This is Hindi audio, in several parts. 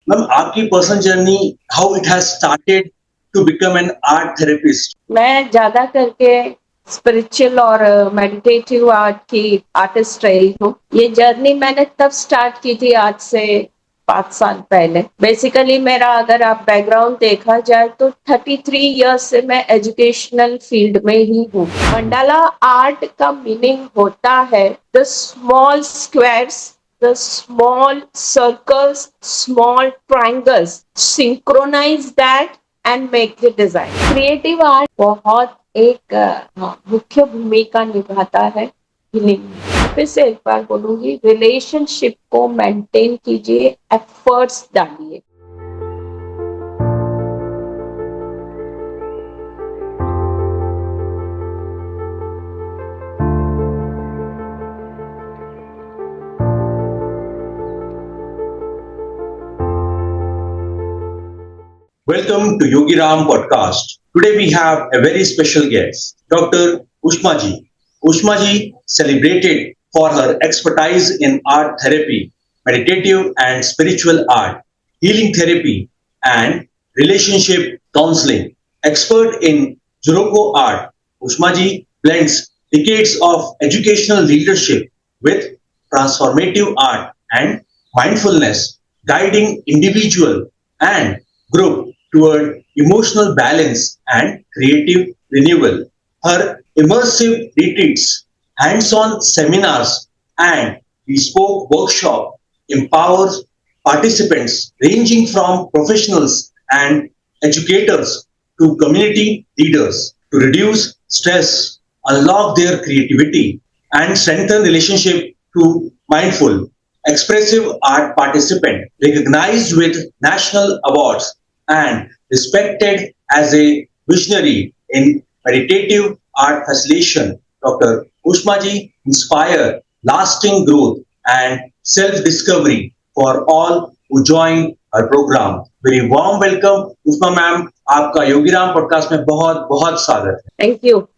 मैम आपकी personal journey, how it has started to become an art therapist? मैं ज्यादा करके स्पिरिचुअल और मेडिटेटिव आर्ट की आर्टिस्ट रही हूँ। ये जर्नी मैंने तब स्टार्ट की थी आज से 5 साल पहले। बेसिकली मेरा अगर आप बैकग्राउंड देखा जाए तो 33 इयर्स से मैं एजुकेशनल फील्ड में ही हूँ। मंडाला आर्ट का मीनिंग होता है the small squares, the small circles, small triangles, synchronize that and make the design. Creative art बहुत एक मुख्य भूमिका निभाता है हीलिंग में। फिर से एक बार बोलूंगी, रिलेशनशिप को मेंटेन कीजिए, एफर्ट्स डालिए। Welcome to Yogi Ram podcast. Today we have a very special guest, Dr. Ushma ji. Ushma ji celebrated for her expertise in art therapy, meditative and spiritual art, healing therapy, and relationship counseling. Expert in Juroko art, Ushma ji blends decades of educational leadership with transformative art and mindfulness, guiding individual and group toward emotional balance and creative renewal. Her immersive retreats, hands-on seminars, and bespoke workshop empowers participants ranging from professionals and educators to community leaders to reduce stress, unlock their creativity, and strengthen relationship to mindful, expressive art participant recognized with national awards and respected as a visionary in meditative art facilitation. Dr. Ushma ji inspire lasting growth and self-discovery for all who join her program. Very warm welcome, Ushma ma'am. आपका योगीराम पॉडकास्ट में बहुत बहुत स्वागत है।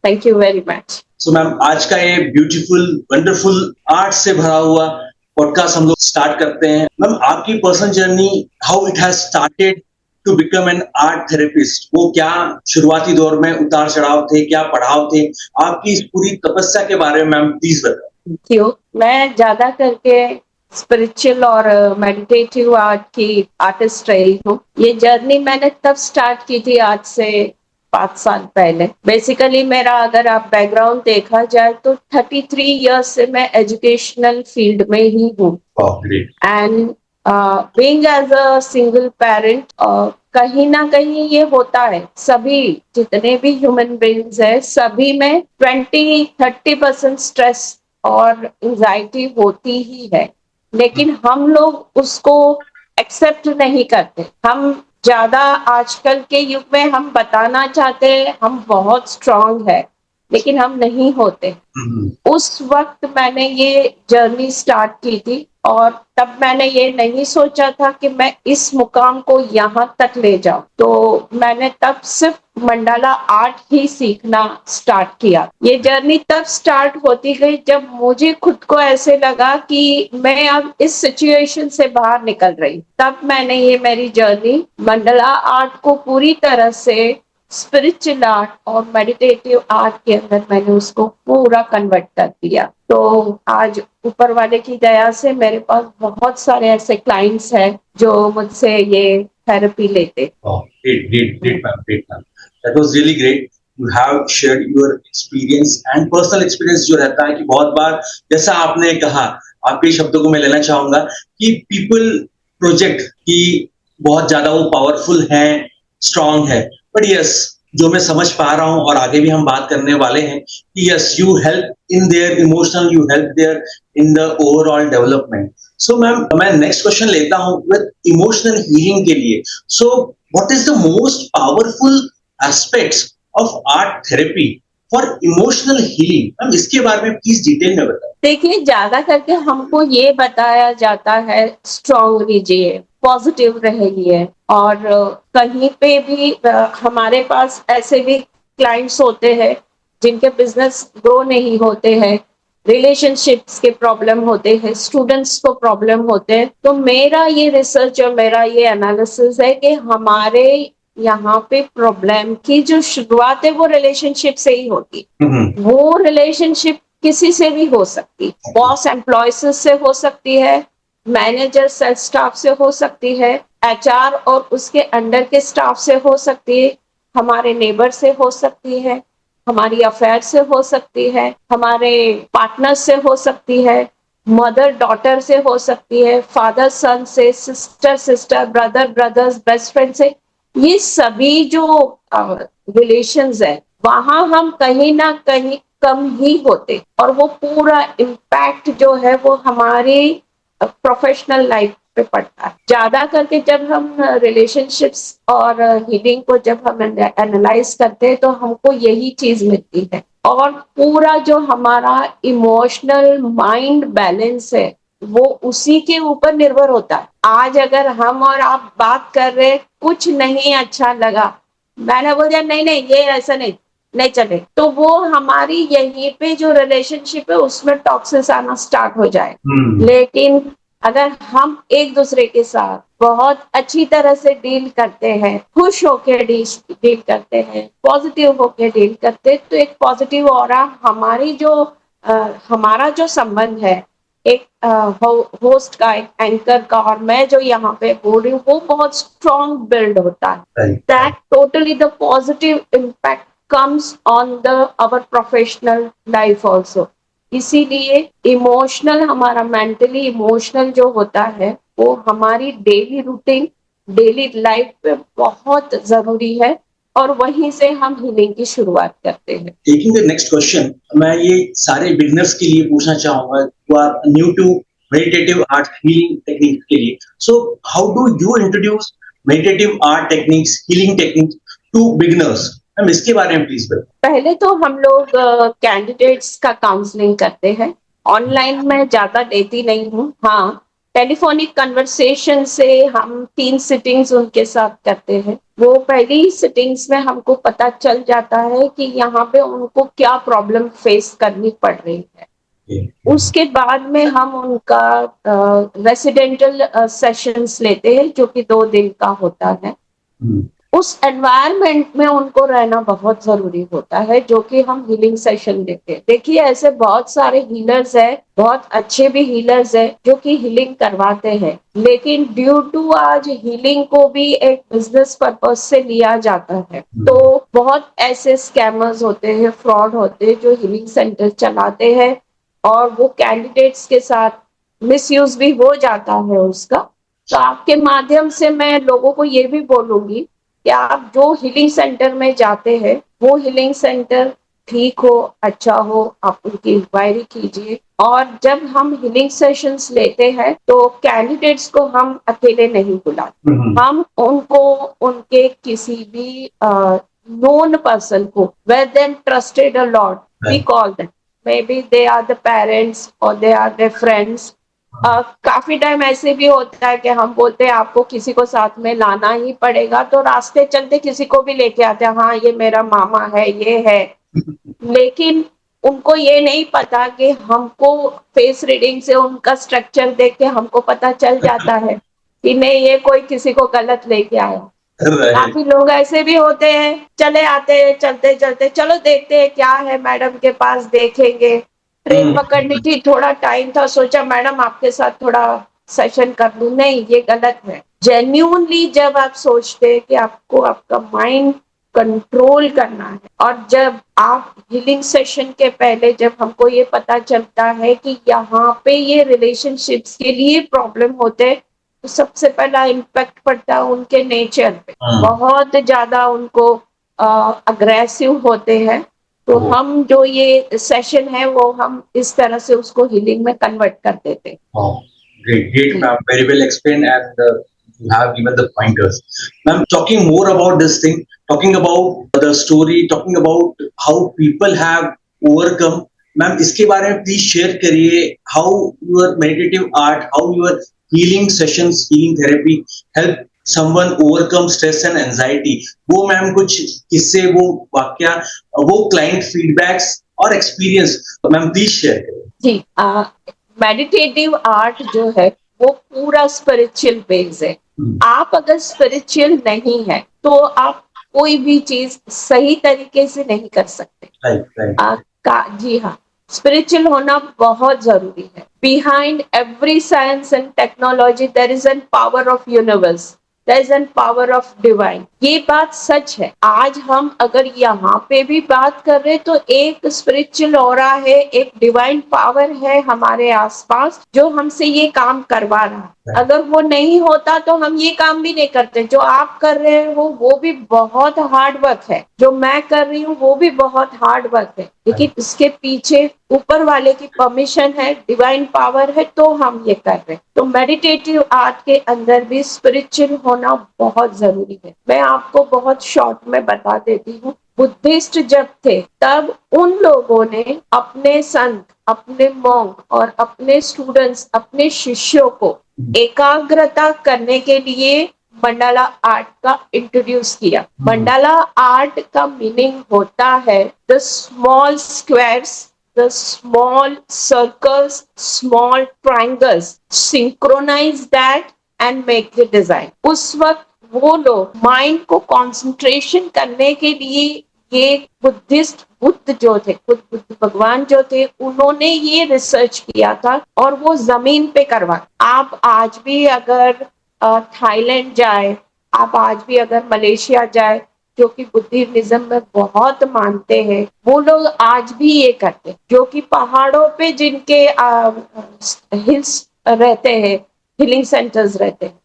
Thank you very much. So ma'am, आज का ये ब्यूटीफुल वंडरफुल आर्ट से भरा हुआ पॉडकास्ट हम लोग स्टार्ट करते हैं। मैम आपकी personal journey, how it has started to become an art therapist, वो क्या शुरुआती दौर में उतार चढ़ाव थे, क्या पढ़ाव थे, आपकी इस पूरी तपस्या के बारे में मैम प्लीज बताएं। क्यों, मैं ज्यादा करके स्पिरिचुअल और मेडिटेटिव आर्ट की आर्टिस्ट रही हूँ। ये जर्नी मैंने तब स्टार्ट की थी आज से 5 साल पहले। बेसिकली मेरा अगर आप बैकग्राउंड देखा जाए तो 33 इयर्स से मैं एजुकेशनल फील्ड में ही हूँ। And being as a single parent, कहीं ना कहीं ये होता है, सभी जितने भी ह्यूमन बीइंग्स है सभी में 20-30% स्ट्रेस और एंजाइटी होती ही है, लेकिन हम लोग उसको एक्सेप्ट नहीं करते। हम ज्यादा आजकल के युग में हम बताना चाहते हैं हम बहुत स्ट्रांग है, लेकिन हम नहीं होते। उस वक्त मैंने ये जर्नी स्टार्ट की थी और तब मैंने ये नहीं सोचा था कि मैं इस मुकाम को यहाँ तक ले जाऊं। तो मैंने तब सिर्फ मंडाला आर्ट ही सीखना स्टार्ट किया। ये जर्नी तब स्टार्ट होती गई जब मुझे खुद को ऐसे लगा कि मैं अब इस सिचुएशन से बाहर निकल रही। तब मैंने ये मेरी जर्नी मंडाला आर्ट को पूरी तरह से स्पिरिचुअल आर्ट और मेडिटेटिव आर्ट के अंदर मैंने उसको पूरा कन्वर्ट कर दिया। तो आज ऊपर वाले की दया से मेरे पास बहुत सारे ऐसे क्लाइंट्स हैं जो मुझसे ये थेरेपी लेते। Great, ma'am. Great, ma'am. That was really great. You have shared your experience and personal experience जो रहता है कि बहुत बार, जैसा आपने कहा, आपके शब्दों को मैं लेना चाहूंगा कि पीपल प्रोजेक्ट की बहुत ज्यादा वो पावरफुल है, स्ट्रांग है, बट यस, जो मैं समझ पा रहा हूँ और आगे भी हम बात करने वाले हैं कि yes, you help in their emotional, you help their in the overall development. So ma'am, मैं नेक्स्ट क्वेश्चन लेता हूँ विद इमोशनल हीलिंग के लिए। So what is the most powerful aspects of art therapy for emotional healing? Ma'am इसके बारे में प्लीज डिटेल में बताएं। देखिए, ज्यादा करके हमको ये बताया जाता है स्ट्रांग रहिए, पॉजिटिव रहिए, और कहीं पे भी हमारे पास ऐसे भी क्लाइंट्स होते हैं जिनके बिजनेस ग्रो नहीं होते हैं, रिलेशनशिप्स के प्रॉब्लम होते हैं, स्टूडेंट्स को प्रॉब्लम होते हैं। तो मेरा ये रिसर्च और मेरा ये एनालिसिस है कि हमारे यहाँ पे प्रॉब्लम की जो शुरुआत है वो रिलेशनशिप से ही होती है। वो रिलेशनशिप किसी से भी हो सकती, बॉस एम्प्लॉयज से हो सकती है, मैनेजर सेल्फ स्टाफ से हो सकती है, एचआर और उसके अंडर के स्टाफ से हो सकती है, हमारे नेबर से हो सकती है, हमारी अफेयर से हो सकती है, हमारे पार्टनर से हो सकती है, मदर डॉटर से हो सकती है, फादर सन से, sister sister, brother brothers, best friend से। ये सभी जो रिलेशंस है वहां हम कहीं ना कहीं कम ही होते, और वो पूरा इम्पैक्ट जो है वो हमारी प्रोफेशनल लाइफ पे पड़ता है। ज्यादा करके जब हम रिलेशनशिप्स और हीलिंग को जब हम एनालाइज करते हैं तो हमको यही चीज मिलती है, और पूरा जो हमारा इमोशनल माइंड बैलेंस है वो उसी के ऊपर निर्भर होता है। आज अगर हम और आप बात कर रहे, कुछ नहीं अच्छा लगा, मैंने बोल दिया नहीं नहीं ये ऐसा नहीं नहीं चले, तो वो हमारी यहीं पे जो रिलेशनशिप है उसमें टॉक्सिस आना स्टार्ट हो जाए। लेकिन अगर हम एक दूसरे के साथ बहुत अच्छी तरह से डील करते हैं, खुश होकर डील करते हैं, पॉजिटिव होकर डील करते हैं, तो एक पॉजिटिव ऑरा हमारी जो हमारा जो संबंध है एक होस्ट का, एक एंकर का, और मैं जो यहाँ पे बोल रही हूँ वो बहुत स्ट्रॉन्ग बिल्ड होता है। That totally the positive impact comes on the our professional life also। इसीलिए इमोशनल, हमारा मेंटली इमोशनल जो होता है वो हमारी डेली रूटीन, डेली लाइफ पे बहुत जरूरी है, और वहीं से हम हीलिंग की शुरुआत करते हैं। टेकिंग द नेक्स्ट क्वेश्चन, मैं ये सारे बिगनर्स के लिए पूछना चाहूंगा who are new to meditative art healing technique के लिए। So how do you introduce meditative art techniques, healing techniques to beginners? Ma'am इसके बारे में प्लीज बताइए। पहले तो हम लोग कैंडिडेट्स का काउंसलिंग करते हैं। ऑनलाइन में ज्यादा देती नहीं हूँ, हाँ टेलीफोनिक कन्वर्सेशन से हम 3 सिटिंग्स उनके साथ करते हैं। वो पहली सिटिंग्स में हमको पता चल जाता है कि यहाँ पे उनको क्या प्रॉब्लम फेस करनी पड़ रही है। उसके बाद में हम उनका रेसिडेंटल सेशंस लेते हैं जो कि 2 दिन का होता है। उस एनवायरनमेंट में उनको रहना बहुत जरूरी होता है जो कि हम हीलिंग सेशन देते हैं। देखिए ऐसे बहुत सारे हीलर्स हैं, बहुत अच्छे भी हीलर्स हैं जो कि हीलिंग करवाते हैं, लेकिन ड्यू टू आज हीलिंग को भी एक बिजनेस पर्पस से लिया जाता है, तो बहुत ऐसे स्कैमर्स होते हैं, फ्रॉड होते हैं जो हीलिंग सेंटर चलाते हैं, और वो कैंडिडेट्स के साथ मिसयूज भी हो जाता है उसका। तो आपके माध्यम से मैं लोगों को ये भी बोलूंगी कि आप जो हीलिंग सेंटर में जाते हैं वो हीलिंग सेंटर ठीक हो, अच्छा हो, आप उनकी इंक्वायरी कीजिए। और जब हम हीलिंग सेशंस लेते हैं तो कैंडिडेट्स को हम अकेले नहीं बुलाते, हम उनको उनके किसी भी नोन पर्सन को, where them trusted a lot, we call them, maybe they are the parents और दे आर द फ्रेंड्स। काफी टाइम ऐसे भी होता है कि हम बोलते हैं आपको किसी को साथ में लाना ही पड़ेगा, तो रास्ते चलते किसी को भी लेके आते हैं, हाँ ये मेरा मामा है, ये है, लेकिन उनको ये नहीं पता कि हमको फेस रीडिंग से उनका स्ट्रक्चर देख के हमको पता चल जाता है कि नहीं ये कोई किसी को गलत लेके आया। काफी लोग ऐसे भी होते हैं, चले आते हैं चलते चलते, चलो देखते हैं क्या है मैडम के पास, देखेंगे, ट्रेन पकड़नी थी, थोड़ा टाइम था, सोचा मैडम आपके साथ थोड़ा सेशन कर लूं, नहीं ये गलत है। जेन्युइनली जब आप सोचते हैं कि आपको आपका माइंड कंट्रोल करना है, और जब आप हीलिंग सेशन के पहले जब हमको ये पता चलता है कि यहाँ पे ये रिलेशनशिप्स के लिए प्रॉब्लम होते हैं, तो सबसे पहला इम्पैक्ट पड़ता है उनके नेचर पे, बहुत ज्यादा उनको अग्रेसिव होते हैं। तो हम जो ये सेशन है वो हम इस तरह से उसको हीलिंग में कन्वर्ट कर देते हैं। Great, ma'am. Very well explained, and you have given the pointers. Ma'am, talking more about this thing, talking about the story, talking about how people have overcome. Ma'am, इसके बारे में please share करिए how your meditative art, how your healing sessions, healing therapy help someone overcome stress and anxiety. वो मैम कुछ किस्से, वो वाक्या, वो client feedbacks और experience, मैम प्लीज शेयर करिए। जी, मेडिटेटिव आर्ट जो है वो पूरा स्पिरिचुअल बेस है। आप अगर स्पिरिचुअल नहीं है तो आप कोई भी चीज सही तरीके से नहीं कर सकते। राइट राइट जी हाँ, स्पिरिचुअल होना बहुत जरूरी है। Behind every science and technology there is an power of universe, there is an power of divine. ये बात सच है। आज हम अगर यहाँ पे भी बात कर रहे हैं तो एक स्पिरिचुअल ऑरा है, एक डिवाइन पावर है हमारे आसपास जो हमसे ये काम करवा रहा है। अगर वो नहीं होता तो हम ये काम भी नहीं करते। जो आप कर रहे हो वो भी बहुत हार्ड वर्क है, जो मैं कर रही हूँ वो भी बहुत हार्ड वर्क है, लेकिन इसके पीछे ऊपर वाले की परमिशन है, डिवाइन पावर है, तो हम ये कर रहे हैं। तो मेडिटेटिव आर्ट के अंदर भी स्पिरिचुअल होना बहुत जरूरी है। मैं आपको बहुत शॉर्ट में बता देती हूँ। बुद्धिस्ट जब थे तब उन लोगों ने अपने संत, अपने मॉन्क और अपने स्टूडेंट्स, अपने शिष्यों को एकाग्रता करने के लिए मंडाला आर्ट का इंट्रोड्यूस किया। मंडाला आर्ट का मीनिंग होता है the small squares, the small circles, small triangles, synchronize that and make the design. उस वक्त वो लोग माइंड को कंसंट्रेशन करने के लिए, ये बुद्धिस्ट बुद्ध जो थे, खुद बुद्ध भगवान जो थे, उन्होंने ये रिसर्च किया था और वो जमीन पे करवा। आप आज भी अगर थाईलैंड जाए, आप आज भी अगर मलेशिया जाए, जो कि बुद्धिज्म में बहुत मानते हैं, वो लोग आज भी ये करते हैं। जो कि पहाड़ों पे जिनके हिल्स रहते हैं, हीलिंग सेंटर्स रहते हैं,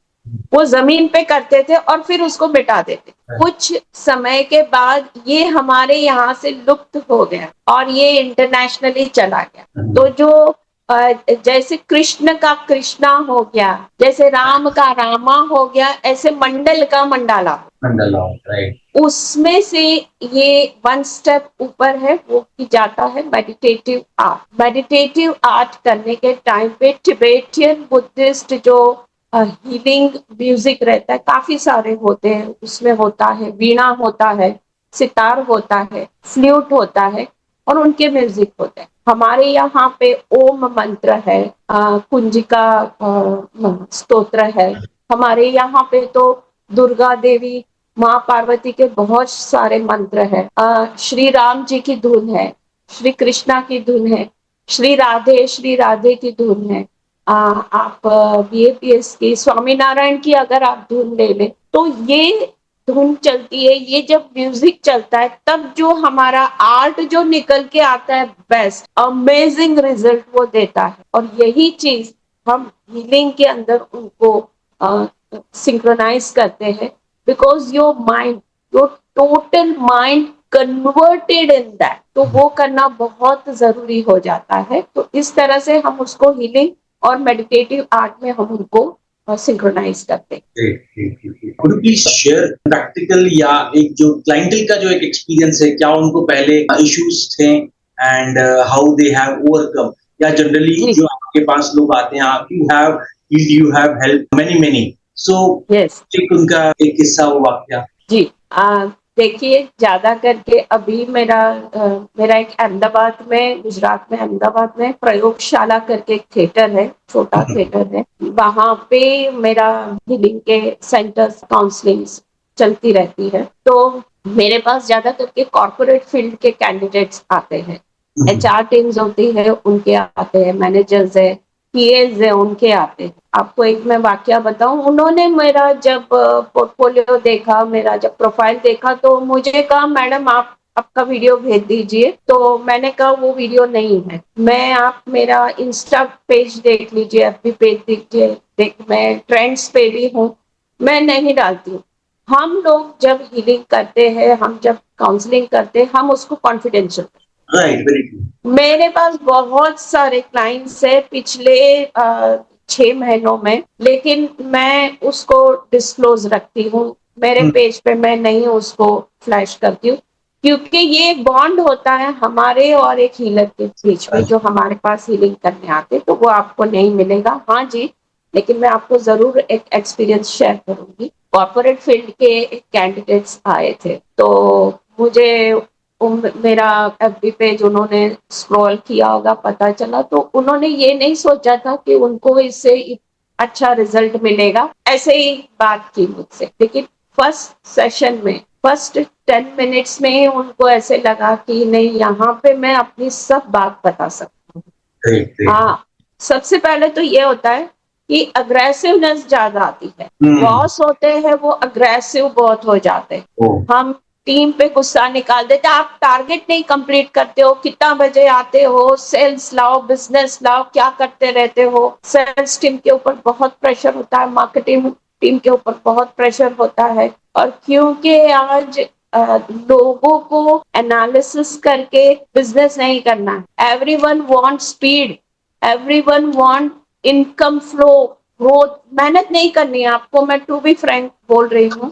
वो जमीन पे करते थे और फिर उसको मिटा देते। कुछ समय के बाद ये हमारे यहाँ से लुप्त हो गया और ये इंटरनेशनली चला गया। तो जो जैसे कृष्ण का कृष्णा हो गया, जैसे राम का रामा हो गया, ऐसे मंडल का मंडाला, मंडला, राइट। उसमें से ये वन स्टेप ऊपर है, वो की जाता है मेडिटेटिव आर्ट। मेडिटेटिव आर्ट करने के टाइम पे टिबेटियन बुद्धिस्ट जो हीलिंग म्यूजिक रहता है, काफी सारे होते हैं। उसमें होता है वीणा, होता है सितार, होता है फ्लूट, होता है और उनके म्यूजिक होते हैं। हमारे यहाँ पे ओम मंत्र है, कुंजिका स्तोत्र है। हमारे यहाँ पे तो दुर्गा देवी, माँ पार्वती के बहुत सारे मंत्र है। श्री राम जी की धुन है, श्री कृष्णा की धुन है, श्री राधे की धुन है। आप बीएपीएस की, स्वामीनारायण की अगर आप धुन ले लें तो ये धुन चलती है। ये जब म्यूजिक चलता है तब जो हमारा आर्ट जो निकल के आता है, बेस्ट अमेजिंग रिजल्ट वो देता है। और यही चीज हम हीलिंग के अंदर उनको सिंक्रोनाइज करते हैं, because your mind, your total mind converted in that. तो वो करना बहुत जरूरी हो जाता है। तो इस तरह से हम उसको हीलिंग और मेडिटेटिव आर्ट में हम उनको सिंक्रोनाइज करते हैं। Could you please share practical या एक जो क्लाइंटल का जो एक एक्सपीरियंस है, क्या उनको पहले इश्यूज थे and how they have overcome, या जनरली जो आपके पास लोग आते हैं, आप you have help many many, so एक उनका एक किस्सा, वो वाकया। जी, देखिए, ज्यादा करके अभी मेरा एक अहमदाबाद में, गुजरात में अहमदाबाद में प्रयोगशाला करके एक थिएटर है, छोटा थिएटर है। वहां पे मेरा हीलिंग के सेंटर्स, काउंसलिंग चलती रहती है। तो मेरे पास ज्यादा करके कॉर्पोरेट फील्ड के कैंडिडेट्स आते हैं, एचआर टीम्स होती है उनके आते हैं, मैनेजर्स है, पीएज है, उनके आते हैं। आपको एक मैं वाकया बताऊं, उन्होंने मेरा जब पोर्टफोलियो देखा, मेरा जब प्रोफाइल देखा, तो मुझे कहा मैडम आप आपका वीडियो भेज दीजिए। तो मैंने कहा वो वीडियो नहीं है, आप मेरा इंस्टा पेज देख लीजिए, एफबी पेज देखिए, मैं ट्रेंड्स पे भी हूँ, मैं नहीं डालती हूँ। हम लोग जब हीलिंग करते हैं, हम जब काउंसलिंग करते हैं, हम उसको कॉन्फिडेंशियल, राइट, वेरी ट्रू। मेरे पास बहुत सारे क्लाइंट्स है पिछले 6 महीनों में, लेकिन मैं उसको डिस्क्लोज रखती हूँ। मेरे पेज पे मैं नहीं उसको फ्लैश करती हूँ, क्योंकि ये बॉन्ड होता है हमारे और एक हीलर के बीच में, जो हमारे पास हीलिंग करने आते, तो वो आपको नहीं मिलेगा। हाँ जी, लेकिन मैं आपको जरूर एक एक्सपीरियंस शेयर करूंगी। कॉर्पोरेट फील्ड के कैंडिडेट्स आए थे, तो मुझे मेरा एफबी पेज उन्होंने स्क्रॉल किया होगा, पता चला, तो उन्होंने ये नहीं सोचा था कि उनको इससे अच्छा रिजल्ट मिलेगा। ऐसे ही बात की मुझसे, लेकिन फर्स्ट सेशन में, फर्स्ट 10 मिनट्स में ही उनको ऐसे लगा कि नहीं, यहाँ पे मैं अपनी सब बात बता सकती हूँ। Great, great. हाँ, सबसे पहले तो ये होता है कि अग्रेसिवनेस ज्यादा आती है। बॉस होते हैं वो अग्रेसिव बहुत हो जाते हैं। Oh, हम टीम पे गुस्सा निकाल देते, आप टारगेट नहीं कंप्लीट करते हो, कितना बजे आते हो, सेल्स लाओ, बिजनेस लाओ, क्या करते रहते हो। सेल्स टीम के ऊपर बहुत प्रेशर होता है, मार्केटिंग टीम के ऊपर बहुत प्रेशर होता है। और क्योंकि आज लोगों को एनालिसिस करके बिजनेस नहीं करना है, everyone want speed, everyone want income flow, growth. मेहनत नहीं करनी है आपको, मैं टू बी फ्रैंक बोल रही हूँ।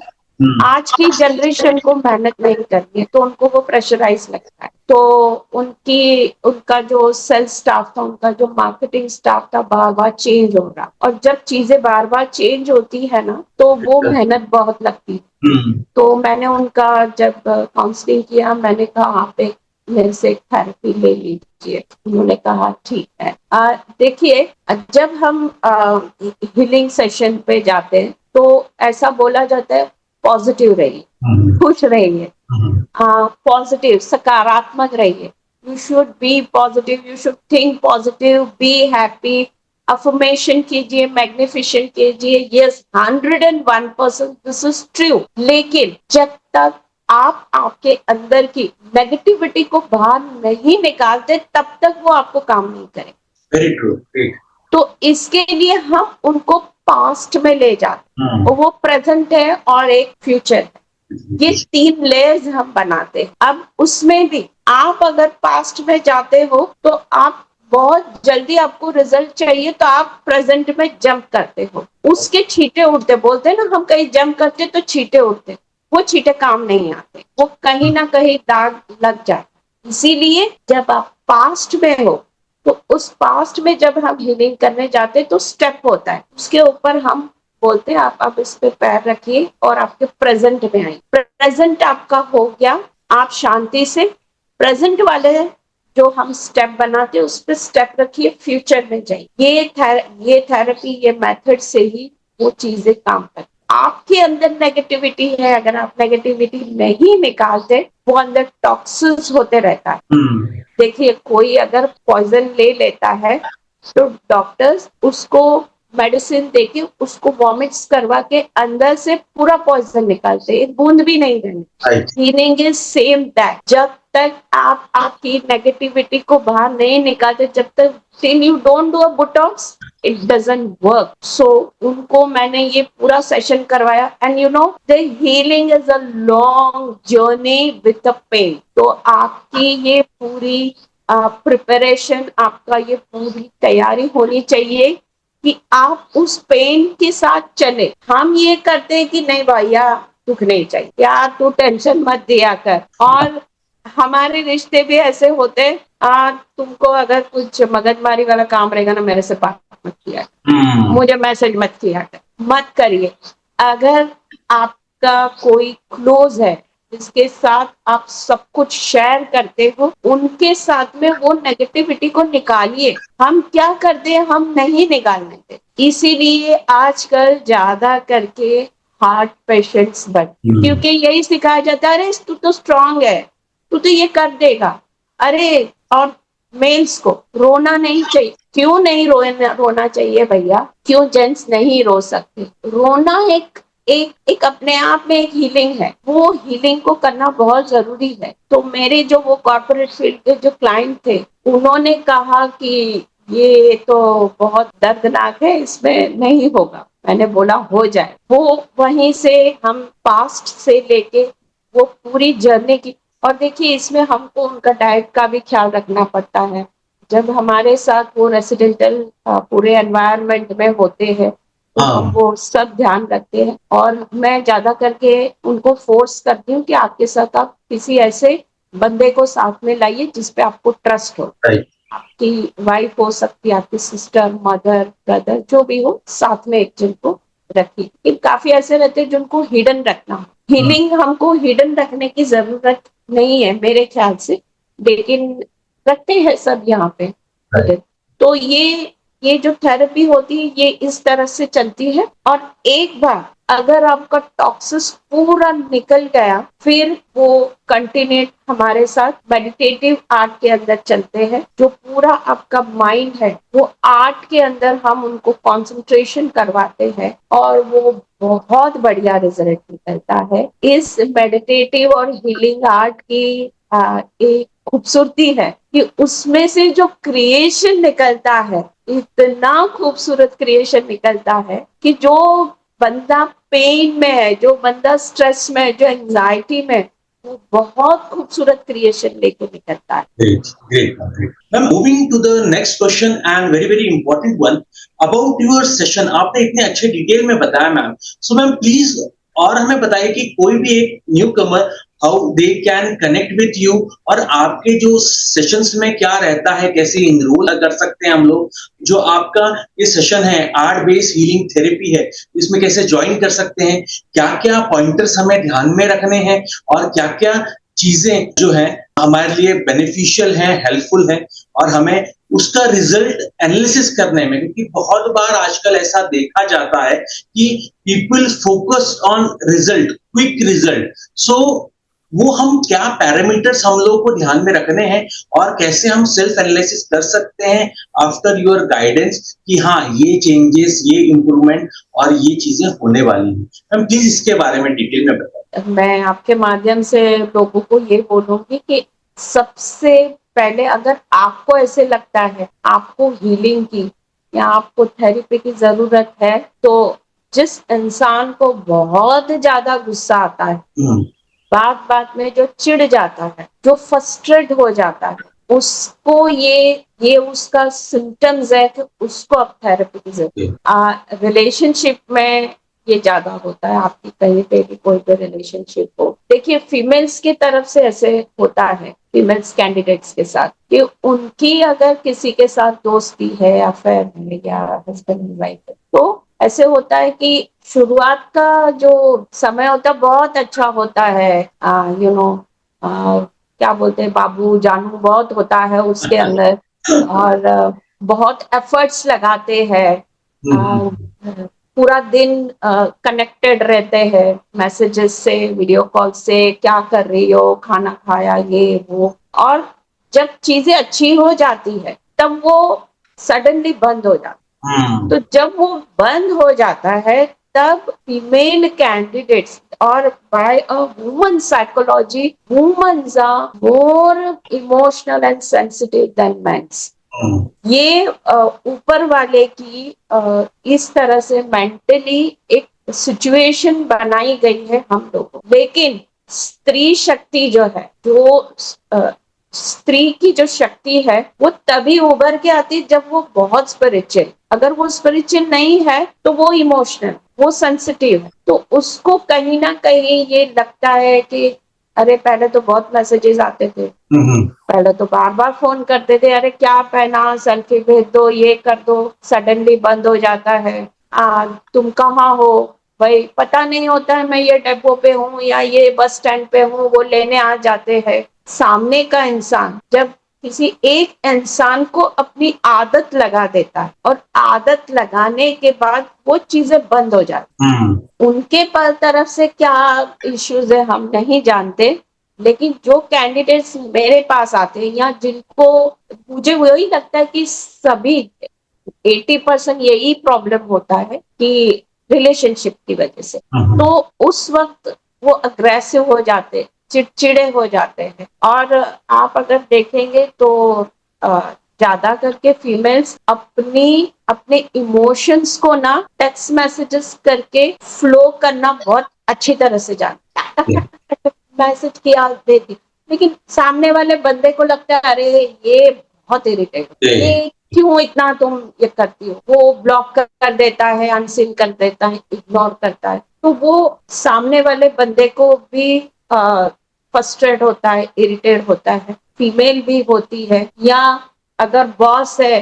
आज की जनरेशन को मेहनत नहीं करनी है, तो उनको वो प्रेशराइज लगता है। तो उनका जो सेल्स स्टाफ था, उनका जो मार्केटिंग स्टाफ था, बार बार चेंज हो रहा। और जब चीजें बार बार चेंज होती है ना, तो वो मेहनत बहुत लगती है। तो मैंने उनका जब काउंसलिंग किया, मैंने कहा आप एक मेरे से थेरेपी ले लीजिए। उन्होंने कहा ठीक है। देखिए, जब हम हीलिंग सेशन पे जाते हैं तो ऐसा बोला जाता है पॉजिटिव रहिए, खुश रहिए, पॉजिटिव, सकारात्मक रहिए। You should be positive, you should think positive, be happy, affirmation कीजिए, मैग्निफिकेशन कीजिए। Yes, 101% this is true. लेकिन जब तक आप आपके अंदर की नेगेटिविटी को बाहर नहीं निकालते, तब तक वो आपको काम नहीं करें। very true. Great. तो इसके लिए हम उनको पास्ट में ले जाते हैं, और वो प्रेजेंट है और एक फ्यूचर है। ये 3 लेयर्स हम बनाते हैं। अब उसमें भी आप अगर पास्ट में जाते हो तो आप बहुत जल्दी, आपको रिजल्ट चाहिए तो आप प्रेजेंट में जंप करते हो, उसके छींटे उड़ते, बोलते हैं ना हम कहीं जंप करते तो छींटे उड़ते, वो छींटे काम नहीं आते, वो कहीं ना कहीं दाग लग जाता। इसीलिए जब आप पास्ट में हो, तो उस पास्ट में जब हम हीलिंग करने जाते हैं तो स्टेप होता है, उसके ऊपर हम बोलते हैं आप अब इस पे पैर रखिए और आपके प्रेजेंट में आइए। प्रेजेंट आपका हो गया, आप शांति से प्रेजेंट वाले जो हम स्टेप बनाते हैं उस पे स्टेप रखिए, फ्यूचर में जाइए। ये थेरेपी, ये मेथड से ही वो चीजें काम करती। आपके अंदर नेगेटिविटी है, अगर आप नेगेटिविटी नहीं निकालते, वो अंदर टॉक्सिन्स होते रहता है। देखिए, कोई अगर पॉइजन ले लेता है तो डॉक्टर्स उसको मेडिसिन देके उसको वॉमिट्स करवा के अंदर से पूरा पॉइजन निकालते, एक बूंद भी नहीं रहने। Healing is same that. जब तक आप आपकी नेगेटिविटी को बाहर नहीं निकालते, जब तक till you don't do a botox, it doesn't work. So उनको मैंने ये पूरा सेशन करवाया, and you know the healing is a long journey with the pain. तो आपकी ये पूरी प्रिपरेशन, आपका ये पूरी तैयारी होनी चाहिए कि आप उस पेन के साथ चले। हम ये करते हैं कि नहीं भैया, दुख नहीं चाहिए यार, तू टेंशन मत दिया कर। और हमारे रिश्ते भी ऐसे होते, तुमको अगर कुछ मगजमारी वाला काम रहेगा ना, मेरे से बात मत किया, मुझे मैसेज मत किया, मत करिए। अगर आपका कोई क्लोज है जिसके साथ आप सब कुछ शेयर करते हो, उनके साथ में वो नेगेटिविटी को निकालिए। हम क्या करते हैं, हम नहीं निकालने देते। इसीलिए आजकल ज्यादा करके हार्ट पेशेंट्स बढ़ते, क्योंकि यही सिखाया जाता है, अरे तू तो स्ट्रांग है, तू तो ये कर देगा। अरे, और मेल्स को रोना नहीं चाहिए। क्यों नहीं रोना चाहिए भैया? क्यों जेंट्स नहीं रो सकते? रोना एक अपने आप में एक हीलिंग है, वो हीलिंग को करना बहुत जरूरी है। तो मेरे जो वो कॉर्पोरेट फील्ड के जो क्लाइंट थे, उन्होंने कहा कि ये तो बहुत दर्दनाक है, इसमें नहीं होगा। मैंने बोला हो जाए। वो वहीं से हम पास्ट से लेके वो पूरी जर्नी की। और देखिए, इसमें हमको उनका डाइट का भी ख्याल रखना पड़ता है। जब हमारे साथ वो रेसिडेंटल पूरे एनवायरनमेंट में होते हैं, तो हम वो सब ध्यान रखते हैं। और मैं ज्यादा करके उनको फोर्स करती हूँ कि आपके साथ आप किसी ऐसे बंदे को साथ में लाइए जिसपे आपको ट्रस्ट हो। आपकी वाइफ हो सकती है, आपकी सिस्टर, मदर, ब्रदर, जो भी हो, साथ में एक जन को रखी, कि काफी ऐसे रहते हैं जिनको हिडन रखना। हीलिंग हमको हिडन रखने की जरूरत नहीं है मेरे ख्याल से, लेकिन रखते हैं सब यहाँ पे hidden। तो ये जो थेरेपी होती है ये इस तरह से चलती है, और एक बार अगर आपका टॉक्सिस पूरा निकल गया, फिर वो कंटिन्यू हमारे साथ मेडिटेटिव आर्ट के अंदर चलते हैं। जो पूरा आपका माइंड है वो आर्ट के अंदर हम उनको कंसंट्रेशन करवाते हैं, और वो बहुत बढ़िया रिजल्ट निकलता है। इस मेडिटेटिव और हीलिंग आर्ट की एक खूबसूरती है कि उसमें से जो क्रिएशन निकलता है, इतना खूबसूरत क्रिएशन निकलता है कि जो बंदा पेन में है, जो बंदा स्ट्रेस में है, जो एंजाइटी में है, वो बहुत खूबसूरत क्रिएशन लेके निकलता है। Great, great, great. Ma'am, moving to the next question and very very important one about your session. आपने इतने अच्छे डिटेल में बताया मैम. So मैम प्लीज और हमें बताइए कि कोई भी एक new Qamar how they can connect with you, और आपके जो सेशंस में क्या रहता है, कैसे इनरोल कर सकते हैं हम लोग, जो आपका ये सेशन है आर्ट बेस्ड हीलिंग थेरेपी है, इसमें कैसे ज्वाइन कर सकते हैं, क्या क्या पॉइंटर्स हमें ध्यान में रखने हैं, और क्या क्या चीजें जो है हमारे लिए बेनिफिशियल हैं, हेल्पफुल हैं, और हमें उसका रिजल्ट एनालिसिस करने में, क्योंकि बहुत बार आजकल ऐसा देखा जाता है कि people focus on result, quick result. So वो हम क्या पैरामीटर्स हम लोग को ध्यान में रखने हैं, और कैसे हम सेल्फ एनालिसिस कर सकते हैं आफ्टर योर गाइडेंस कि हाँ ये चेंजेस, ये इम्प्रूवमेंट और ये चीजें होने वाली हैं। मैम प्लीज इसके बारे में डिटेल में बताएं। मैं आपके माध्यम से लोगों को ये बोलूंगी कि सबसे पहले अगर आपको ऐसे लगता है आपको हीलिंग की या आपको थेरेपी की जरूरत है, तो जिस इंसान को बहुत ज्यादा गुस्सा आता है, बात बात में जो चिढ़ जाता है, जो फ्रस्ट्रेट हो जाता है, उसको ये उसका सिम्टम्स है कि उसको अब थेरेपी की जरूरत। रिलेशनशिप में ये ज्यादा होता है, आपकी कहीं पे भी कोई भी रिलेशनशिप हो। देखिए फीमेल्स की तरफ से ऐसे होता है, फीमेल्स कैंडिडेट्स के साथ, कि उनकी अगर किसी के साथ दोस्ती है, अफेयर है, या हस्बैंड एंड वाइफ है, तो ऐसे होता है कि शुरुआत का जो समय होता है बहुत अच्छा होता है, क्या बोलते हैं, बाबू जानू बहुत होता है उसके अंदर, और बहुत एफर्ट्स लगाते हैं, पूरा दिन कनेक्टेड रहते हैं मैसेजेस से, वीडियो कॉल से, क्या कर रही हो, खाना खाया, ये वो। और जब चीजें अच्छी हो जाती है तब वो सडनली बंद हो जाती है। तो जब वो बंद हो जाता है तब फीमेल कैंडिडेट्स, और by a woman psychology, womens are more emotional and sensitive than mens. ये ऊपर वाले की इस तरह से मेंटली एक सिचुएशन बनाई गई है हम लोगों, लेकिन स्त्री शक्ति जो है, जो स्त्री की जो शक्ति है वो तभी उभर के आती है जब वो बहुत स्पिरिचुअल। अगर वो स्पिरिचुअल नहीं है तो वो इमोशनल, वो सेंसिटिव है। तो उसको कहीं ना कहीं ये लगता है कि अरे पहले तो बहुत मैसेजेस आते थे, पहले तो बार बार फोन करते थे, अरे क्या पहना, सेल्फी भेज दो, ये कर दो, सडनली बंद हो जाता है। तुम कहाँ हो भाई, पता नहीं होता है, मैं ये डिपो पे हूँ या ये बस स्टैंड पे हूँ, वो लेने आ जाते हैं। सामने का इंसान जब किसी एक इंसान को अपनी आदत लगा देता है, और आदत लगाने के बाद वो चीजें बंद हो जाती, उनके तरफ से क्या इश्यूज है हम नहीं जानते, लेकिन जो कैंडिडेट्स मेरे पास आते हैं, या जिनको, मुझे वही लगता है कि सभी 80% यही प्रॉब्लम होता है कि रिलेशनशिप की वजह से, तो उस वक्त वो अग्रेसिव हो जाते, चिड़चिड़े हो जाते हैं। और आप अगर देखेंगे तो ज्यादा करके फीमेल्स अपने इमोशंस को ना टेक्स्ट मैसेजेस करके फ्लो करना बहुत अच्छी तरह से जानते, मैसेज किया देती, लेकिन सामने वाले बंदे को लगता है अरे ये बहुत इरिटेट, ये क्यों इतना तुम ये करती हो, वो ब्लॉक कर देता है, अनसीन कर देता है, इग्नोर करता है। तो वो सामने वाले बंदे को भी फ्रस्ट्रेट होता है, इरिटेट होता है, फीमेल भी होती है। या अगर बॉस है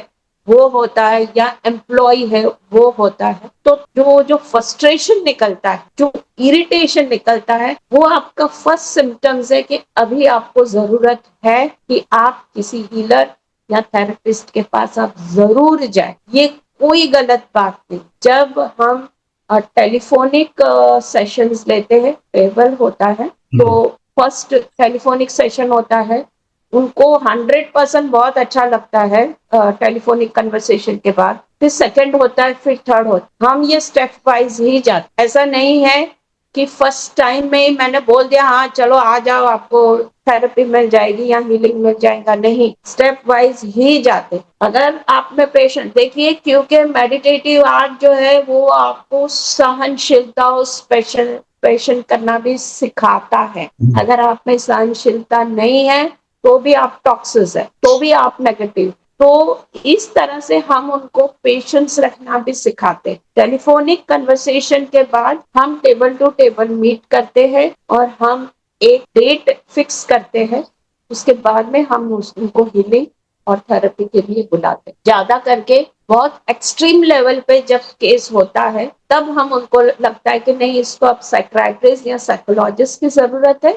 वो होता है या एम्प्लॉय है वो होता है, तो जो जो फ्रस्ट्रेशन निकलता है, जो इरिटेशन निकलता है, वो आपका फर्स्ट सिम्टम्स है कि अभी आपको जरूरत है कि आप किसी हीलर या थेरेपिस्ट के पास आप जरूर जाए। ये कोई गलत बात नहीं। जब हम टेलीफोनिक सेशंस लेते हैं, टेबल होता है, तो फर्स्ट टेलीफोनिक सेशन होता है, उनको 100% बहुत अच्छा लगता है टेलीफोनिक कन्वर्सेशन के बाद, फिर सेकंड होता है, फिर थर्ड होता है। हम ये स्टेप वाइज ही जाते, ऐसा नहीं है कि फर्स्ट टाइम में ही मैंने बोल दिया हाँ चलो आ जाओ आपको थेरेपी मिल जाएगी या हीलिंग मिल जाएगा, नहीं, स्टेप वाइज ही जाते। अगर आप में पेशेंट देखिए, क्योंकि मेडिटेटिव आर्ट जो है वो आपको सहनशीलता और स्पेशल पेशेंट करना भी सिखाता है। अगर आप में सहनशीलता नहीं है तो भी आप टॉक्सिस है, तो भी आप नेगेटिव, तो इस तरह से हम उनको पेशेंस रखना भी सिखाते हैं। टेलीफोनिक कन्वर्सेशन के बाद हम टेबल टू टेबल मीट करते हैं और हम एक डेट फिक्स करते हैं। उसके बाद में हम उनको हीलिंग और थेरेपी के लिए बुलाते हैं। ज्यादा करके बहुत एक्सट्रीम लेवल पे जब केस होता है, तब हम उनको लगता है कि नहीं, इसको अब साइकियाट्रिस्ट या साइकोलॉजिस्ट की जरूरत है,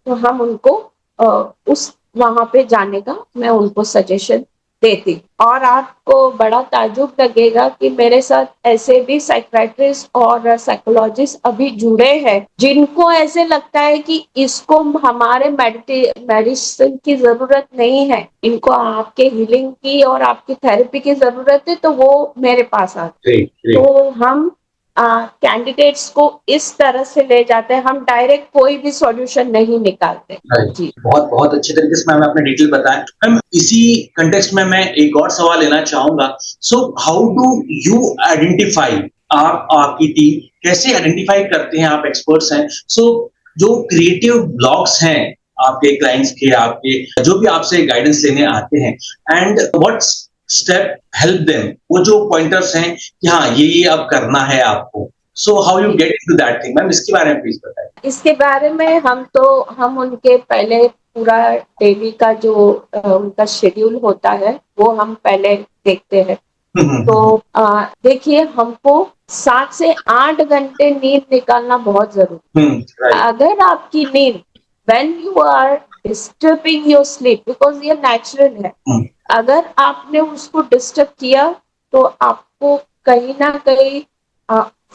तो हम उनको उस वहां पे जाने का मैं उनको सजेशन देती। और आपको बड़ा ताज्जुब लगेगा कि मेरे साथ ऐसे भी साइकियाट्रिस्ट और साइकोलॉजिस्ट अभी जुड़े हैं जिनको ऐसे लगता है कि इसको हमारे मेडिसिन की जरूरत नहीं है, इनको आपके हीलिंग की और आपकी थेरेपी की जरूरत है, तो वो मेरे पास आते हैं। तो हम कैंडिडेट्स को इस तरह से ले जाते हैं, हम डायरेक्ट कोई भी सॉल्यूशन नहीं निकालते। जी, बहुत बहुत अच्छे तरीके से मैम आपने डिटेल बताया। मैम इसी कंटेक्स्ट में मैं एक और सवाल लेना चाहूंगा। So how do you identify, आप आपकी टीम कैसे आइडेंटिफाई करते हैं, आप एक्सपर्ट्स हैं, सो जो क्रिएटिव ब्लॉक्स हैं आपके क्लाइंट्स के, आपके जो भी आपसे गाइडेंस लेने आते हैं, and what step help them, वो जो पॉइंटर्स हैं कि हाँ ये अब करना है आपको, so how you get into that thing, ma'am इसके बारे में प्लीज बताएं। इसके बारे में हम उनके पहले पूरा डेली का जो उनका शेड्यूल होता है वो हम पहले देखते हैं। तो देखिए, हमको 7 से 8 घंटे नींद निकालना बहुत जरूरी है। राइट। अगर आपकी नींद, when you are disturbing your sleep, because ये नेचुरल है, अगर आपने उसको डिस्टर्ब किया तो आपको कहीं ना कहीं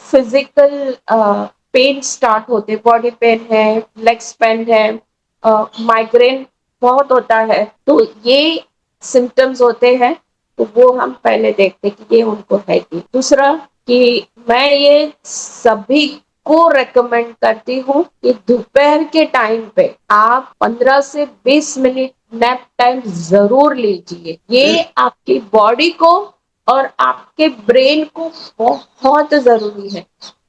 फिजिकल पेन स्टार्ट होते, बॉडी पेन है, लेग्स पेन है, माइग्रेन बहुत होता है, तो ये सिम्टम्स होते हैं। तो वो हम पहले देखते कि ये उनको है कि। दूसरा कि मैं ये सभी को रेकमेंड करती हूँ कि दोपहर के टाइम पे आप 15 से 20 मिनट नैप टाइम जरूर लीजिए। ये आपकी बॉडी को और आपके ब्रेन को बहुत जरूरी है,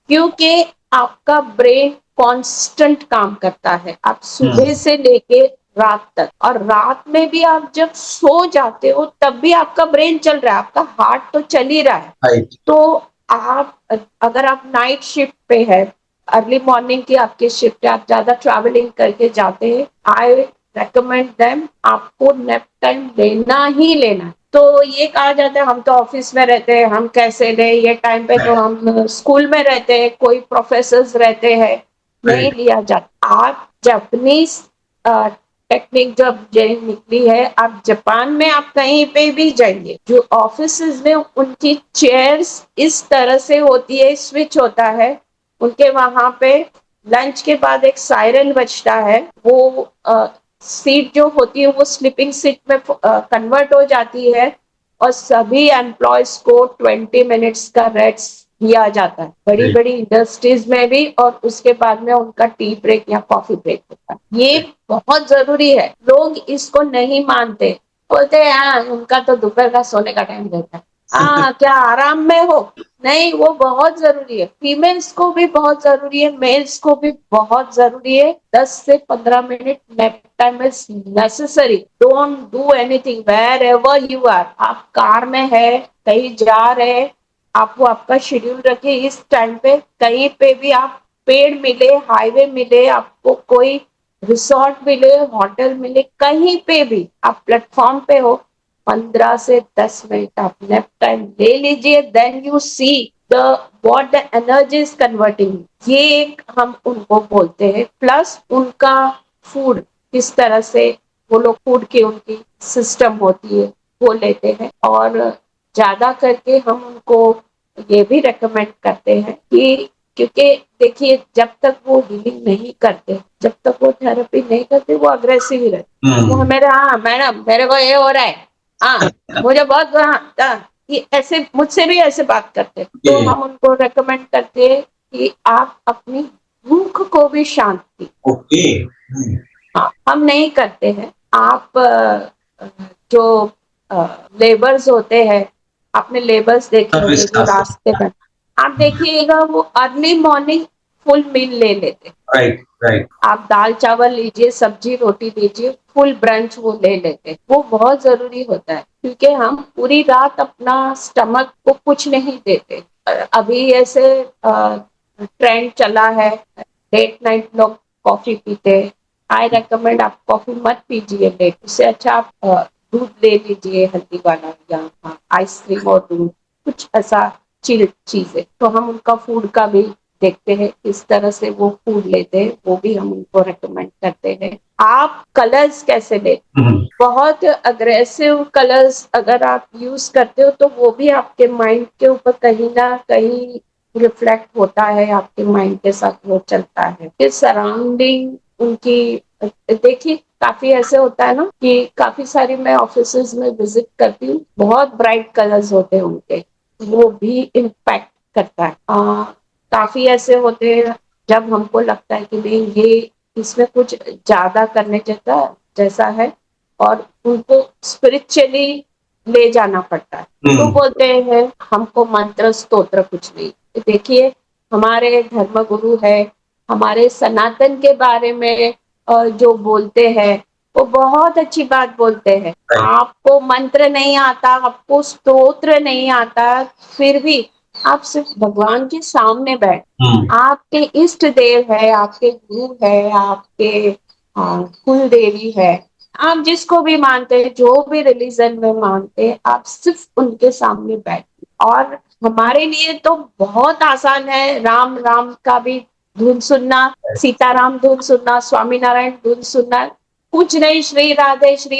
क्योंकि आपका ब्रेन कांस्टेंट काम करता है, आप सुबह से लेके रात तक, और रात में भी आप जब सो जाते हो तब भी आपका ब्रेन चल रहा है, आपका हार्ट तो चल ही रहा है। तो आप, अगर आप नाइट शिफ्ट पे है, अर्ली मॉर्निंग की आपकी शिफ्ट है, आप ज्यादा ट्रैवलिंग करके जाते हैं, आई रेकमेंड देम आपको नैप टाइम लेना ही लेना। तो ये कहा जाता है हम तो ऑफिस में रहते हैं, हम कैसे ले ये टाइम पे, तो हम स्कूल में रहते हैं, कोई प्रोफेसर्स रहते हैं, नहीं लिया जाता। आप जापानीज टेक्निक जब निकली है, आप जापान में आप कहीं पे भी जाइए, जो ऑफिस में उनकी चेयर्स इस तरह से होती है, स्विच होता है उनके वहां पे, लंच के बाद एक सायरन बजता है, वो सीट जो होती है वो स्लीपिंग सीट में कन्वर्ट हो जाती है, और सभी एम्प्लॉयज को 20 मिनट्स का रेस्ट दिया जाता है, बड़ी बड़ी इंडस्ट्रीज में भी, और उसके बाद में उनका टी ब्रेक या कॉफी ब्रेक होता है। ये बहुत जरूरी है, लोग इसको नहीं मानते, बोलते हैं हाँ उनका तो दोपहर का सोने का टाइम रहता है, हाँ क्या आराम में हो, नहीं, वो बहुत जरूरी है। फीमेल्स को भी बहुत जरूरी है, मेल्स को भी बहुत जरूरी है। 10 से 15 minute nap time is necessary. Don't do anything wherever you are, आप कार में है, कहीं जा रहे, आपको आपका शेड्यूल रखिए इस टाइम पे, कहीं पे भी आप, पेड़ मिले, हाईवे मिले, आपको कोई रिसोर्ट मिले, होटल मिले, कहीं पे भी आप प्लेटफॉर्म पे हो, 15 से 10 मिनट आप नैप टाइम ले लीजिए, then you see the what the energy is converting. ये एक हम उनको बोलते हैं। प्लस उनका फूड किस तरह से वो लोग फूड की उनकी सिस्टम होती है वो लेते हैं। और ज्यादा करके हम उनको ये भी रेकमेंड करते हैं कि क्योंकि देखिए जब तक वो हीलिंग नहीं करते, जब तक वो थेरेपी नहीं करते, वो अग्रेसिव ही रहते। वो मेरे हाँ मैडम मेरे को ये हो रहा है, हाँ मुझे बहुत ये ऐसे मुझसे भी ऐसे बात करते। तो हम उनको रेकमेंड करते हैं कि आप अपनी भूख को भी शांति। ओके। हाँ, हम नहीं करते हैं। आप जो लेबर्स होते हैं, आपने लेबर्स देखे होंगे जो रास्ते में, आप देखिएगा वो अर्ली मॉर्निंग फुल मील ले लेते। Right right. आप दाल चावल लीजिए, सब्जी रोटी लीजिए, फुल ब्रंच वो ले लेते। वो बहुत जरूरी होता है क्योंकि हम पूरी रात अपना स्टमक को कुछ नहीं देते। अभी ऐसे ट्रेंड चला है, लेट नाइट लोग कॉफी पीते। आई रेकमेंड आप कॉफी मत पीजिए लेट, उससे अच्छा आप दूध ले लीजिए हल्दी वाला, या आइसक्रीम और दूध, कुछ ऐसा चिल्ड चीजें। तो हम उनका फूड का भी देखते हैं किस तरह से वो फूड लेते हैं, वो भी हम उनको रेकमेंड करते हैं। आप कलर्स कैसे ले, बहुत अग्रेसिव कलर्स अगर आप यूज करते हो तो वो भी आपके माइंड के ऊपर कहीं ना कहीं रिफ्लेक्ट होता है, आपके माइंड के साथ वो चलता है। फिर सराउंडिंग उनकी देखिए काफी ऐसे होता है ना कि काफी सारी मैं ऑफिसेज में विजिट करती हूँ, बहुत ब्राइट कलर्स होते हैं उनके, वो भी इम्पैक्ट करता है। काफी ऐसे होते हैं जब हमको लगता है कि नहीं ये इसमें कुछ ज्यादा करने जैसा है, और उनको स्पिरिचुअली ले जाना पड़ता है। तो बोलते हैं हमको मंत्र स्तोत्र कुछ नहीं। देखिए हमारे धर्म गुरु है, हमारे सनातन के बारे में जो बोलते हैं वो बहुत अच्छी बात बोलते हैं। आपको मंत्र नहीं आता, आपको स्तोत्र नहीं आता, फिर भी आप सिर्फ भगवान के सामने बैठ, आपके इष्ट देव है, आपके गुरु है, आपके कुल देवी है, आप जिसको भी मानते हैं, जो भी रिलीजन में मानते हैं, आप सिर्फ उनके सामने बैठिए। और हमारे लिए तो बहुत आसान है, राम राम का भी धुन सुनना, सीताराम धुन सुनना, स्वामी नारायण धुन सुनना, कुछ नहीं श्री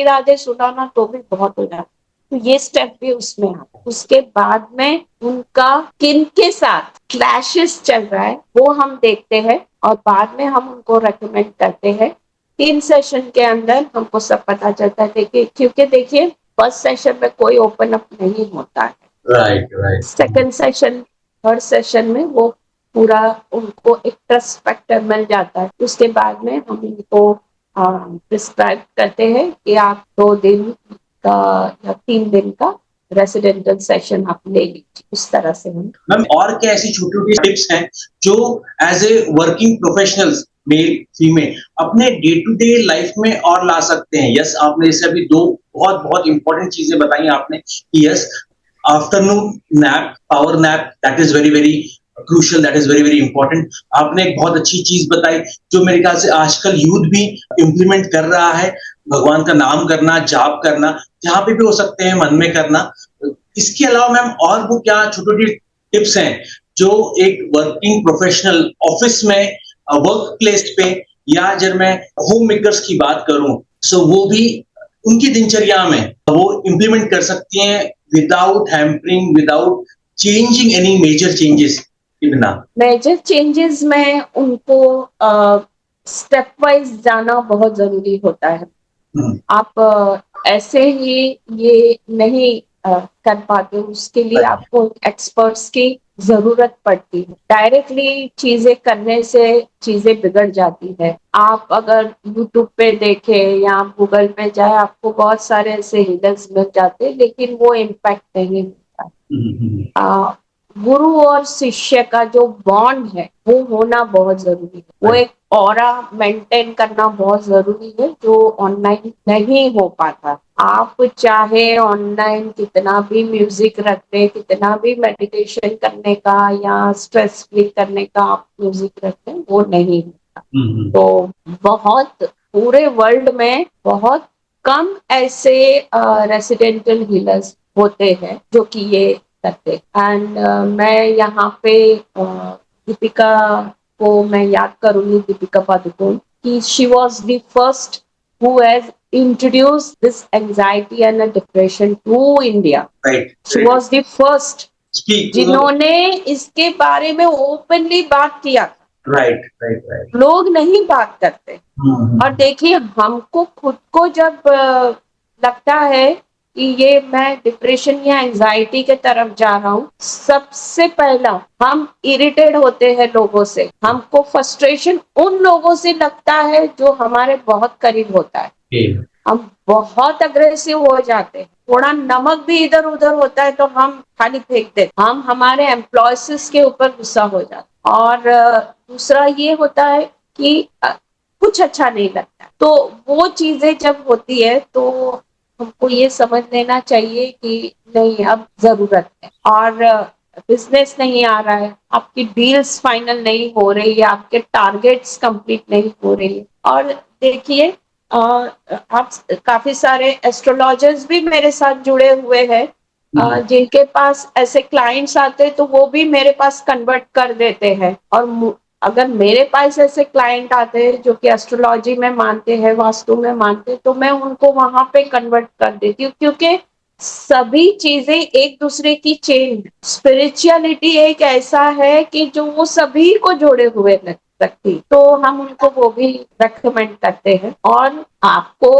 राधे सुनाना तो भी बहुत हो जाता। तो ये स्टेप भी उसमें आता। उसके बाद में उनका किन के साथ क्लैशेस चल रहा है वो हम देखते हैं, और बाद में हम उनको रेकमेंड करते हैं। 3 सेशन के अंदर हमको सब पता चलता है कि क्योंकि देखिए फर्स्ट सेशन में कोई ओपन अप नहीं होता है, right right. Second session, third session में वो पूरा उनको एक ट्रस्ट फैक्टर मिल जाता है। उसके बाद में हम उनको प्रिस्क्राइब करते हैं कि आप 2 दिन का या 3 दिन का रेसिडेंटल सेशन आप ले लीजिए। उस तरह से हम मैम और क्या ऐसी छोटी छोटी टिप्स हैं जो as a working professionals male female अपने डे टू डे लाइफ में और ला सकते हैं? यस, आपने जैसे अभी 2 बहुत बहुत इंपॉर्टेंट चीजें बताई आपने कि yes, afternoon nap, power nap, that is very very crucial, that is very very important. आपने एक बहुत अच्छी चीज बताई जो मेरे ख्याल से आजकल यूथ भी इम्प्लीमेंट कर रहा है, भगवान का नाम करना, जाप करना, जहां पे भी हो सकते हैं मन में करना। इसके अलावा मैम और वो क्या छोटी छोटी टिप्स हैं जो एक वर्किंग प्रोफेशनल ऑफिस में, वर्क प्लेस पे, या अगर मैं होम मेकर्स की बात करूं सो वो भी उनकी दिनचर्या में वो इम्प्लीमेंट कर सकती हैं without hampering, without changing any major changes के बिना? मेजर चेंजेस में उनको स्टेप वाइज जाना बहुत जरूरी होता है। आप ऐसे ही ये नहीं कर पाते, उसके लिए आपको एक्सपर्ट्स की जरूरत पड़ती है। डायरेक्टली चीजें करने से चीजें बिगड़ जाती है। आप अगर यूट्यूब पे देखें या गूगल में जाए, आपको बहुत सारे ऐसे हिडन्स मिल जाते हैं, लेकिन वो इम्पैक्ट नहीं होता। गुरु और शिष्य का जो बॉन्ड है वो होना बहुत जरूरी है। वो एक ऑरा मेंटेन करना बहुत जरूरी है जो ऑनलाइन नहीं हो पाता। आप चाहे ऑनलाइन कितना भी म्यूजिक रखते, कितना भी मेडिटेशन करने का या स्ट्रेस फ्री करने का आप म्यूजिक रखते, वो नहीं होता। तो बहुत पूरे वर्ल्ड में बहुत कम ऐसे रेसिडेंटल हीलर्स होते हैं जो कि ये करते। एंड मैं यहाँ पे दीपिका को मैं याद करूंगी, दीपिका पादुकोण, कि she was the first who has introduced this anxiety and a depression to India. Right. She was the first Speak. जिन्होंने इसके बारे में ओपनली बात किया। Right, right, right. लोग नहीं बात करते। और देखिए, हमको खुद को जब लगता है कि ये मैं डिप्रेशन या एंजाइटी के तरफ जा रहा हूँ, सबसे पहला हम इरिटेट होते हैं लोगों से, हमको फ्रस्ट्रेशन उन लोगों से लगता है जो हमारे बहुत करीब होता है। हम बहुत अग्रेसिव हो जाते हैं, थोड़ा नमक भी इधर उधर होता है तो हम खाली फेंक देते, हम हमारे एम्प्लॉयज के ऊपर गुस्सा हो जाते। और दूसरा ये होता है कि कुछ अच्छा नहीं लगता। तो वो चीजें जब होती है तो हमको ये समझ लेना चाहिए कि नहीं, अब जरूरत है, और बिजनेस नहीं आ रहा है, आपकी डील्स फाइनल नहीं हो रही है, आपके टारगेट्स कंप्लीट नहीं हो रही है। और देखिए, आप काफी सारे एस्ट्रोलॉजर्स भी मेरे साथ जुड़े हुए हैं, जिनके पास ऐसे क्लाइंट्स आते हैं तो वो भी मेरे पास कन्वर्ट कर देते हैं। और अगर मेरे पास ऐसे क्लाइंट आते हैं जो कि एस्ट्रोलॉजी में मानते हैं, वास्तु में मानते हैं, तो मैं उनको वहां पे कन्वर्ट कर देती हूँ, क्योंकि सभी चीजें एक दूसरे की चेन। स्पिरिचुअलिटी एक ऐसा है कि जो वो सभी को जोड़े हुए रखती, तो हम उनको वो भी रेकमेंड करते हैं। और आपको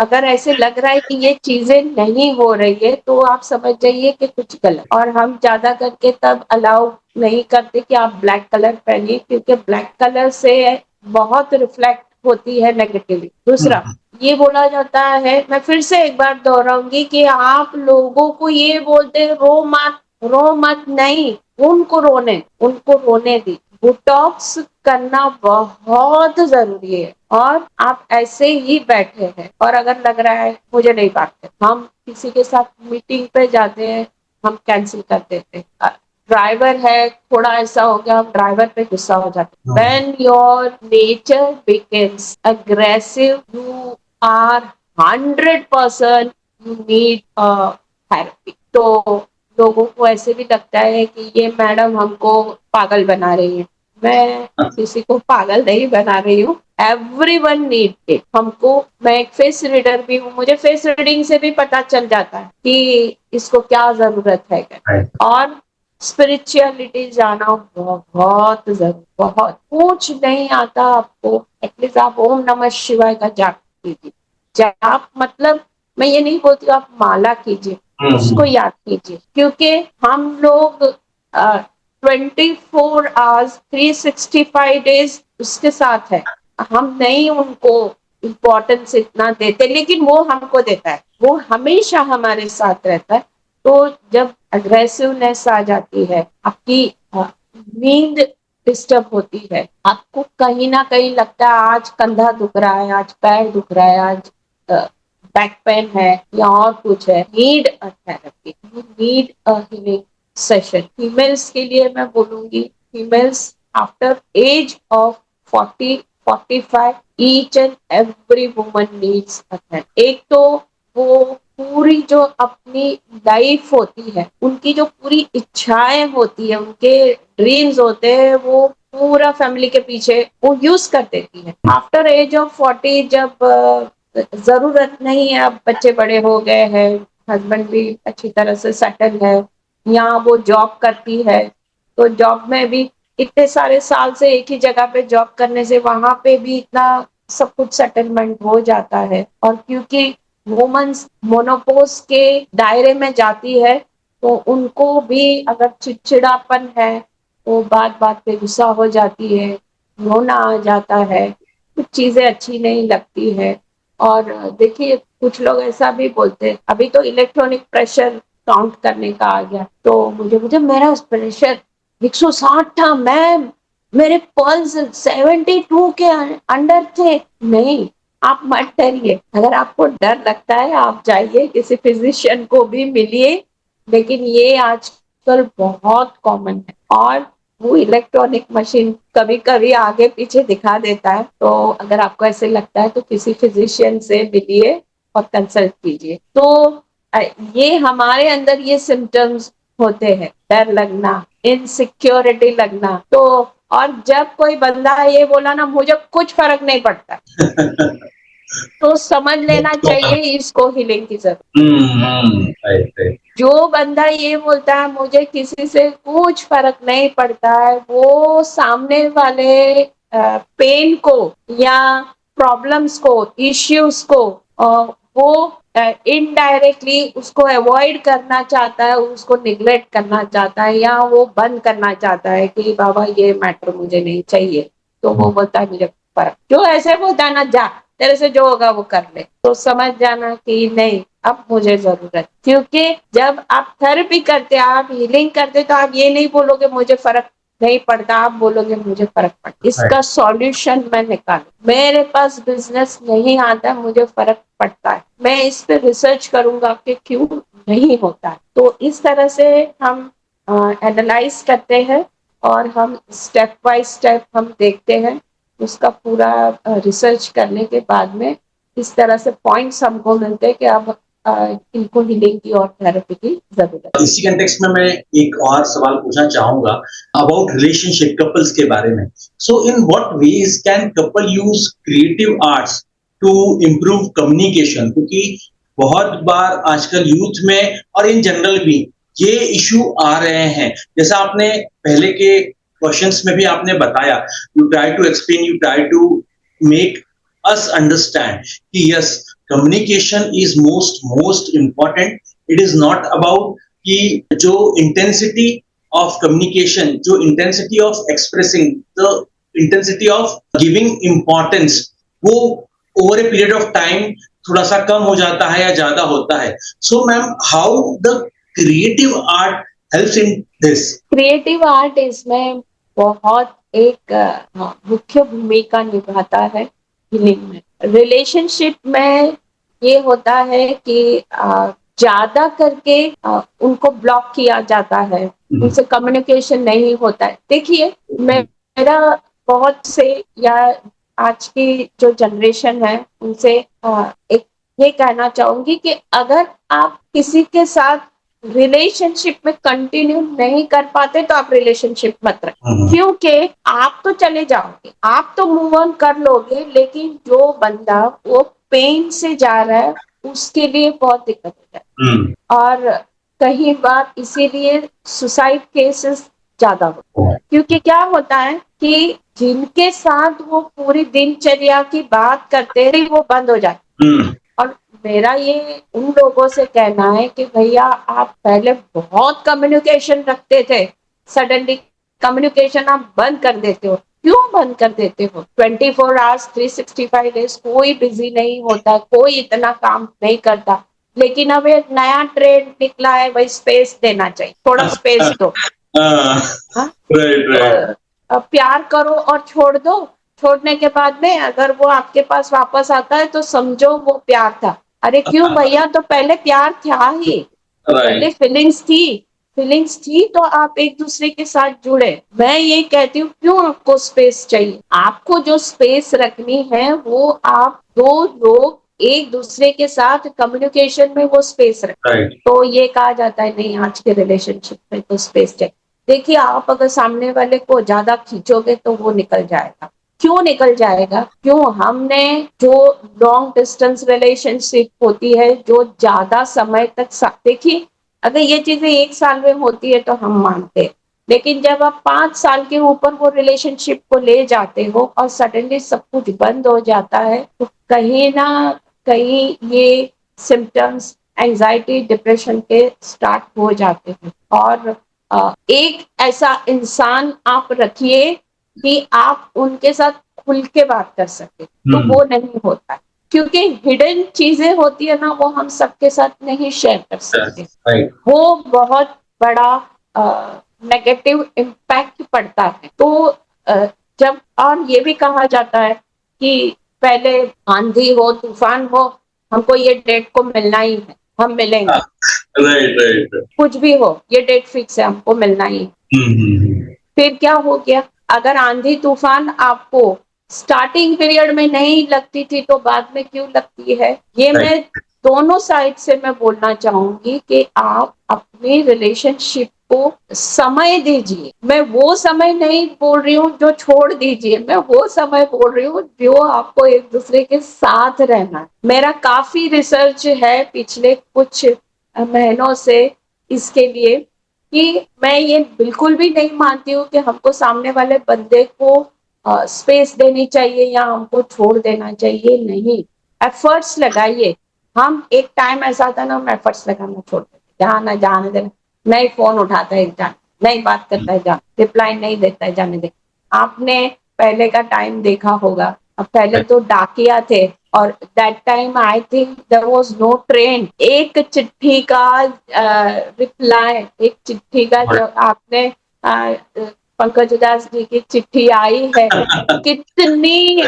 अगर ऐसे लग रहा है कि ये चीजें नहीं हो रही है तो आप समझ जाइए कि कुछ गलत। और हम ज्यादा करके तब अलाउ नहीं करते कि आप ब्लैक कलर पहनिए, क्योंकि ब्लैक कलर से बहुत रिफ्लेक्ट होती है नेगेटिविटी। दूसरा ये बोला जाता है, मैं फिर से एक बार दोहराऊंगी, कि आप लोगों को ये बोलते रो मत, रो मत, नहीं, उनको रोने दी। डिटॉक्स करना बहुत जरूरी है। और आप ऐसे ही बैठे हैं और अगर लग रहा है मुझे नहीं बात करनी, हम किसी के साथ मीटिंग पे जाते हैं, हम कैंसिल कर देते हैं। ड्राइवर है, थोड़ा ऐसा हो गया, हम ड्राइवर पे गुस्सा हो जाते हैं। When your nature becomes aggressive, you are 100% you need a therapy. तो लोगों को ऐसे भी लगता है कि ये मैडम हमको पागल बना रही है। मैं किसी को पागल नहीं बना रही हूँ। Everyone need it. हमको, मैं एक फेस रीडर भी हूँ, मुझे फेस रीडिंग से भी पता चल जाता है कि इसको क्या जरूरत है। और स्पिरिचुअलिटी जाना बहुत जरूरी, बहुत। कुछ नहीं आता आपको, एटलीस्ट आप ओम नमः शिवाय का जाप कीजिए। जाप मतलब मैं ये नहीं बोलती आप माला कीजिए, उसको याद कीजिए, क्योंकि हम लोग 24 आवर्स 365 डेज उसके साथ है। हम नहीं उनको इम्पोर्टेंस इतना देते, लेकिन वो हमको देता है, वो हमेशा हमारे साथ रहता है। तो जब अग्रेसिवनेस आ जाती है, आपकी नींद डिस्टर्ब होती है, आपको कहीं ना कहीं लगता है आज कंधा दुख रहा है, आज पैर दुख रहा है, आज बैक पेन है या और कुछ है, need a therapy, you need a healing session. Females के लिए मैं बोलूंगी, females after age of 40-45 each and every woman needs a therapy. एक तो वो पूरी जो अपनी लाइफ होती है, उनकी जो पूरी इच्छाएं होती है, उनके ड्रीम्स होते हैं, वो पूरा फैमिली के पीछे वो यूज कर देती है। आफ्टर एज ऑफ 40 जब जरूरत नहीं है, अब बच्चे बड़े हो गए हैं, हस्बैंड भी अच्छी तरह से सेटल है, यहाँ वो जॉब करती है, तो जॉब में भी इतने सारे साल से एक ही जगह पे जॉब करने से वहां पे भी इतना सब कुछ सेटलमेंट हो जाता है। और क्योंकि वुमेन्स मोनोपोज के दायरे में जाती है, तो उनको भी अगर चिड़चिड़ापन है तो बात बात पे गुस्सा हो जाती है, रोना आ जाता है, कुछ चीजें अच्छी नहीं लगती है। और देखिए, कुछ लोग ऐसा भी बोलते हैं, अभी तो इलेक्ट्रॉनिक प्रेशर काउंट करने का आ गया, तो मुझे मेरा प्रेशर 160 था, मैं मेरे पल्स 72 के अंडर थे। नहीं, आप मत डरिए, अगर आपको डर लगता है आप जाइए किसी फिजिशियन को भी मिलिए, लेकिन ये आजकल बहुत कॉमन है। और वो इलेक्ट्रॉनिक मशीन कभी कभी आगे पीछे दिखा देता है, तो अगर आपको ऐसे लगता है तो किसी फिजिशियन से मिलिए और कंसल्ट कीजिए। तो ये हमारे अंदर ये सिम्टम्स होते हैं, डर लगना, इनसिक्योरिटी लगना। तो और जब कोई बंदा ये बोला ना मुझे कुछ फर्क नहीं पड़ता, तो समझ लेना चाहिए इसको हीलिंग की जरूरत। Right right. जो बंदा ये बोलता है मुझे किसी से कुछ फर्क नहीं पड़ता है, वो सामने वाले पेन को या प्रॉब्लम्स को, इश्यूज को वो इनडायरेक्टली उसको अवॉइड करना चाहता है, उसको निग्लेक्ट करना चाहता है, या वो बंद करना चाहता है कि बाबा ये मैटर मुझे नहीं चाहिए। तो वो बोलता है मुझे फर्क, जो ऐसे बोलता है ना जा तेरे से जो होगा वो कर ले, तो समझ जाना कि नहीं अब मुझे जरूरत। क्योंकि जब आप थेरेपी करते, आप हीलिंग करते, तो आप ये नहीं बोलोगे मुझे फर्क नहीं पड़ता, आप बोलोगे मुझे फर्क पड़ता। इसका सॉल्यूशन मैं निकालू, मेरे पास बिजनेस नहीं आता, मुझे फर्क पड़ता है, मैं इस पे रिसर्च करूंगा कि क्यों नहीं होता है। तो इस तरह से हम एनालाइज करते हैं और हम स्टेप बाय स्टेप हम देखते हैं। उसका पूरा रिसर्च करने के बाद में इस तरह से पॉइंट्स हमको मिलते हैं कि अब इनको हीलिंग की और थेरेपी की जरूरत है। इसी कंटेक्स्ट में मैं एक और सवाल पूछना चाहूंगा अबाउट रिलेशनशिप कपल्स के बारे में। So in what ways can couple use creative arts to improve communication? क्योंकि बहुत बार आजकल यूथ में और इन जनरल भी ये इशू आ रहे हैं। जैसा आपने पहले के क्वेश्चंस में भी आपने बताया, you try to explain, you try to make us understand कि yes, communication is most important. It is not about कि जो intensity of communication, जो intensity of expressing, the intensity of giving importance, वो over a period of time थोड़ा सा कम हो जाता है या ज्यादा होता है। So ma'am, how the creative art helps in this? Creative art इसमें बहुत एक मुख्य भूमिका निभाता है हीलिंग में। रिलेशनशिप में ये होता है कि ज्यादा करके उनको ब्लॉक किया जाता है, उनसे कम्युनिकेशन नहीं होता है। देखिए मेरा बहुत से या आज की जो जनरेशन है उनसे एक ये कहना चाहूंगी कि अगर आप किसी के साथ रिलेशनशिप में कंटिन्यू नहीं कर पाते तो आप रिलेशनशिप मत रखें। क्योंकि आप तो चले जाओगे, आप तो मूव ऑन कर लोगे, लेकिन जो बंदा वो पेन से जा रहा है उसके लिए बहुत दिक्कत हो जाती है। और कई बार इसीलिए सुसाइड केसेस ज्यादा होते हैं। क्योंकि क्या होता है कि जिनके साथ वो पूरी दिनचर्या की बात करते हैं वो बंद हो जाते हैं। और मेरा ये उन लोगों से कहना है कि भैया आप पहले बहुत कम्युनिकेशन रखते थे, सडनली कम्युनिकेशन आप बंद कर देते हो। क्यों बंद कर देते हो? 24 आवर्स 365 डेज कोई बिजी नहीं होता, कोई इतना काम नहीं करता, लेकिन अब एक नया ट्रेंड निकला है, भाई स्पेस देना चाहिए, थोड़ा स्पेस दो। प्यार करो और छोड़ दो, छोड़ने के बाद में अगर वो आपके पास वापस आता है तो समझो वो प्यार था। अरे क्यों भैया, तो पहले प्यार था ही, पहले फीलिंग्स थी तो आप एक दूसरे के साथ जुड़े। मैं ये कहती हूँ क्यों आपको स्पेस चाहिए? आपको जो स्पेस रखनी है वो आप दो लोग एक दूसरे के साथ कम्युनिकेशन में वो स्पेस रखें। तो ये कहा जाता है नहीं आज के रिलेशनशिप में तो स्पेस चाहिए। देखिए आप अगर सामने वाले को ज्यादा खींचोगे तो वो निकल जाएगा। क्यों निकल जाएगा? क्यों? हमने जो लॉन्ग डिस्टेंस रिलेशनशिप होती है जो ज्यादा समय तक, देखिए अगर ये चीजें 1 साल में होती है तो हम मानते हैं, लेकिन जब आप 5 साल के ऊपर वो रिलेशनशिप को ले जाते हो और सडनली सब कुछ बंद हो जाता है तो कहीं ना कहीं ये सिम्टम्स एंजाइटी डिप्रेशन के स्टार्ट हो जाते हैं। और एक ऐसा इंसान आप रखिए कि आप उनके साथ खुल के बात कर सके, तो वो नहीं होता है। क्योंकि हिडन चीजें होती है ना, वो हम सबके साथ नहीं शेयर कर सकते। वो बहुत बड़ा नेगेटिव इम्पैक्ट पड़ता है। तो जब और ये भी कहा जाता है कि पहले आंधी हो तूफान हो, हमको ये डेट को मिलना ही है, हम मिलेंगे। राइट। कुछ भी हो ये डेट फिक्स है, हमको मिलना ही है। फिर क्या हो गया? अगर आंधी तूफान आपको स्टार्टिंग पीरियड में नहीं लगती थी तो बाद में क्यों लगती है, ये Right. मैं दोनों साइड से मैं बोलना चाहूंगी कि आप अपनी रिलेशनशिप को समय दीजिए। मैं वो समय नहीं बोल रही हूँ जो छोड़ दीजिए, मैं वो समय बोल रही हूँ जो आपको एक दूसरे के साथ रहना है। मेरा काफी रिसर्च है पिछले कुछ महीनों से इसके लिए कि मैं ये बिल्कुल भी नहीं मानती हूँ कि हमको सामने वाले बंदे को स्पेस देनी चाहिए या हमको छोड़ देना चाहिए। नहीं, एफर्ट्स लगाइए। हम एक टाइम ऐसा था ना, हम एफर्ट्स लगाना छोड़ देते, जाना जाने देना, नहीं फोन उठाता है जान, नहीं बात करता है जान, रिप्लाई नहीं देता है जाने दे। आपने पहले का टाइम देखा होगा, अब पहले Right. तो डाकिया थे और that time I think there was no train. एक चिट्ठी का रिप्लाई, एक चिट्ठी का जो आपने पंकज उदास जी की चिट्ठी आई है, कितनी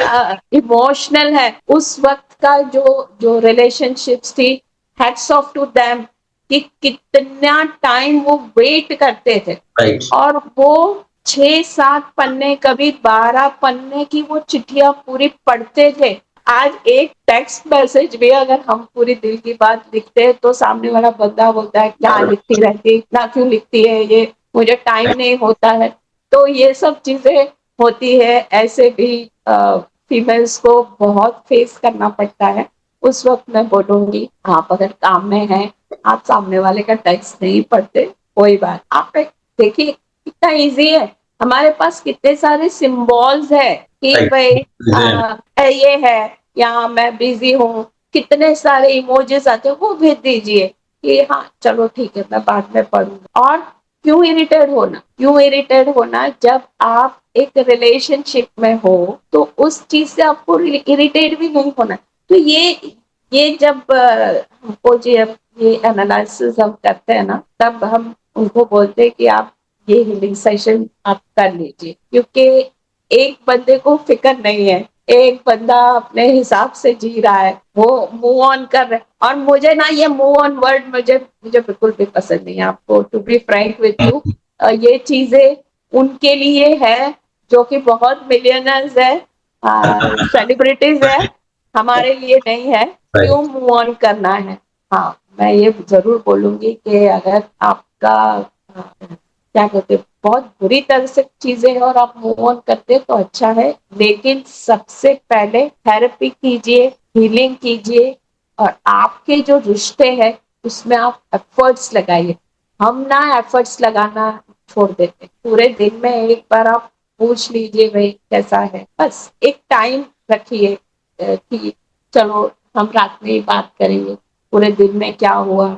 इमोशनल है। उस वक्त का जो जो रिलेशनशिप्स थी, हैट्स ऑफ टू देम कि कितना टाइम वो वेट करते थे। Right. और वो 6-7 पन्ने, कभी 12 पन्ने की वो चिट्ठियां पूरी पढ़ते थे। आज एक टेक्स्ट मैसेज भी अगर हम पूरी दिल की बात लिखते हैं तो सामने वाला बंदा बोलता है क्या लिखती रहती, ना क्यों लिखती है ये, मुझे टाइम नहीं होता है। तो ये सब चीजें होती है, ऐसे भी फीमेल्स को बहुत फेस करना पड़ता है। उस वक्त मैं बोलूंगी आप अगर काम में हैं, आप सामने वाले का टेक्स्ट नहीं पढ़ते, कोई बात, आप देखिए कितना इजी है, हमारे पास कितने सारे सिंबल्स है कि Right. भाई Yeah. ये है या मैं बिजी हूँ, कितने सारे इमोजीज आते हैं, वो भेज दीजिए कि हाँ चलो ठीक है मैं बाद में पढ़ूंगा। और क्यों इरिटेट होना, क्यों इरिटेट होना, जब आप एक रिलेशनशिप में हो तो उस चीज से आपको इरिटेट भी नहीं होना। तो ये जब हमको जब ये एनालिसिस हम करते हैं ना, तब हम उनको बोलते हैं कि आप ये हीलिंग सेशन आप कर लीजिए, क्योंकि एक बंदे को फिक्र नहीं है, एक बंदा अपने हिसाब से जी रहा है, वो मूव ऑन कर रहा है। और मुझे ना ये मूव ऑन वर्ड मुझे मुझे बिल्कुल भी पसंद नहीं है, आपको to be frank with you. ये चीजें उनके लिए है जो कि बहुत मिलियनर्स है, सेलिब्रिटीज है, हमारे लिए नहीं है। Right. क्यों मूव ऑन करना है। हाँ, मैं ये जरूर बोलूंगी कि अगर आपका क्या कहते हैं, बहुत बुरी तरह से चीजें हैं और आप मूव ऑन करते हैं तो अच्छा है, लेकिन सबसे पहले थेरेपी कीजिए, हीलिंग कीजिए, और आपके जो रिश्ते हैं उसमें आप एफर्ट्स लगाइए। हम ना एफर्ट्स लगाना छोड़ देते, पूरे दिन में एक बार आप पूछ लीजिए भाई कैसा है, बस एक टाइम रखिए कि चलो हम रात में ही बात करेंगे, पूरे दिन में क्या हुआ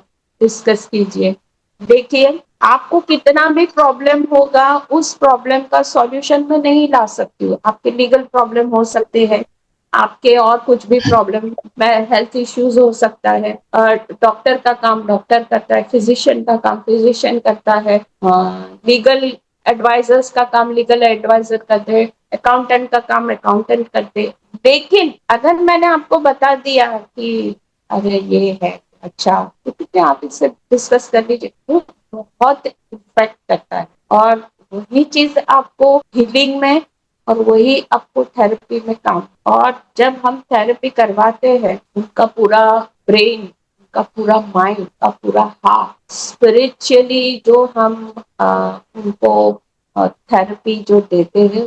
डिस्कस कीजिए। देखिए आपको कितना भी प्रॉब्लम होगा, उस प्रॉब्लम का सॉल्यूशन मैं नहीं ला सकती हूँ, आपके लीगल प्रॉब्लम हो सकते हैं, आपके और कुछ भी प्रॉब्लम में हेल्थ इश्यूज हो सकता है, और डॉक्टर का काम डॉक्टर करता है, फिजिशियन का काम फिजिशियन करता है, लीगल एडवाइजर्स का काम लीगल एडवाइजर करते हैं, अकाउंटेंट का काम अकाउंटेंट करते हैं। लेकिन अगर मैंने आपको बता दिया कि अरे ये है अच्छा, तो ठीक है आप इससे डिस्कस कर लीजिए, वो बहुत इफेक्ट करता है। और वही चीज आपको हीलिंग में और वही आपको थेरेपी में काम। और जब हम थेरेपी करवाते हैं, उनका पूरा ब्रेन, उनका पूरा माइंड, उनका पूरा हार्ट, स्पिरिचुअली जो हम उनको थेरेपी जो देते हैं,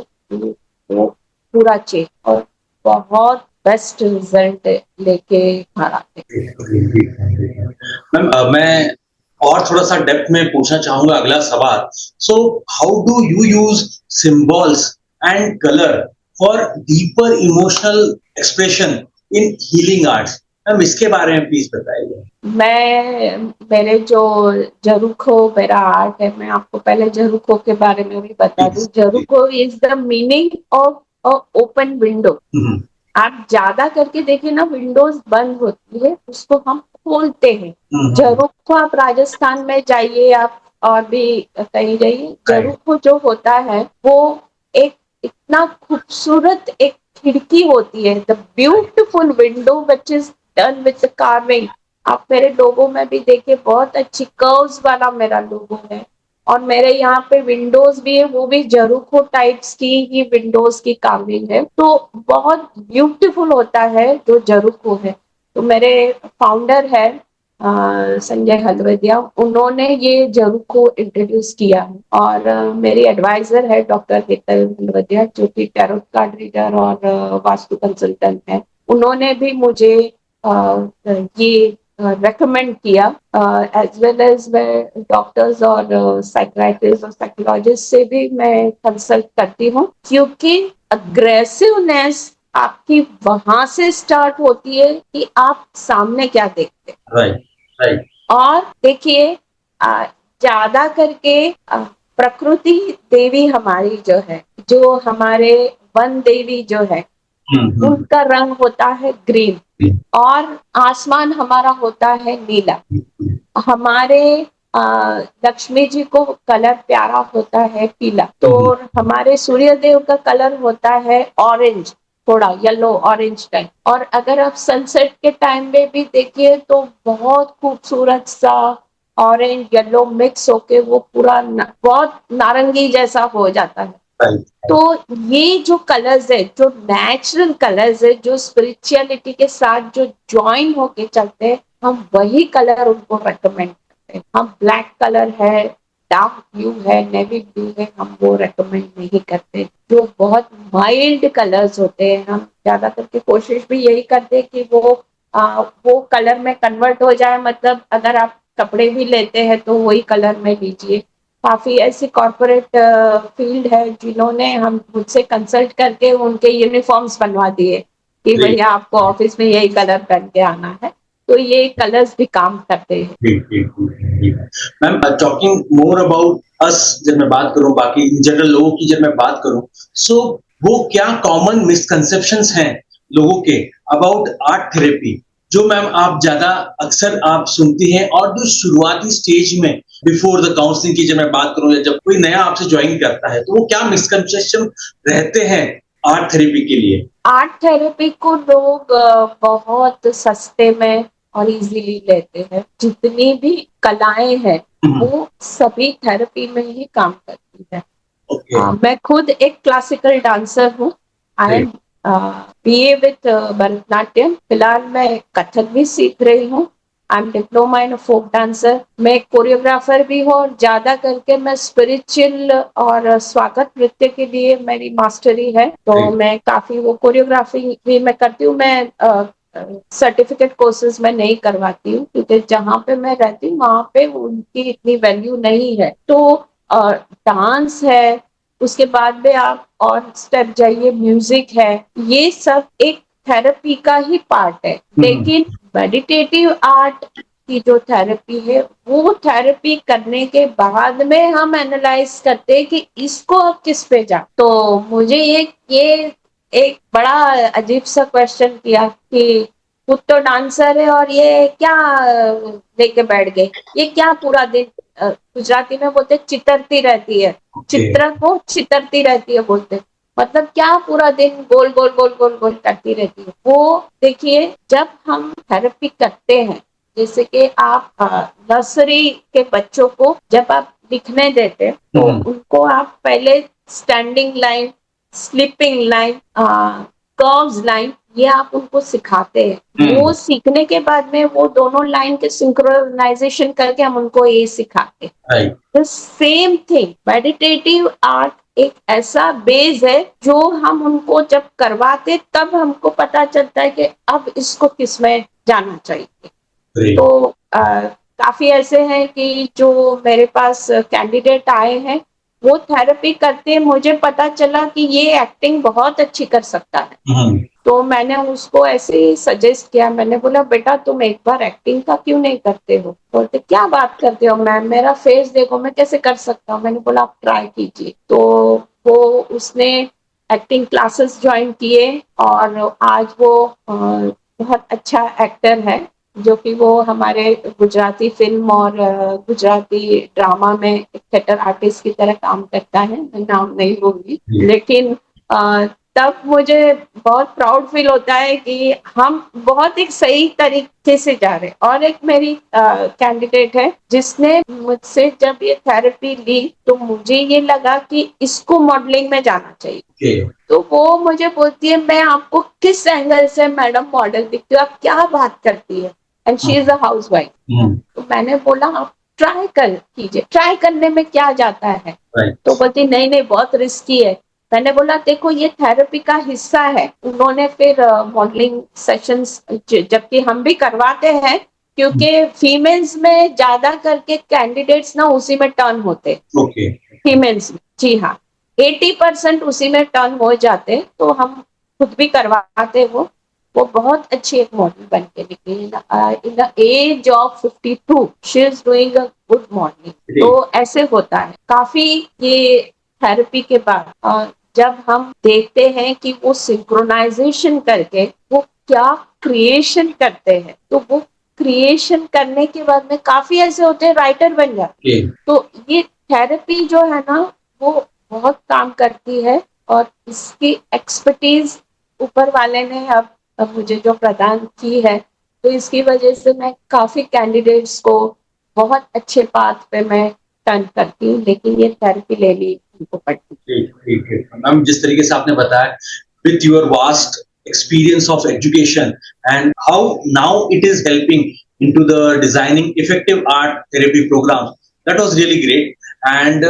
वो पूरा चेंज और बहुत बेस्ट रिजल्ट लेके घर आते हैं। मैम मैं और थोड़ा सा डेप्थ में पूछना चाहूंगा अगला सवाल। सो how do you use symbols and colour for deeper emotional expression in healing arts? Ma'am इसके बारे में प्लीज बताइए। मैं मेरे जो जरूखो मेरा आर्ट है, मैं आपको पहले जरूखो के बारे में भी बता दूं। Please. Jharokha is the meaning of open window. आप ज्यादा करके देखिए ना, विंडोज बंद होती है उसको हम खोलते हैं। जरूखो आप राजस्थान में जाइए, आप और भी कहीं जाइए, जरूखो जो होता है वो एक इतना खूबसूरत एक खिड़की होती है, the beautiful window which is done with carving. आप मेरे लोगों में भी देखिए, बहुत अच्छी कर्व्स वाला मेरा लोगो है, और मेरे यहाँ पे विंडोज भी है, वो भी जरूखो टाइप्स की ही विंडोज की कार्विंग है, तो बहुत ब्यूटीफुल होता है जो जरूखो है। तो मेरे फाउंडर है संजय हलवदिया, उन्होंने ये जरूखो इंट्रोड्यूस किया है। और मेरी एडवाइजर है डॉक्टर हेतल हलवदिया, जो कि टैरोट कार्ड रीडर और वास्तु कंसल्टेंट है। उन्होंने भी मुझे ये रेकमेंड किया, एज वेल एज मैं डॉक्टर्स और साइकियाट्रिस्ट और साइकोलॉजिस्ट से भी मैं कंसल्ट करती हूँ, क्योंकि अग्रेसिवनेस आपकी वहां से स्टार्ट होती है कि आप सामने क्या देखते हैं। Right, right. और देखिए, ज्यादा करके प्रकृति देवी हमारी जो है, जो हमारे वन देवी जो है, उनका रंग होता है ग्रीन, और आसमान हमारा होता है नीला। हमारे लक्ष्मी जी को कलर प्यारा होता है पीला, तो हमारे सूर्य देव का कलर होता है ऑरेंज, थोड़ा येलो ऑरेंज टाइप। और अगर आप सनसेट के टाइम में भी देखिए तो बहुत खूबसूरत सा ऑरेंज येलो मिक्स होके वो पूरा बहुत नारंगी जैसा हो जाता है। तो ये जो कलर्स है, जो नेचुरल कलर्स है, जो स्पिरिचुअलिटी के साथ जो ज्वाइन होके चलते हैं, हम वही कलर उनको रेकमेंड करते हैं। हम ब्लैक कलर है, डार्क ब्लू है, नेवी ब्लू है, हम वो रेकमेंड नहीं करते। जो बहुत माइल्ड कलर्स होते हैं, हम ज्यादा करके कोशिश भी यही करते हैं कि वो कलर में कन्वर्ट हो जाए। मतलब अगर आप कपड़े भी लेते हैं तो वही कलर में लीजिए। काफी ऐसी कॉर्पोरेट फील्ड है जिन्होंने हम मुझसे कंसल्ट करके उनके यूनिफॉर्म्स बनवा दिए कि भैया आपको ऑफिस में यही कलर पहन के आना है, तो ये कलर्स भी काम करते हैं। Ma'am, talking more about us, जब मैं बात करूं बाकी जनरल लोगों की, जब मैं बात करूं, सो वो क्या कॉमन मिसकंसेप्शंस हैं लोगों के अबाउट आर्ट थेरेपी, जो मैम आप ज्यादा अक्सर आप सुनती हैं, और जो शुरुआती स्टेज में बिफोर द काउंसलिंग की जब मैं बात करूं, या जब कोई नया आपसे ज्वाइन करता है, तो वो क्या मिसकंसेप्शन रहते हैं आर्ट थेरेपी के लिए? आर्ट थेरेपी को लोग बहुत सस्ते में और इजीली लेते हैं। जितनी भी कलाएं हैं वो सभी थेरेपी में ही काम करती है। मैं खुद एक क्लासिकल डांसर हूँ। I am BA with Bharatanatyam. फिलहाल मैं कथक भी सीख रही हूँ। I am diploma in folk dancer. मैं कोरियोग्राफर भी हूँ, और ज्यादा करके मैं स्पिरिचुअल और स्वागत नृत्य के लिए मेरी मास्टरी है। तो मैं काफी वो कोरियोग्राफी भी मैं करती हूँ। मैं सर्टिफिकेट कोर्सेज में नहीं करवाती हूँ, क्योंकि जहाँ पे मैं रहती हूँ वहां पे उनकी इतनी वैल्यू नहीं है। तो डांस है, उसके बाद में आप और स्टेप जाइए, म्यूजिक है, ये सब एक थेरेपी का ही पार्ट है। लेकिन मेडिटेटिव आर्ट की जो थेरेपी है, वो थेरेपी करने के बाद में हम एनालाइज करते हैं कि इसको अब किस पे जा। तो मुझे ये एक बड़ा अजीब सा क्वेश्चन किया कि खुद तो डांसर है और ये क्या लेके बैठ गए, ये क्या पूरा दिन गुजराती में बोलते चितरती रहती है, चित्र को चितरती रहती है बोलते, मतलब क्या पूरा दिन गोल गोल गोल गोल गोल करती रहती है। वो देखिए, जब हम थेरेपी करते हैं, जैसे कि आप नर्सरी के बच्चों को जब आप लिखने देते हैं, तो उनको आप पहले standing line, sleeping line, curves line, ये आप उनको सिखाते हैं। वो सीखने के बाद में वो दोनों लाइन के सिंक्रोनाइजेशन करके हम उनको ये सिखाते हैं। The same thing meditative art एक ऐसा बेस है जो हम उनको जब करवाते तब हमको पता चलता है कि अब इसको किसमें जाना चाहिए। तो काफी ऐसे हैं कि जो मेरे पास कैंडिडेट आए हैं, वो थेरेपी करते मुझे पता चला कि ये एक्टिंग बहुत अच्छी कर सकता है। तो मैंने उसको ऐसे ही सजेस्ट किया। मैंने बोला बेटा तुम एक बार एक्टिंग का क्यों नहीं करते हो? बोलते क्या बात करते हो मैम, मेरा फेस देखो, मैं कैसे कर सकता हूँ? मैंने बोला आप ट्राई कीजिए। तो वो उसने एक्टिंग क्लासेस ज्वाइन किए, और आज वो बहुत अच्छा एक्टर है, जो कि वो हमारे गुजराती फिल्म और गुजराती ड्रामा में एक थिएटर आर्टिस्ट की तरह काम करता है। मैं नाम नहीं बोलूंगी, लेकिन तब मुझे बहुत प्राउड फील होता है कि हम बहुत एक सही तरीके से जा रहे हैं। और एक मेरी कैंडिडेट है जिसने मुझसे जब ये थेरेपी ली तो मुझे ये लगा कि इसको मॉडलिंग में जाना चाहिए। Okay. तो वो मुझे बोलती है मैं आपको किस एंगल से मैडम मॉडल दिखती हूँ, आप क्या बात करती है, and she is a house wife. तो मैंने बोला आप ट्राई कर कीजिए, ट्राई करने में क्या जाता है। Right. तो बोलती नहीं नहीं बहुत रिस्की है। मैंने बोला देखो ये थेरेपी का हिस्सा है। उन्होंने फिर मॉडलिंग सेशंस जबकि हम भी करवाते हैं क्योंकि फीमेल्स में ज्यादा करके कैंडिडेट्स ना उसी में टर्न होते Okay. फीमेल्स में, जी हाँ 80% उसी में टर्न हो जाते, तो हम खुद भी करवाते। वो बहुत अच्छी एक मॉडल बन के निकली। In the age of 52 she is doing a good modelling. तो ऐसे होता है काफी ये थेरेपी के बाद। और जब हम देखते हैं कि वो सिंक्रोनाइजेशन करके वो क्या क्रिएशन करते हैं, तो वो क्रिएशन करने के बाद में काफी ऐसे होते हैं राइटर बन जाते। Okay. तो ये थेरेपी जो है ना वो बहुत काम करती है। और इसकी एक्सपर्टीज ऊपर वाले ने अब मुझे जो प्रदान की है, तो इसकी वजह से मैं काफी कैंडिडेट्स को बहुत अच्छे पाथ पे मैं टर्न करती हूँ, लेकिन ये थेरेपी लेनी उनको पड़ती है। ठीक ठीक है मैम, जिस तरीके से आपने बताया with your vast experience of education and how now it is helping into the designing effective art therapy programs, that was really great. And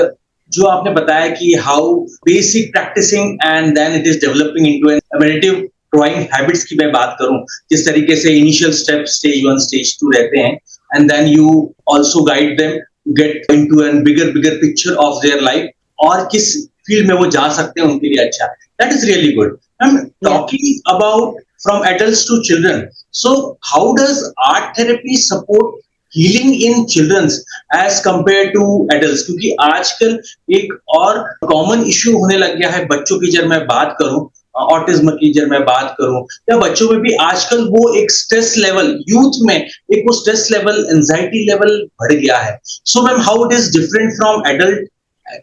जो आपने बताया कि how basic practicing and then it is developing into an meditative drawing habits की मैं बात करूं, जिस तरीके से initial step stage 1 stage 2 रहते हैं and then you also guide them to get into a bigger picture of their life और किस फील्ड में वो जा सकते हैं उनके लिए अच्छा। That is really good. I'm talking about from adults to children. So, how does art therapy support healing in children's as compared to adults? क्योंकि आजकल एक और कॉमन इश्यू होने लग गया है बच्चों की, जब मैं बात करूं ऑटिज्म की, जब मैं बात करूं या बच्चों में भी आजकल वो एक स्ट्रेस लेवल यूथ में एक वो स्ट्रेस लेवल एंजाइटी लेवल बढ़ गया है। So ma'am how it is different from adult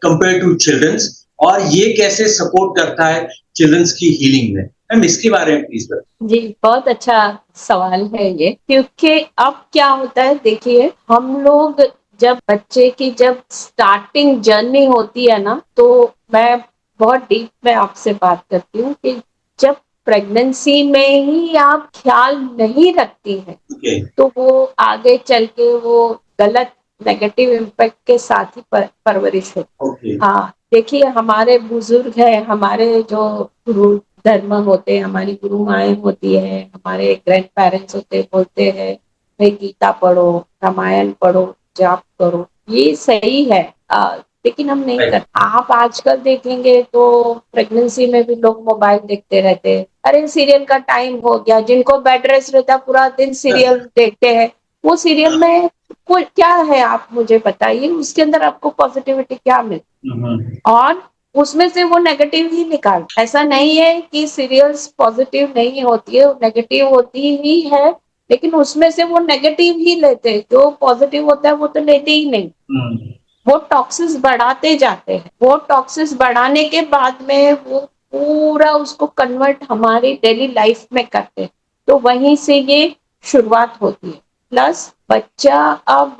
compare to childrens और ये कैसे सपोर्ट करता है चिल्ड्रंस की हीलिंग में? मैम इसके बारे में प्लीज बताइए। जी बहुत अच्छा सवाल है ये, क्योंकि अब क्या होता है देखिए, हम लोग जब बच्चे की जब स्टार्टिंग जर्नी होती है ना, तो मैं बहुत डीप में आपसे बात करती हूँ कि जब प्रेगनेंसी में ही आप ख्याल नहीं रखती हैं Okay. तो वो आगे चल के वो गलत नेगेटिव इम्पैक्ट के साथ ही परवरिश होती है। Okay. हाँ देखिए, हमारे बुजुर्ग हैं, हमारे जो गुरु धर्म होते हैं, हमारी गुरु माएँ होती है, हमारे ग्रैंड पेरेंट्स होते बोलते हैं भाई गीता पढ़ो, रामायण पढ़ो, जाप करो, ये सही है। लेकिन हम नहीं Right. कर। आप आजकल देखेंगे तो प्रेगनेंसी में भी लोग मोबाइल देखते रहते हैं। अरे सीरियल का टाइम हो गया, जिनको बेड रेस्ट रहता पूरा दिन सीरियल देखते हैं। वो सीरियल में कोई क्या है आप मुझे बताइए, उसके अंदर आपको पॉजिटिविटी क्या मिलती, और उसमें से वो नेगेटिव ही निकाल। ऐसा नहीं है कि सीरियल्स पॉजिटिव नहीं होती है, नेगेटिव होती ही है, लेकिन उसमें से वो नेगेटिव ही लेते हैं, जो पॉजिटिव होता है वो तो लेते ही नहीं। वो टॉक्सिस बढ़ाते जाते हैं। वो टॉक्सिस बढ़ाने के बाद में वो पूरा उसको कन्वर्ट हमारी डेली लाइफ में करते हैं। तो वहीं से ये शुरुआत होती है। प्लस बच्चा अब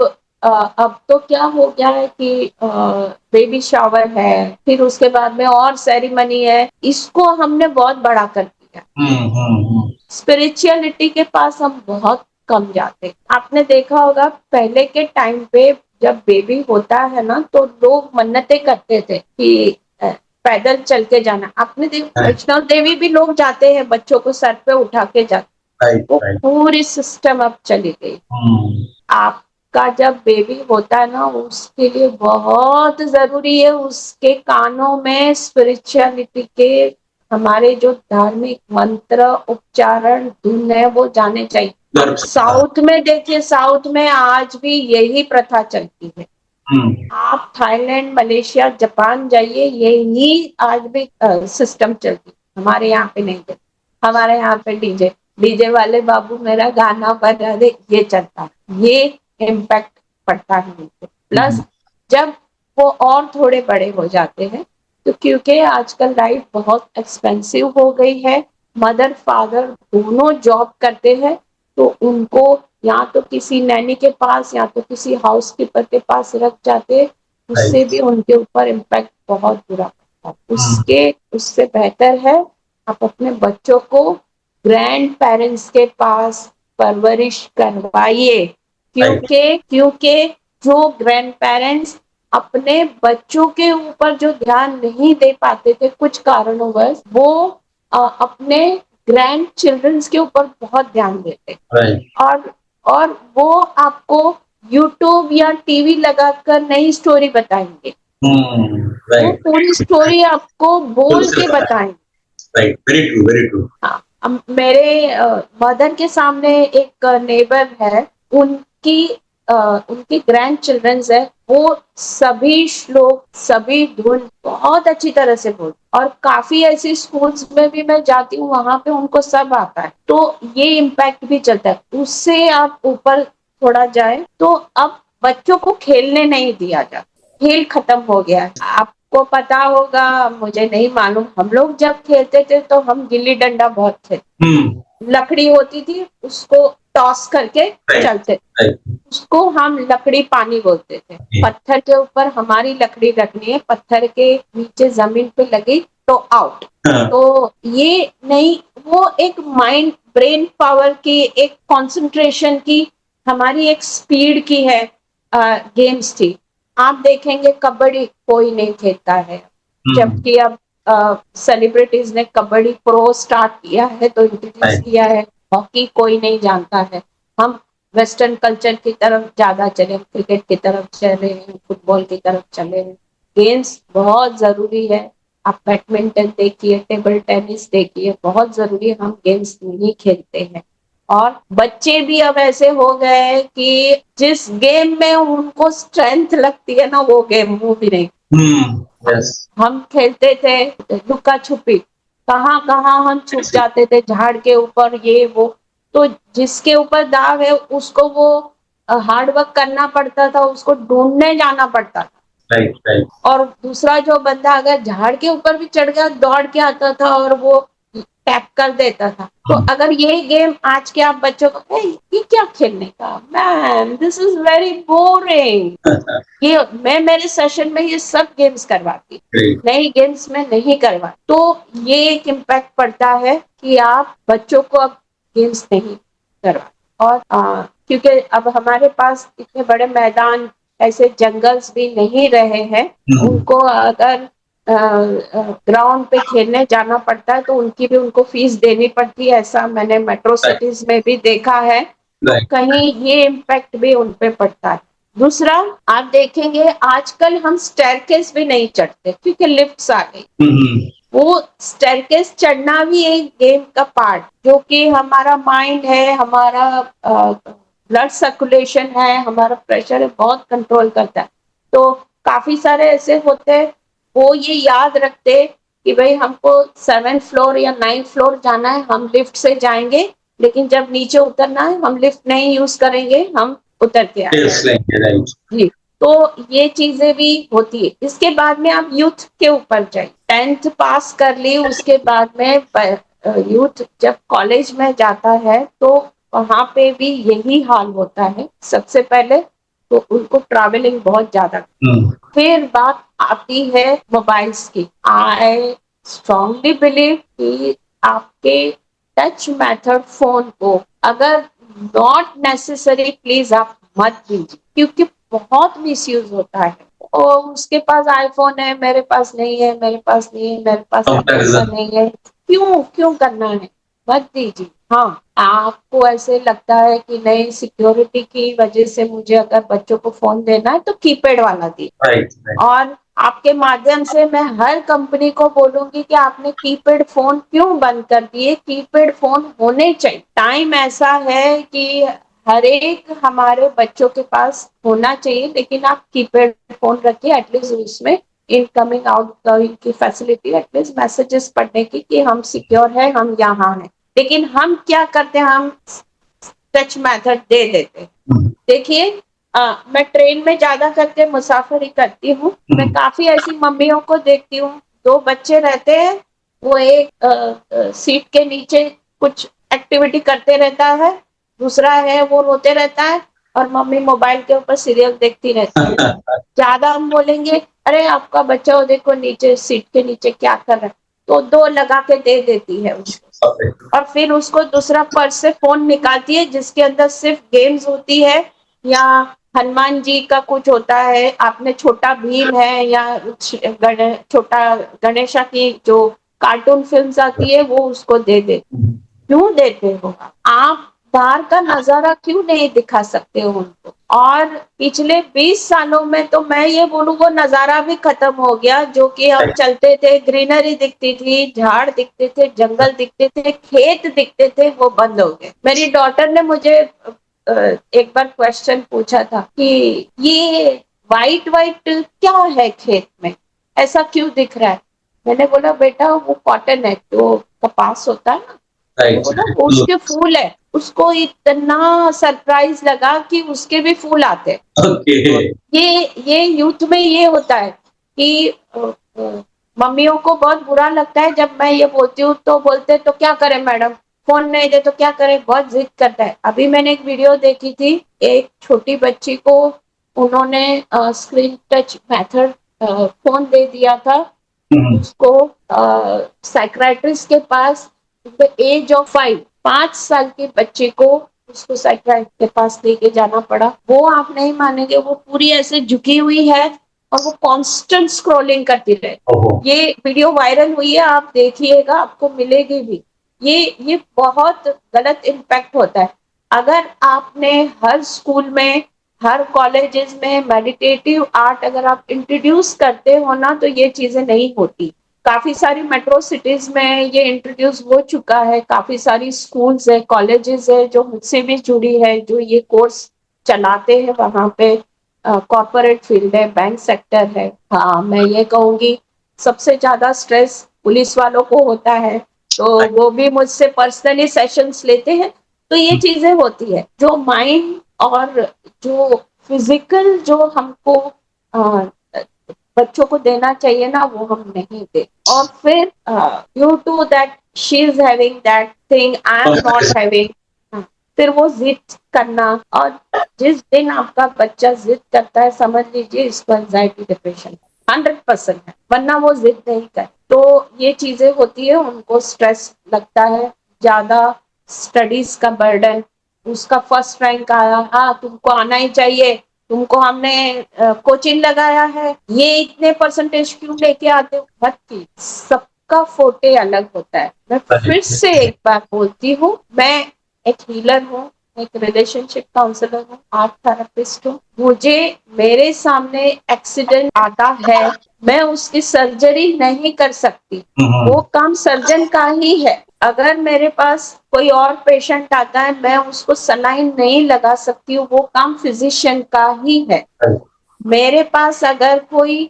तो क्या हो गया है कि बेबी शावर है, फिर उसके बाद में और सेरेमनी है, इसको हमने बहुत बड़ा कर दिया। स्पिरिचुअलिटी के पास हम बहुत कम जाते। आपने देखा होगा पहले के टाइम पे जब बेबी होता है ना, तो लोग मन्नतें करते थे कि पैदल चल के जाना। आपने देखा वैष्णव देवी भी लोग जाते हैं, बच्चों को सर पे उठा के जाते। Right. वो Right. पूरी सिस्टम अब चली गई। आपका जब बेबी होता है ना, उसके लिए बहुत जरूरी है उसके कानों में स्पिरिचुअलिटी के हमारे जो धार्मिक मंत्र उच्चारण धुन है वो जाने चाहिए। आप साउथ में देखिए, साउथ में आज भी यही प्रथा चलती है। आप थाईलैंड, मलेशिया, जापान जाइए, यही आज भी सिस्टम चलती है। हमारे यहाँ पे नहीं चलती। हमारे यहाँ पे डीजे डीजे वाले बाबू मेरा गाना बजा दे, ये चलता है। ये इम्पैक्ट पड़ता है मुझे। प्लस जब वो और थोड़े बड़े हो जाते हैं तो क्योंकि आजकल लाइफ बहुत एक्सपेंसिव हो गई है, मदर फादर दोनों जॉब करते हैं, तो उनको या तो किसी नैनी के पास या तो किसी हाउस कीपर के पास रख जाते, उससे Right. भी उनके ऊपर इम्पैक्ट बहुत बुरा पड़ता है। Hmm. उससे बेहतर है आप अपने बच्चों को ग्रैंड पेरेंट्स के पास परवरिश करवाइए, Right. क्योंकि जो ग्रैंड पेरेंट्स अपने बच्चों के ऊपर जो ध्यान नहीं दे पाते थे कुछ कारणोंवश, वो अपने ग्रैंड चिल्ड्रंस के ऊपर बहुत ध्यान देते, Right. और और वो आपको यूट्यूब या टीवी लगाकर नई स्टोरी बताएंगे, Hmm. वो Right. पूरी स्टोरी आपको Full बोल के self-reliant. बताएंगे। Right. Very true. Very true. हाँ, मेरे मदर के सामने एक नेबर है, उनकी उनकी ग्रैंड चिल्ड्रंस है, वो सभी श्लोक सभी धुन बहुत अच्छी तरह से बोल, और काफी ऐसी स्कूल्स में भी मैं जाती हूँ, वहां पे उनको सब आता है, तो ये इम्पैक्ट भी चलता है। उससे आप ऊपर थोड़ा जाए तो अब बच्चों को खेलने नहीं दिया जाता, खेल खत्म हो गया है। आपको पता होगा, मुझे नहीं मालूम, हम लोग जब खेलते थे तो हम गिल्ली डंडा बहुत खेलते, Hmm. लकड़ी होती थी उसको टॉस करके Right. चलते, Right. उसको हम लकड़ी पानी बोलते थे। Okay. पत्थर के ऊपर हमारी लकड़ी रखनी है, पत्थर के नीचे जमीन पे लगी तो आउट। हाँ. तो ये नहीं, वो एक माइंड ब्रेन पावर की, एक कंसंट्रेशन की, हमारी एक स्पीड की है गेम्स थी। आप देखेंगे कबड्डी कोई नहीं खेलता है, Hmm. जबकि अब सेलिब्रिटीज ने कबड्डी प्रो स्टार्ट किया है, तो इंट्रोड्यूस Right. किया है। हॉकी कोई नहीं जानता है। हम वेस्टर्न कल्चर की तरफ ज्यादा चले, क्रिकेट की तरफ चले हैं, फुटबॉल की तरफ चले हैं। गेम्स बहुत जरूरी है। आप बैडमिंटन देखिए, टेबल टेनिस देखिए, बहुत जरूरी है। हम गेम्स नहीं खेलते हैं, और बच्चे भी अब ऐसे हो गए हैं कि जिस गेम में उनको स्ट्रेंथ लगती है ना, वो गेम वो भी नहीं। Hmm. Yes. हम खेलते थे लुका छुपी, कहाँ कहाँ हम छुप Yes. जाते थे, झाड़ के ऊपर, ये वो। तो जिसके ऊपर दाव है उसको वो हार्ड वर्क करना पड़ता था, उसको ढूंढने जाना पड़ता था। Right. Right. और दूसरा जो बंदा अगर झाड़ के ऊपर भी चढ़ गया, दौड़ के आता था और वो टैप कर देता था। तो Hmm. अगर ये गेम आज के आप बच्चों को, ये क्या खेलने का, ma'am this is very boring, ये मैं मेरे सेशन में ये सब गेम्स करवाती, Great. नई गेम्स में नहीं करवा। तो ये एक इम्पैक्ट पड़ता है कि आप बच्चों को अब गेम्स नहीं करवा। और क्योंकि अब हमारे पास इतने बड़े मैदान, ऐसे जंगल्स भी नहीं रहे हैं, Hmm. उनको अगर ग्राउंड पे खेलने जाना पड़ता है तो उनकी भी उनको फीस देनी पड़ती है। ऐसा मैंने मेट्रो Right. सिटीज में भी देखा है, तो Right. कहीं ये इम्पैक्ट भी उन पे पड़ता है। दूसरा, आप देखेंगे आजकल हम स्टेयरकेस भी नहीं चढ़ते क्योंकि लिफ्ट्स आ गई। Hmm. वो स्टेयरकेस चढ़ना भी एक गेम का पार्ट, जो कि हमारा माइंड है, हमारा ब्लड सर्कुलेशन है, हमारा प्रेशर है, बहुत कंट्रोल करता है। तो काफी सारे ऐसे होते हैं, वो ये याद रखते कि भाई हमको 7th फ्लोर या 9th फ्लोर जाना है, हम लिफ्ट से जाएंगे, लेकिन जब नीचे उतरना है हम लिफ्ट नहीं यूज करेंगे, हम उतर के आएंगे। Yes. Like right. जी, तो ये चीजें भी होती है। इसके बाद में आप यूथ के ऊपर जाइए, 10th पास कर ली, उसके बाद में यूथ जब कॉलेज में जाता है तो वहां पे भी यही हाल होता है। सबसे पहले तो उनको ट्रैवलिंग बहुत ज्यादा, Hmm. फिर बात आती है मोबाइल्स की। आई स्ट्रांगली बिलीव कि आपके टच मेथड फोन को अगर नॉट नेसेसरी, प्लीज आप मत दीजिए, क्योंकि बहुत मिसयूज होता है। और उसके पास आईफोन है, मेरे पास नहीं है, मेरे पास नहीं है, मेरे पास एप्पल का Comparison. नहीं है, क्यों क्यों करना है, मत दीजिए। हाँ, आपको ऐसे लगता है कि नहीं, सिक्योरिटी की वजह से मुझे अगर बच्चों को फोन देना है तो कीपैड वाला दी। Right. Right. और आपके माध्यम से मैं हर कंपनी को बोलूंगी कि आपने कीपैड फोन क्यों बंद कर दिए, कीपैड फोन होने चाहिए। टाइम ऐसा है कि हर एक हमारे बच्चों के पास होना चाहिए, लेकिन आप कीपैड फोन रखिए, एटलीस्ट उसमें इनकमिंग आउटगोइंग की फैसिलिटी, एटलीस्ट मैसेजेस पढ़ने की कि हम सिक्योर है, हम यहाँ हैं। लेकिन हम क्या करते हैं, हम टच मेथड दे देते। Hmm. देखिए, मैं ट्रेन में ज्यादा करके मुसाफरी करती हूँ, मैं Hmm. काफी ऐसी मम्मियों को देखती हूँ दो बच्चे रहते हैं, वो एक सीट के नीचे कुछ एक्टिविटी करते रहता है, दूसरा है वो रोते रहता है और मम्मी मोबाइल के ऊपर सीरियल देखती रहती है। ज्यादा हम बोलेंगे अरे आपका बच्चा वो देखो नीचे सीट के नीचे क्या कर रहा है, तो दो लगा के दे देती है उसको और फिर उसको दूसरा पर्स से फोन निकालती है जिसके अंदर सिर्फ गेम्स होती है या हनुमान जी का कुछ होता है, आपने छोटा भीम है या छोटा गणेशा की जो कार्टून फिल्म्स आती है वो उसको दे दे। क्यों देते हो आप? बाहर का नजारा क्यों नहीं दिखा सकते हो उनको? और पिछले 20 सालों में तो मैं ये बोलूं वो नजारा भी खत्म हो गया, जो कि हम चलते थे ग्रीनरी दिखती थी, झाड़ दिखते थे, जंगल दिखते थे, खेत दिखते थे, वो बंद हो गए। मेरी डॉटर ने मुझे एक बार क्वेश्चन पूछा था कि ये वाइट वाइट क्या है खेत में, ऐसा क्यों दिख रहा है? मैंने बोला बेटा वो कॉटन है, तो कपास होता है ना। राइट। बोला वो उसके फूल है। उसको इतना सरप्राइज लगा कि उसके भी फूल आते हैं। ओके। ये यूथ में ये होता है कि मम्मियों को बहुत बुरा लगता है जब मैं ये बोलती हूँ, तो बोलते तो क्या करें मैडम, फोन नहीं दे तो क्या करें, बहुत जिद करता है। अभी मैंने एक वीडियो देखी थी, एक छोटी बच्ची को उन्होंने स्क्रीन टच मेथड फोन दे दिया था उसको साइक्राइट्रिस्ट के पास, एज ऑफ 5 साल के बच्चे को उसको साइक्राइट्रिस्ट के पास लेके जाना पड़ा। वो आप नहीं मानेंगे, वो पूरी ऐसे झुकी हुई है और वो कांस्टेंट स्क्रॉलिंग करती रहे। ये वीडियो वायरल हुई है, आप देखिएगा, आपको मिलेगी भी। ये बहुत गलत इम्पैक्ट होता है। अगर आपने हर स्कूल में, हर कॉलेजेस में मेडिटेटिव आर्ट अगर आप इंट्रोड्यूस करते हो ना, तो ये चीजें नहीं होती। काफी सारी मेट्रो सिटीज में ये इंट्रोड्यूस हो चुका है, काफी सारी स्कूल्स है, कॉलेजेस है जो मुझसे भी जुड़ी है, जो ये कोर्स चलाते हैं। वहां पे कॉर्पोरेट फील्ड है, बैंक सेक्टर है। हाँ, मैं ये कहूंगी सबसे ज्यादा स्ट्रेस पुलिस वालों को होता है, तो वो भी मुझसे पर्सनली सेशंस लेते हैं। तो ये चीजें होती है, जो माइंड और जो फिजिकल जो हमको बच्चों को देना चाहिए ना, वो हम नहीं दे। और फिर due to that she is having that thing, I am not having, फिर वो जिद करना। और जिस दिन आपका बच्चा जिद करता है, समझ लीजिए इसको एंजाइटी डिप्रेशन 100% है, वरना वो जिद नहीं कर। तो ये चीजें होती है, उनको स्ट्रेस लगता है ज्यादा, स्टडीज का बर्डन। उसका फर्स्ट रैंक आया, हाँ तुमको आना ही चाहिए, तुमको हमने कोचिंग लगाया है, ये इतने परसेंटेज क्यों लेके आते हो? मत की, सबका फोटे अलग होता है। मैं फिर से एक बार बोलती हूँ, मैं एक हीलर हूँ, एक रिलेशनशिप काउंसलर हूँ, आर्ट थेरेपिस्ट हूँ। मुझे मेरे सामने एक्सीडेंट आता है, मैं उसकी सर्जरी नहीं कर सकती, वो काम सर्जन का ही है। अगर मेरे पास कोई और पेशेंट आता है, मैं उसको सलाइन नहीं लगा सकती हूँ, वो काम फिजिशियन का ही है। मेरे पास अगर कोई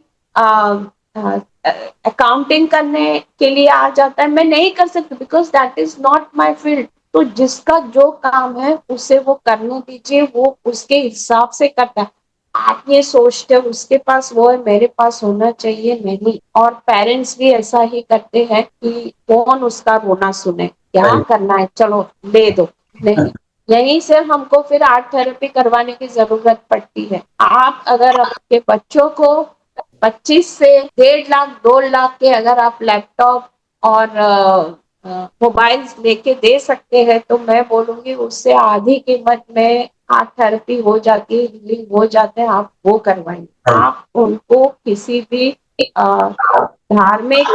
अकाउंटिंग करने के लिए आ जाता है, मैं नहीं कर सकती, because that is not my field. तो जिसका जो काम है उसे वो करने दीजिए, वो उसके हिसाब से करता है। आप ये सोचते हो उसके पास वो है, मेरे पास होना चाहिए, नहीं। और पेरेंट्स भी ऐसा ही करते हैं कि कौन उसका रोना सुने, क्या करना है चलो दे दो, नहीं। यहीं से हमको फिर आर्ट थेरेपी करवाने की जरूरत पड़ती है। आप अगर आपके बच्चों को 25 से 1.5 लाख 2 लाख के अगर आप लैपटॉप और मोबाइल्स लेके दे सकते हैं, तो मैं बोलूंगी उससे आधी कीमत में आर्ट थेरेपी हो जाती है, हीलिंग हो जाते हैं, आप वो करवाएंगे। आप उनको किसी भी धार्मिक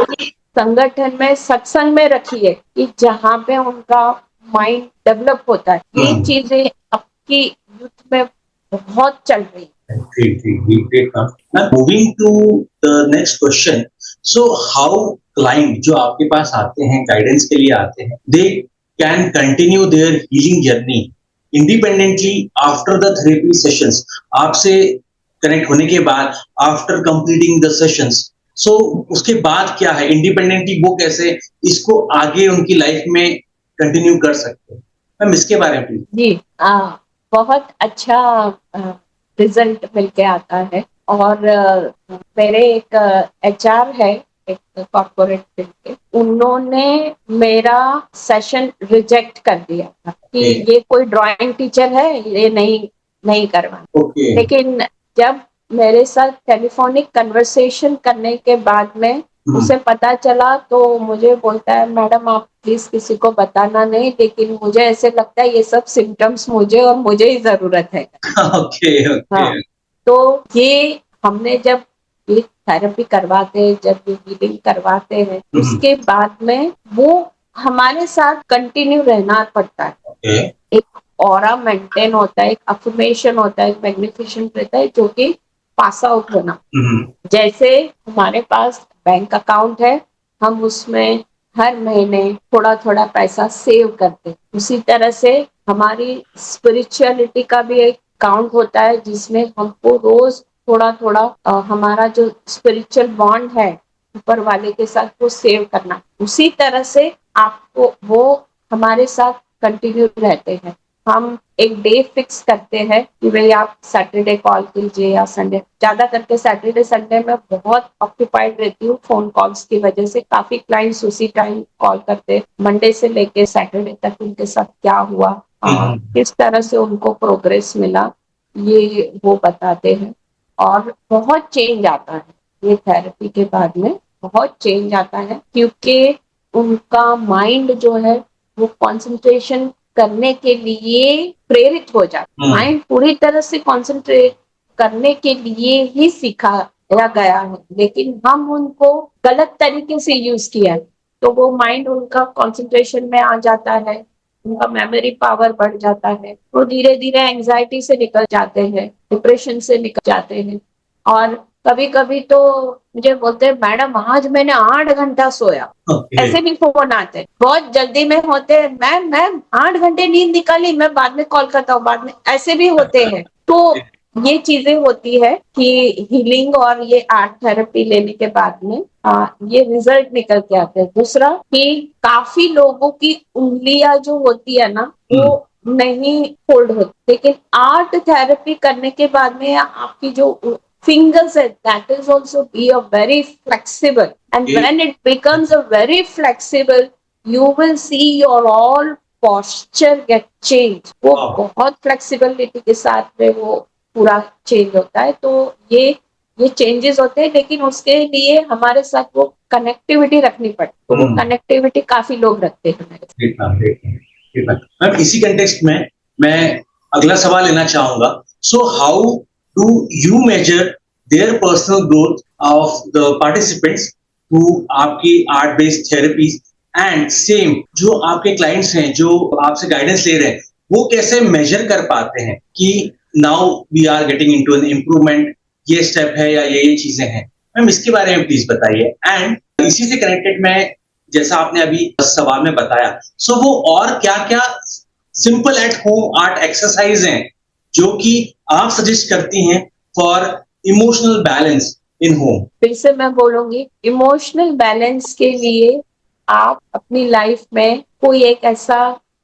संगठन में, सत्संग में रखिए कि जहाँ पे उनका माइंड डेवलप होता है। ये चीजें आपकी यूथ में बहुत चल रही है। Great. Now moving to the next question. So how client जो आपके पास आते हैं, गाइडेंस के लिए आते हैं, they can continue their healing journey independently after the therapy sessions. आपसे कनेक्ट होने के बाद, आफ्टर कंप्लीटिंग द सेशंस, सो उसके बाद क्या है, इंडिपेंडेंटली वो कैसे इसको आगे उनकी लाइफ में कंटिन्यू कर सकते हैं? मैम इसके बारे में जी, बहुत अच्छा रिजल्ट मिलके आता है। और मेरे एक एचआर है, एक कॉर्पोरेट फील्ड के, उन्होंने मेरा सेशन रिजेक्ट कर दिया था कि Okay. ये कोई ड्राइंग टीचर है, ये नहीं करवा। Okay. लेकिन जब मेरे साथ टेलीफोनिक कन्वर्सेशन करने के बाद में उसे पता चला तो मुझे बोलता है, मैडम आप प्लीज किसी को बताना नहीं, लेकिन मुझे ऐसे लगता है ये सब सिम्टम्स मुझे और मुझे ही जरूरत है। Okay okay. हाँ, तो ये हमने जब ये थेरेपी करवाते हैं, जब ये हीलिंग करवाते हैं, उसके बाद में वो हमारे साथ कंटिन्यू रहना पड़ता है। ओके। एक ऑरा मेंटेन होता है, एक अफर्मेशन होता है, एक मैग्निफिकेशन रहता है, जो कि पास आउट होना। जैसे हमारे पास बैंक अकाउंट है, हम उसमें हर महीने थोड़ा थोड़ा पैसा सेव करते, उसी तरह से हमारी स्पिरिचुअलिटी का भी एक अकाउंट होता है जिसमें हमको रोज थोड़ा थोड़ा हमारा जो स्पिरिचुअल बॉन्ड है ऊपर वाले के साथ वो सेव करना। उसी तरह से आपको वो हमारे साथ कंटिन्यू रहते हैं। हम एक डे फिक्स करते हैं कि भाई आप सैटरडे कॉल कीजिए या संडे। ज्यादा करके सैटरडे संडे में बहुत ऑक्यूपाइड रहती हूँ फोन कॉल्स की वजह से। काफी क्लाइंट्स उसी टाइम कॉल करते, मंडे से लेके सैटरडे तक उनके साथ क्या हुआ, किस तरह से उनको प्रोग्रेस मिला, ये वो बताते हैं। और बहुत चेंज आता है ये थेरेपी के बाद में, बहुत चेंज आता है, क्योंकि उनका माइंड जो है वो कंसंट्रेशन करने के लिए प्रेरित हो जाता। माइंड पूरी तरह से कंसंट्रेट करने के लिए ही सिखाया गया है, लेकिन हम उनको गलत तरीके से यूज किया है, तो वो माइंड उनका कंसंट्रेशन में आ जाता है, उनका मेमोरी पावर बढ़ जाता है, वो धीरे धीरे एंजाइटी से निकल जाते हैं, डिप्रेशन से निकल जाते हैं। और कभी कभी तो मुझे बोलते हैं, मैडम आज मैंने 8 घंटा सोया। ऐसे भी फोन आते हैं, बहुत जल्दी में होते हैं, मैम मैम 8 घंटे नींद निकाली, मैं बाद में कॉल करता हूँ, बाद में, ऐसे भी होते हैं। तो ये चीजें होती है कि हीलिंग और ये आर्ट थेरेपी लेने के बाद में ये रिजल्ट निकल के आते हैं। दूसरा कि काफी लोगों की उंगलियां जो होती है ना वो नहीं फोल्ड होती, लेकिन आर्ट थेरेपी करने के बाद में आपकी जो fingers, that is also be a very flexible, and when it becomes a very flexible, you will see your all posture get changed। वो बहुत फ्लेक्सिबिलिटी के साथ में वो पूरा चेंज होता है। तो ये चेंजेस होते हैं, लेकिन उसके लिए हमारे साथ वो कनेक्टिविटी रखनी पड़ती है। तो वो कनेक्टिविटी काफी लोग रखते हैं हमारे साथ। मैम इसी कंटेक्स्ट में मैं अगला सवाल लेना चाहूंगा। So how do you measure their personal growth of the participants to आपकी art based therapies, and same जो आपके क्लाइंट्स हैं जो आपसे गाइडेंस ले रहे हैं, वो कैसे मेजर कर पाते हैं कि now we are getting into an improvement, ये स्टेप है या ये चीजें हैं। मैम इसके बारे में प्लीज बताइए। एंड इसी से कनेक्टेड मैं, जैसा आपने अभी सवाल में बताया, सो वो और क्या क्या simple at home art exercise हैं जो कि आप सजेस्ट करती हैं for emotional balance in home. फिर से मैं बोलूंगी, इमोशनल बैलेंस के लिए आप अपनी लाइफ में कोई एक ऐसा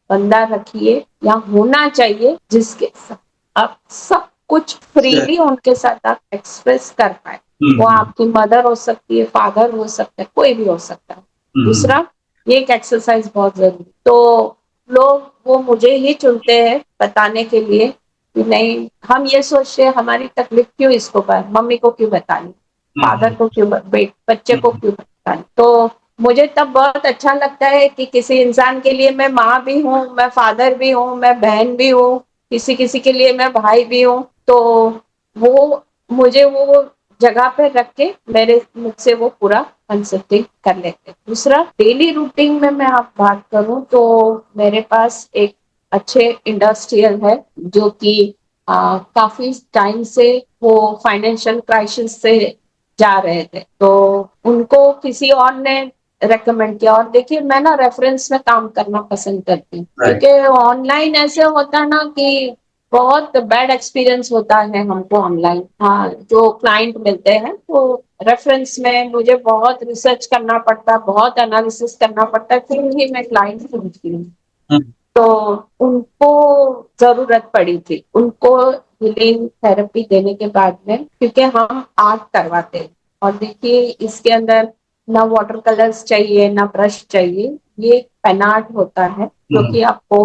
बंदा रखिए या होना चाहिए जिसके साथ आप सब कुछ फ्रीली उनके साथ आप एक्सप्रेस कर पाए। वो आपकी मदर हो सकती है, फादर हो सकता है, कोई भी हो सकता है। दूसरा, ये एक एक्सरसाइज बहुत जरूरी। तो लोग वो मुझे ही चुनते हैं बताने के लिए कि नहीं, हम ये सोचते हैं हमारी तकलीफ क्यों इसको मम्मी को क्यों बतानी, फादर को क्यों, बच्चे को क्यों बतानी। तो मुझे तब बहुत अच्छा लगता है कि किसी इंसान के लिए मैं माँ भी हूँ, मैं फादर भी हूँ, मैं बहन भी हूँ, किसी किसी के लिए मैं भाई भी हूँ। तो वो मुझे वो जगह पे रख के मुझसे वो पूरा कंसल्टिंग कर लेते हैं। दूसरा, डेली रूटीन में मैं आप बात करूं तो मेरे पास एक अच्छे इंडस्ट्रियल है जो कि काफी टाइम से वो फाइनेंशियल क्राइसिस से जा रहे थे, तो उनको किसी और ने रेकमेंड किया। और देखिए, मैं ना रेफरेंस में काम करना पसंद करती हूँ, क्योंकि ऑनलाइन ऐसे होता है ना कि बहुत बैड एक्सपीरियंस होता है हमको ऑनलाइन। हाँ, जो क्लाइंट मिलते हैं तो रेफरेंस में मुझे बहुत रिसर्च करना पड़ता है, बहुत एनालिसिस करना पड़ता है, फिर ही मैं क्लाइंट ढूंढती हूँ। तो उनको जरूरत पड़ी थी, उनको हीलिंग थेरेपी देने के बाद में, क्योंकि हम आर्ट करवाते हैं। और देखिए, इसके अंदर ना वाटर कलर्स चाहिए ना ब्रश चाहिए, ये पेन आर्ट होता है जो कि आपको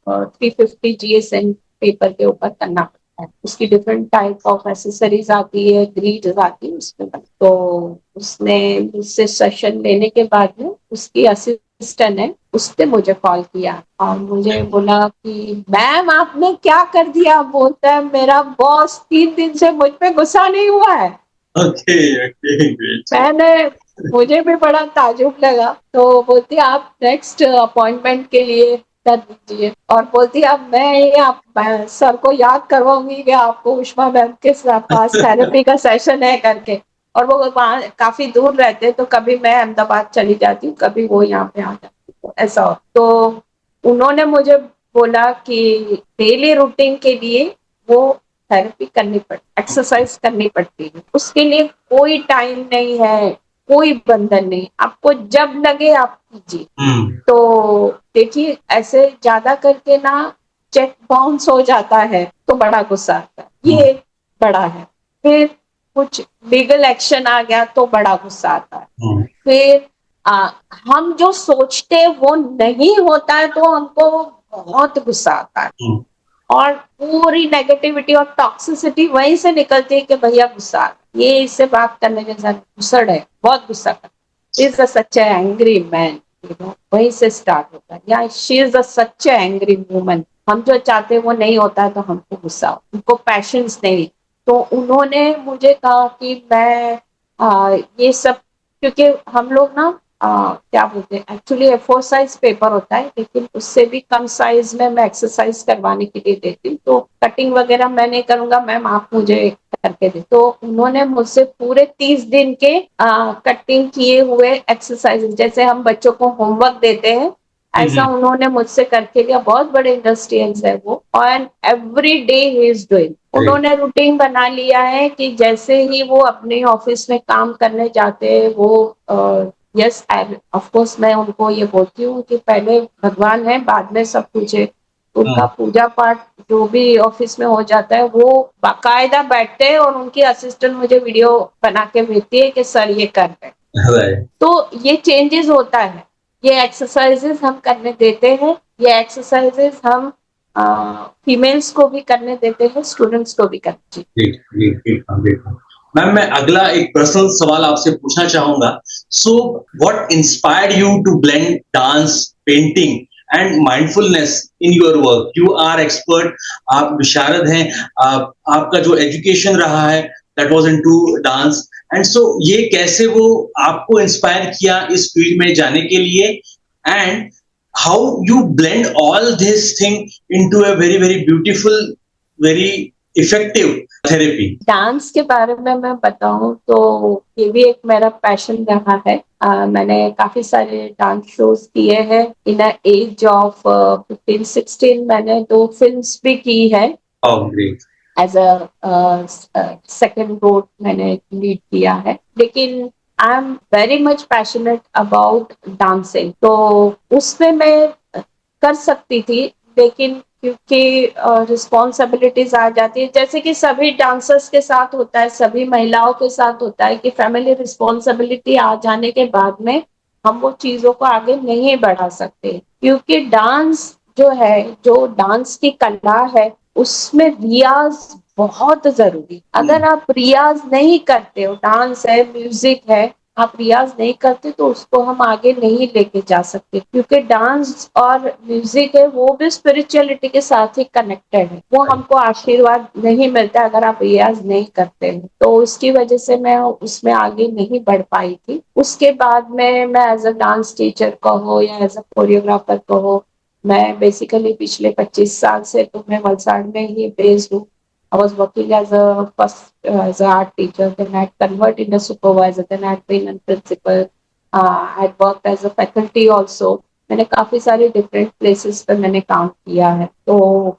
350 GSM पेपर के ऊपर करना पड़ता है। उसकी डिफरेंट टाइप ऑफ एसेसरीज आती है, ग्रीड आती है उसमें। तो उसने मुझसे सेशन लेने के बाद में उसकी असिस्टेंट है, उसने मुझे कॉल किया और मुझे बोला कि मैम आपने क्या कर दिया। बोलता है मेरा बॉस 3 दिन से मुझ पे गुस्सा नहीं हुआ है। Okay, okay, great. मैंने मुझे भी बड़ा ताजुब लगा। तो बोलती आप नेक्स्ट अपॉइंटमेंट के लिए कर दीजिए और बोलती अब मैं ये आप सर को याद करवाऊंगी कि आपको उष्मा मैम के पास थेरेपी का सेशन है करके। और वो वहाँ काफी दूर रहते तो कभी मैं अहमदाबाद चली जाती हूँ, कभी वो यहाँ पे आ जाती, तो ऐसा हो। तो उन्होंने मुझे बोला कि डेली रूटीन के लिए वो थेरेपी करनी पड़ती, एक्सरसाइज करनी पड़ती है। उसके लिए कोई टाइम नहीं है, कोई बंधन नहीं, आपको जब लगे आप कीजिए। तो देखिए ऐसे ज्यादा करके ना चेक बाउंस हो जाता है तो बड़ा गुस्सा आता है, ये एक बड़ा है। फिर कुछ लीगल एक्शन आ गया तो बड़ा गुस्सा आता है। फिर हम जो सोचते हैं वो नहीं होता है तो हमको बहुत गुस्सा आता है। और पूरी नेगेटिविटी और टॉक्सिसिटी वहीं से निकलती है कि भैया गुस्सा आ गया। ये इससे बात करने के साथ गुस्सड़ है, बहुत गुस्सा करता है, is a such angry man, वहीं से स्टार्ट होता है, या she is a such angry woman. हम जो चाहते हैं वो नहीं होता है तो हमको गुस्सा, उनको पैशंस नहीं। तो उन्होंने मुझे कहा कि मैं ये सब, क्योंकि हम लोग ना क्या बोलते हैं, एक्चुअली A4 साइज पेपर होता है लेकिन उससे भी कम साइज में मैं एक्सरसाइज करवाने के लिए देती हूँ। तो कटिंग वगैरह मैं नहीं करूंगा मैम, आप मुझे करके दे। तो उन्होंने मुझसे पूरे 30 दिन के कटिंग किए हुए एक्सरसाइज, जैसे हम बच्चों को होमवर्क देते हैं ऐसा उन्होंने मुझसे करके लिया। बहुत बड़े इंडस्ट्रियल्स है वो, और every day he is doing. उन्होंने रूटीन बना लिया है कि जैसे ही वो अपने ऑफिस में काम करने जाते हैं वो यस ऑफ कोर्स मैं उनको ये बोलती हूँ कि पहले भगवान है बाद में सब कुछ है। उनका पूजा पाठ जो भी ऑफिस में हो जाता है वो बाकायदा बैठते हैं और उनकी असिस्टेंट मुझे वीडियो बना के भेजती है कि सर ये कर रहे हैं। तो ये चेंजेस होता है, ये एक्सरसाइजेस हम करने देते हैं, ये एक्सरसाइजेस हम फीमेल्स को भी करने देते हैं, स्टूडेंट्स को भी करने देते हैं। मैम मैं अगला एक पर्सनल सवाल आपसे पूछना चाहूंगा। So what inspired you to blend dance, painting and mindfulness in your work? You are expert, आप विशारद हैं, आपका जो एजुकेशन रहा है that was into dance, and so ये कैसे वो आपको इंस्पायर किया इस फील्ड में जाने के लिए, and how you blend all this thing into a very very beautiful, very effective therapy? Dance के बारे में मैं बताऊं तो ये भी एक मेरा पैशन रहा है। मैंने काफी सारे डांस शोज किए हैं। इन एज ऑफ 15-16 मैंने 2 फिल्म्स भी की है। Oh, great. As a second role मैंने लीड किया है। लेकिन I am very much passionate about dancing, तो उसमें मैं कर सकती थी लेकिन क्योंकि रिस्पॉन्सिबिलिटीज आ जाती है, जैसे कि सभी डांसर्स के साथ होता है, सभी महिलाओं के साथ होता है कि फैमिली रिस्पॉन्सिबिलिटी आ जाने के बाद में हम वो चीजों को आगे नहीं बढ़ा सकते। क्योंकि डांस जो है, जो डांस की कला है उसमें रियाज बहुत जरूरी। अगर आप रियाज नहीं करते हो, डांस है, म्यूजिक है, आप रियाज नहीं करते तो उसको हम आगे नहीं लेके जा सकते। क्योंकि डांस और म्यूजिक है वो भी स्पिरिचुअलिटी के साथ ही कनेक्टेड है, वो हमको आशीर्वाद नहीं मिलता अगर आप रियाज नहीं करते हैं। तो उसकी वजह से मैं उसमें आगे नहीं बढ़ पाई थी। उसके बाद में मैं एज अ डांस टीचर कहो या एज अ कोरियोग्राफर कहो, मैं बेसिकली पिछले 25 साल से तो मैं वलसाड़ में ही बेस्ड हूँ। I was working as a first as an art teacher, then I converted in a supervisor, then I trained in principal. I had worked as a faculty also. मैंने काफी सारे डिफरेंट प्लेसेस पे मैंने काम किया है। तो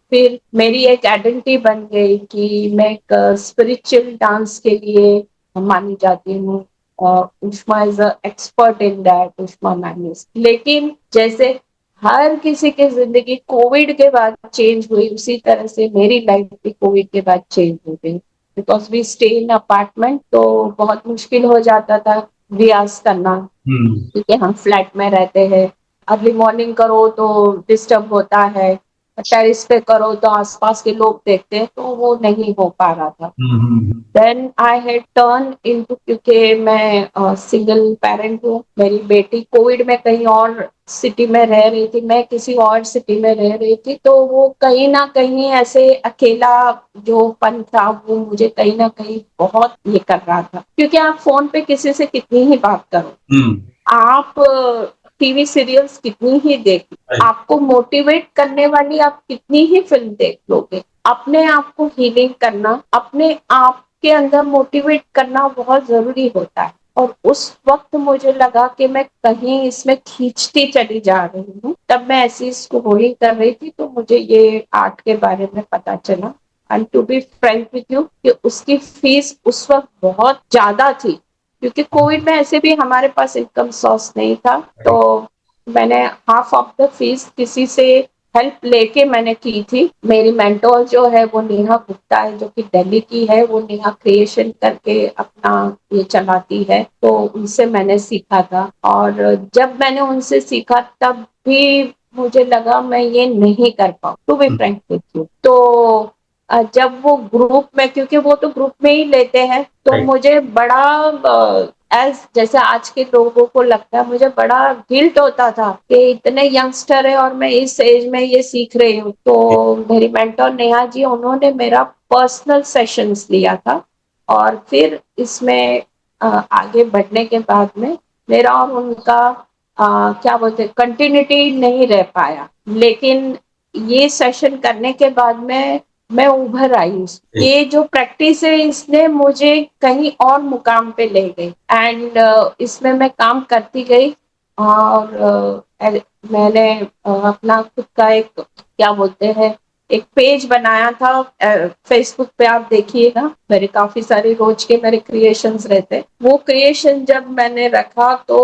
फिर मेरी एक आइडेंटिटी बन गई कि मैं एक स्पिरिचुअल डांस के लिए मानी जाती हूँ और उष्मा इज एक्सपर्ट इन दैट, उष्मा मैम। लेकिन जैसे हर किसी की जिंदगी कोविड के बाद चेंज हुई, उसी तरह से मेरी लाइफ भी कोविड के बाद चेंज हो गई। Because we stay in apartment तो बहुत मुश्किल हो जाता था रियाज करना, क्योंकि हम फ्लैट में रहते हैं। अर्ली मॉर्निंग करो तो डिस्टर्ब होता है, टेरिस पे करो तो आसपास के लोग देखते हैं, तो वो नहीं हो पा रहा था। Then I had turn into, क्योंकि मैं सिंगल पेरेंट हूँ, मेरी बेटी कोविड में कहीं और सिटी में रह रही थी, मैं किसी और सिटी में रह रही थी, तो वो कहीं ना कहीं ऐसे अकेला जो पन था वो मुझे कहीं ना कहीं बहुत ये कर रहा था, क्योंकि आप फोन पे किसी से कितनी ही बात करो, आप टीवी सीरियल्स कितनी ही देख, आपको मोटिवेट करने वाली आप कितनी ही फिल्म देख लोगे, अपने आप को हीलिंग करना, अपने आप के अंदर मोटिवेट करना बहुत जरूरी होता है। और उस वक्त मुझे लगा कि मैं कहीं इसमें खींचती चली जा रही हूँ, तब मैं ऐसी स्क्रोलिंग कर रही थी, तो मुझे ये आर्ट के बारे में पता चला। And to be frank with you, कि उसकी फीस उस वक्त बहुत ज्यादा थी, क्योंकि कोविड में ऐसे भी हमारे पास इनकम सोर्स नहीं था, तो मैंने हाफ ऑफ द फीस किसी से हेल्प लेके मैंने की थी। मेरी मेंटोर जो है वो नेहा गुप्ता है, जो कि दिल्ली की है, वो नेहा क्रिएशन करके अपना ये चलाती है, तो उनसे मैंने सीखा था। और जब मैंने उनसे सीखा तब भी मुझे लगा मैं ये नहीं कर पाऊँ, to be frank with you. तो जब वो ग्रुप में, क्योंकि वो तो ग्रुप में ही लेते हैं, तो मुझे बड़ा एज जैसे आज के लोगों को लगता है, मुझे बड़ा गिल्ट होता था कि इतने यंगस्टर है और मैं इस एज में ये सीख रही हूँ। तो मेरी मेंटर नेहा जी, उन्होंने मेरा पर्सनल सेशंस लिया था, और फिर इसमें आगे बढ़ने के बाद में मेरा और उनका क्या बोलते कंटिन्यूटी नहीं रह पाया, लेकिन ये सेशन करने के बाद में मैं उभर आई। ये जो प्रैक्टिस है इसने मुझे कहीं और मुकाम पे ले गई, एंड इसमें मैं काम करती गई, और मैंने अपना खुद का एक क्या बोलते हैं एक पेज बनाया था फेसबुक पे, आप देखिएगा, मेरे काफी सारे रोज के मेरे क्रिएशंस रहते, वो क्रिएशन जब मैंने रखा तो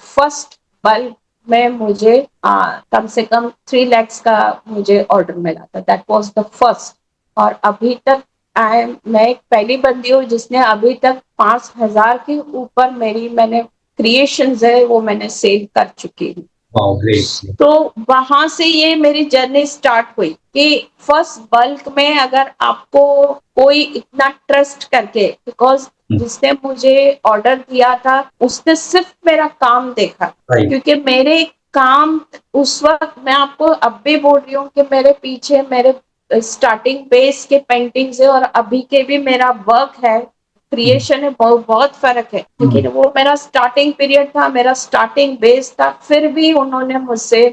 फर्स्ट बल्ब में मुझे कम से कम 3 lakhs का मुझे ऑर्डर मिला था, दैट वाज द फर्स्ट। और अभी तक मैं एक पहली बंदी हूँ जिसने अभी तक 5,000 के ऊपर मैंने क्रिएशंस है वो मैंने सेल कर चुकी हूँ। Wow, great. तो वहां से ये मेरी जर्नी स्टार्ट हुई कि फर्स्ट बल्क में अगर आपको कोई इतना ट्रस्ट करके, बिकॉज जिसने मुझे ऑर्डर दिया था उसने सिर्फ मेरा काम देखा, क्योंकि मेरे काम उस वक्त, मैं आपको अब भी बोल रही हूँ कि मेरे पीछे मेरे स्टार्टिंग बेस के पेंटिंग्स है और अभी के भी मेरा वर्क है, क्रिएशन है, बहुत फर्क है, लेकिन वो मेरा स्टार्टिंग पीरियड था, मेरा स्टार्टिंग बेस था, फिर भी उन्होंने मुझसे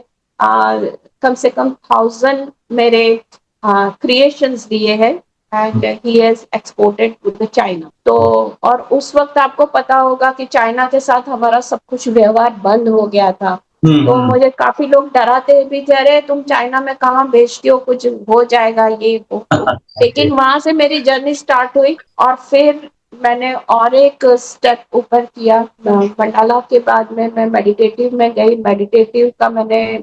कम से कम 1,000 मेरे क्रिएशंस दिए हैं, and he has exported to the China. तो और उस वक्त आपको पता होगा कि चाइना के साथ हमारा सब कुछ व्यवहार बंद हो गया था, तो मुझे काफी लोग डराते भी थे, अरे तुम चाइना में कहाँ बेचती हो, कुछ हो जाएगा ये वो। लेकिन वहां से मेरी जर्नी स्टार्ट हुई, और फिर मैंने और एक स्टेप ऊपर किया, मंडाला के बाद में मैं मेडिटेटिव में गई, मेडिटेटिव का मैंने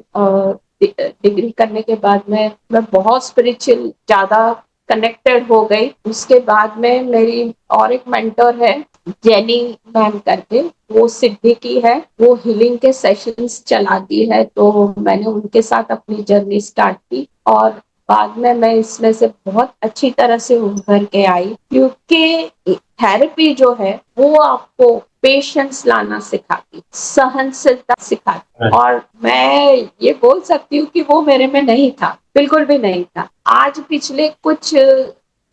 डिग्री करने के बाद में मैं बहुत स्पिरिचुअल ज्यादा कनेक्टेड हो गई। उसके बाद में मेरी और एक मेंटर है जेनी मैम करके, वो सिद्धि की है, वो हीलिंग के सेशंस चलाती है, तो मैंने उनके साथ अपनी जर्नी स्टार्ट की, और बाद में मैं इसमें से बहुत अच्छी तरह से उभर के आई, क्योंकि थेरेपी जो है वो आपको पेशेंस लाना सिखाती, सहनशीलता सिखाती, और मैं ये बोल सकती हूँ कि वो मेरे में नहीं था, बिल्कुल भी नहीं था। आज पिछले कुछ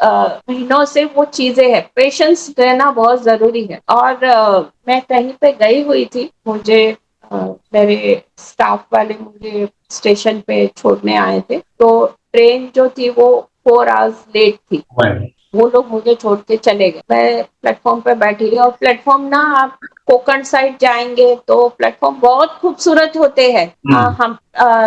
महीनों से वो चीजें है, पेशेंस रहना बहुत जरूरी है। और मैं कहीं पे गई हुई थी, मुझे मेरे स्टाफ वाले मुझे स्टेशन पे छोड़ने आए थे, तो ट्रेन जो थी वो 4 आवर्स लेट थी, वो लोग मुझे छोड़ के चले गए, मैं प्लेटफॉर्म पे बैठी रही, और प्लेटफॉर्म ना, आप कोकण साइड जाएंगे तो प्लेटफॉर्म बहुत खूबसूरत होते हैं, हम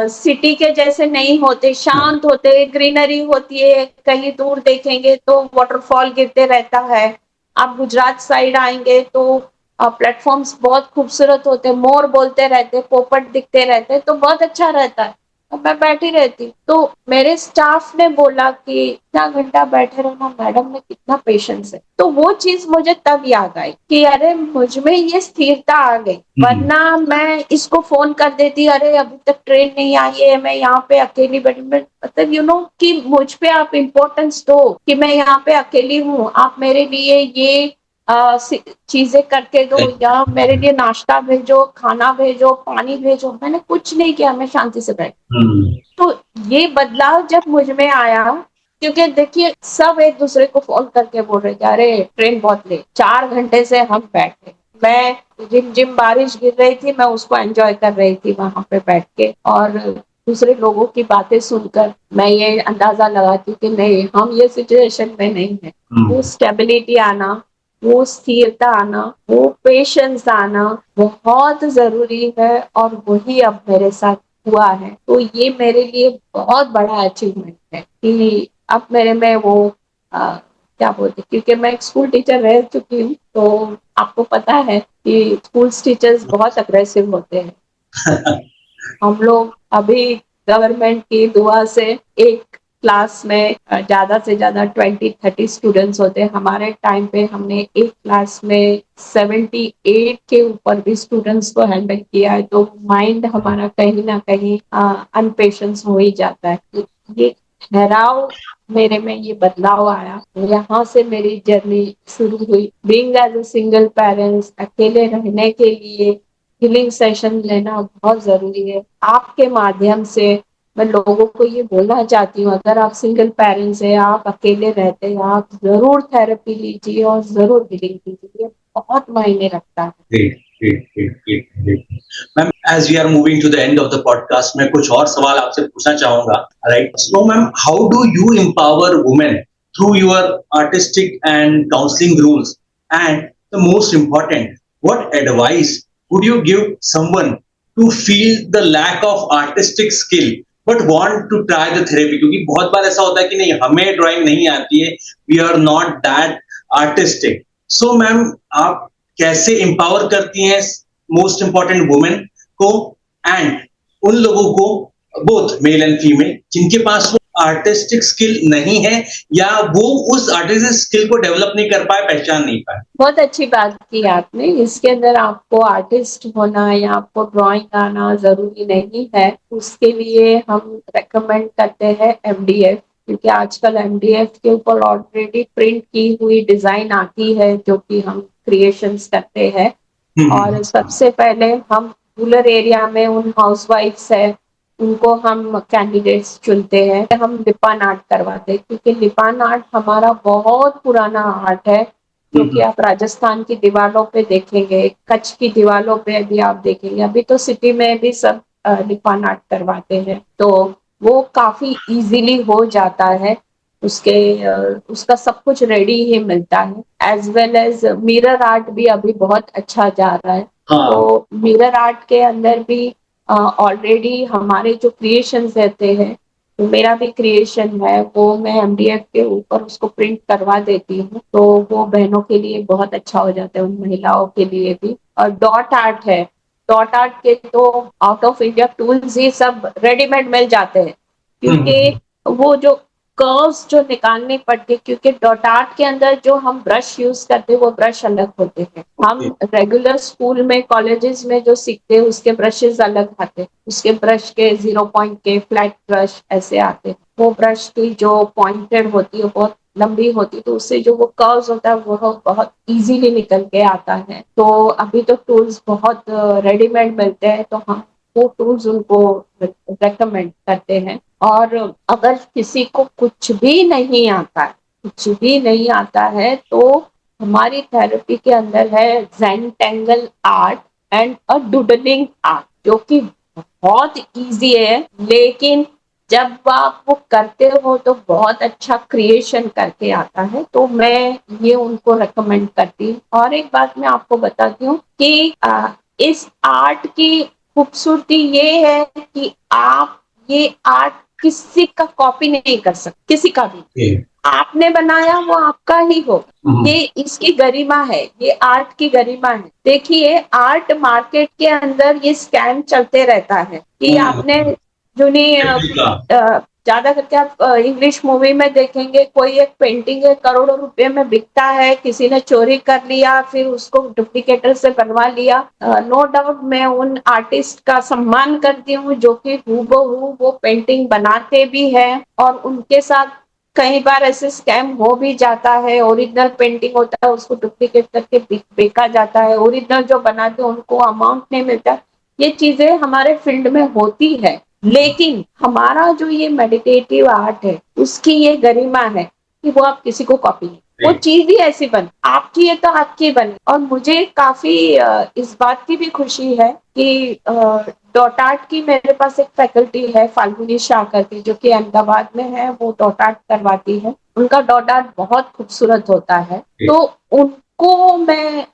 सिटी के जैसे नहीं होते, शांत होते, ग्रीनरी होती है, कहीं दूर देखेंगे तो वाटरफॉल गिरते रहता है। आप गुजरात साइड आएंगे तो प्लेटफॉर्म्स बहुत खूबसूरत होते हैं, मोर बोलते रहते, पोपट दिखते रहते, तो बहुत अच्छा रहता है। और मैं बैठी रहती। तो मेरे स्टाफ ने बोला कि इतना घंटा बैठे रहना, मैडम में कितना पेशेंस है। तो वो चीज मुझे तब याद आई कि अरे मुझ में ये स्थिरता आ गई, वरना मैं इसको फोन कर देती, अरे अभी तक ट्रेन नहीं आई है, मैं यहाँ पे अकेली बैठी। मतलब कि मुझ पे आप इम्पोर्टेंस दो कि मैं यहाँ पे अकेली हूँ, आप मेरे लिए ये चीजें करके दो, या मेरे लिए नाश्ता भेजो, खाना भेजो, पानी भेजो। मैंने कुछ नहीं किया, मैं शांति से बैठी। तो ये बदलाव जब मुझ में आया, क्योंकि देखिए सब एक दूसरे को फोन करके बोल रहे थे, अरे ट्रेन बहुत लेट, 4 घंटे से हम बैठे। मैं जिम जिम बारिश गिर रही थी, मैं उसको एंजॉय कर रही थी वहां पे बैठ के, और दूसरे लोगों की बातें सुनकर मैं ये अंदाजा लगाती कि नहीं, हम ये सिचुएशन में नहीं है। वो स्टेबिलिटी आना, वो स्थिरता आना, वो पेशेंस आना बहुत जरूरी है, और वही अब मेरे साथ हुआ है। तो ये मेरे लिए बहुत बड़ा अचीवमेंट है कि अब मेरे में वो क्या बोलते, क्योंकि मैं एक स्कूल टीचर रह चुकी हूँ, तो आपको पता है कि स्कूल टीचर्स बहुत अग्रेसिव होते हैं। हम लोग अभी गवर्नमेंट की दुआ से एक क्लास में ज्यादा से ज्यादा 20-30 स्टूडेंट्स होते हैं। हमारे टाइम पे हमने एक क्लास में 78 के ऊपर भी स्टूडेंट्स को हैंडल किया है। तो माइंड हमारा कहीं ना कहीं अनपेशेंस हो ही जाता है। ये ठहराव मेरे में, ये बदलाव आया, यहाँ से मेरी जर्नी शुरू हुई। Being as a single parents, अकेले रहने के लिए हीलिंग सेशन लेना बहुत जरूरी है। आपके माध्यम से मैं लोगों को ये बोलना चाहती हूँ, अगर आप सिंगल पेरेंट्स हैं, आप अकेले रहते हैं, आप जरूर थेरेपी लीजिए और जरूर हीलिंग कीजिए, बहुत मायने रखता है। Great, great, great, great, great. Ma'am, as we are moving to the end of the podcast, मैं कुछ और सवाल आपसे पूछना चाहूंगा, right? So, ma'am, how do you empower women through your artistic and counseling rules? And the most important, what advice would you give someone to feel the lack of artistic skill but want to try the therapy? क्योंकि बहुत बार ऐसा होता है कि नहीं, हमें ड्राइंग नहीं आती है, we are not that artistic. So, ma'am, आप कैसे एम्पावर करती हैं मोस्ट इंपॉर्टेंट वुमेन को एंड उन लोगों को, बोथ मेल एंड फीमेल, जिनके पास वो आर्टिस्टिक स्किल नहीं है या वो उस आर्टिस्टिक स्किल को डेवलप नहीं कर पाए, पहचान नहीं पाए? बहुत अच्छी बात की आपने। इसके अंदर आपको आर्टिस्ट होना या आपको ड्राइंग आना जरूरी नहीं है। उसके लिए हम रेकमेंड करते हैं एमडीएफ, क्योंकि आजकल एमडीएफ के ऊपर ऑलरेडी प्रिंट की हुई डिजाइन आती है जो कि हम क्रिएशंस करते हैं। और सबसे पहले हम रूरल एरिया में उन हाउसवाइफ्स है, उनको हम कैंडिडेट्स चुनते हैं, हम लिपान आर्ट करवाते हैं, क्योंकि लिपान आर्ट हमारा बहुत पुराना आर्ट है, जो कि आप राजस्थान की दीवारों पे देखेंगे, कच्छ की दीवारों पे भी आप देखेंगे। अभी तो सिटी में भी सब लिपान आर्ट करवाते हैं, तो वो काफी इजीली हो जाता है। उसके उसका सब कुछ रेडी ही मिलता है। As well as mirror art भी अभी बहुत अच्छा जा रहा है। तो मिरर आर्ट के अंदर भी ऑलरेडी हमारे जो क्रिएशंस रहते हैं, तो मेरा भी क्रिएशन है, वो मैं एमडीएफ के ऊपर उसको प्रिंट करवा देती हूँ, तो वो बहनों के लिए बहुत अच्छा हो जाता है, उन महिलाओं के लिए भी। और डॉट आर्ट है, डॉट आर्ट के तो आउट ऑफ इंडिया टूल्स ही सब रेडीमेड मिल जाते हैं, क्योंकि वो जो कर्व्स जो निकालने पड़ते, क्योंकि डॉट आर्ट के अंदर जो हम ब्रश यूज करते हैं वो ब्रश अलग होते हैं। हम रेगुलर स्कूल में, कॉलेजेस में जो सीखते हैं उसके ब्रशेस अलग आते हैं, उसके ब्रश के 0 पॉइंट के फ्लैट ब्रश ऐसे आते हैं। वो ब्रश की जो पॉइंटेड होती है बहुत लंबी होती है, तो उससे जो वो कर्व्स होता है वो बहुत इजीली निकल के आता है। तो अभी तो टूल्स बहुत रेडीमेड मिलते हैं, तो हम वो टूल्स उनको रेकमेंड करते हैं। और अगर किसी को कुछ भी नहीं आता है, कुछ भी नहीं आता है, तो हमारी थेरेपी के अंदर है zentangle art and a doodling art, जो कि बहुत इजी है, लेकिन जब आप वो करते हो तो बहुत अच्छा क्रिएशन करके आता है। तो मैं ये उनको रेकमेंड करती हूँ। और एक बात मैं आपको बताती हूँ कि इस आर्ट की खूबसूरती ये है कि आप ये आर्ट किसी का कॉपी नहीं कर सकते, किसी का भी। आपने बनाया वो आपका ही हो, ये इसकी गरिमा है, ये आर्ट की गरिमा है। देखिए आर्ट मार्केट के अंदर ये स्कैम चलते रहता है कि आपने रेप्लिका। ज्यादा करके आप इंग्लिश मूवी में देखेंगे, कोई एक पेंटिंग है करोड़ों रुपए में बिकता है, किसी ने चोरी कर लिया फिर उसको डुप्लीकेटर से बनवा लिया। नो डाउट मैं उन आर्टिस्ट का सम्मान करती हूँ जो कि हूबहू वो पेंटिंग बनाते भी है, और उनके साथ कई बार ऐसे स्कैम हो भी जाता है। ओरिजिनल पेंटिंग होता है उसको डुप्लीकेट करके बेचा जाता है, ओरिजिनल जो बनाते हैं उनको अमाउंट नहीं मिलता। ये चीजें हमारे फील्ड में होती है, लेकिन हमारा जो ये मेडिटेटिव आर्ट है उसकी ये गरिमा है कि वो आप किसी को कॉपी नहीं, वो चीज ही ऐसी बन आपकी है तो आपकी बनी। और मुझे काफी इस बात की भी खुशी है कि डॉट आर्ट की मेरे पास एक फैकल्टी है फाल्गुनी शाह करके, जो कि अहमदाबाद में है, वो डॉट आर्ट करवाती है। उनका डॉट आर्ट बहुत खूबसूरत होता है, तो उनको मैं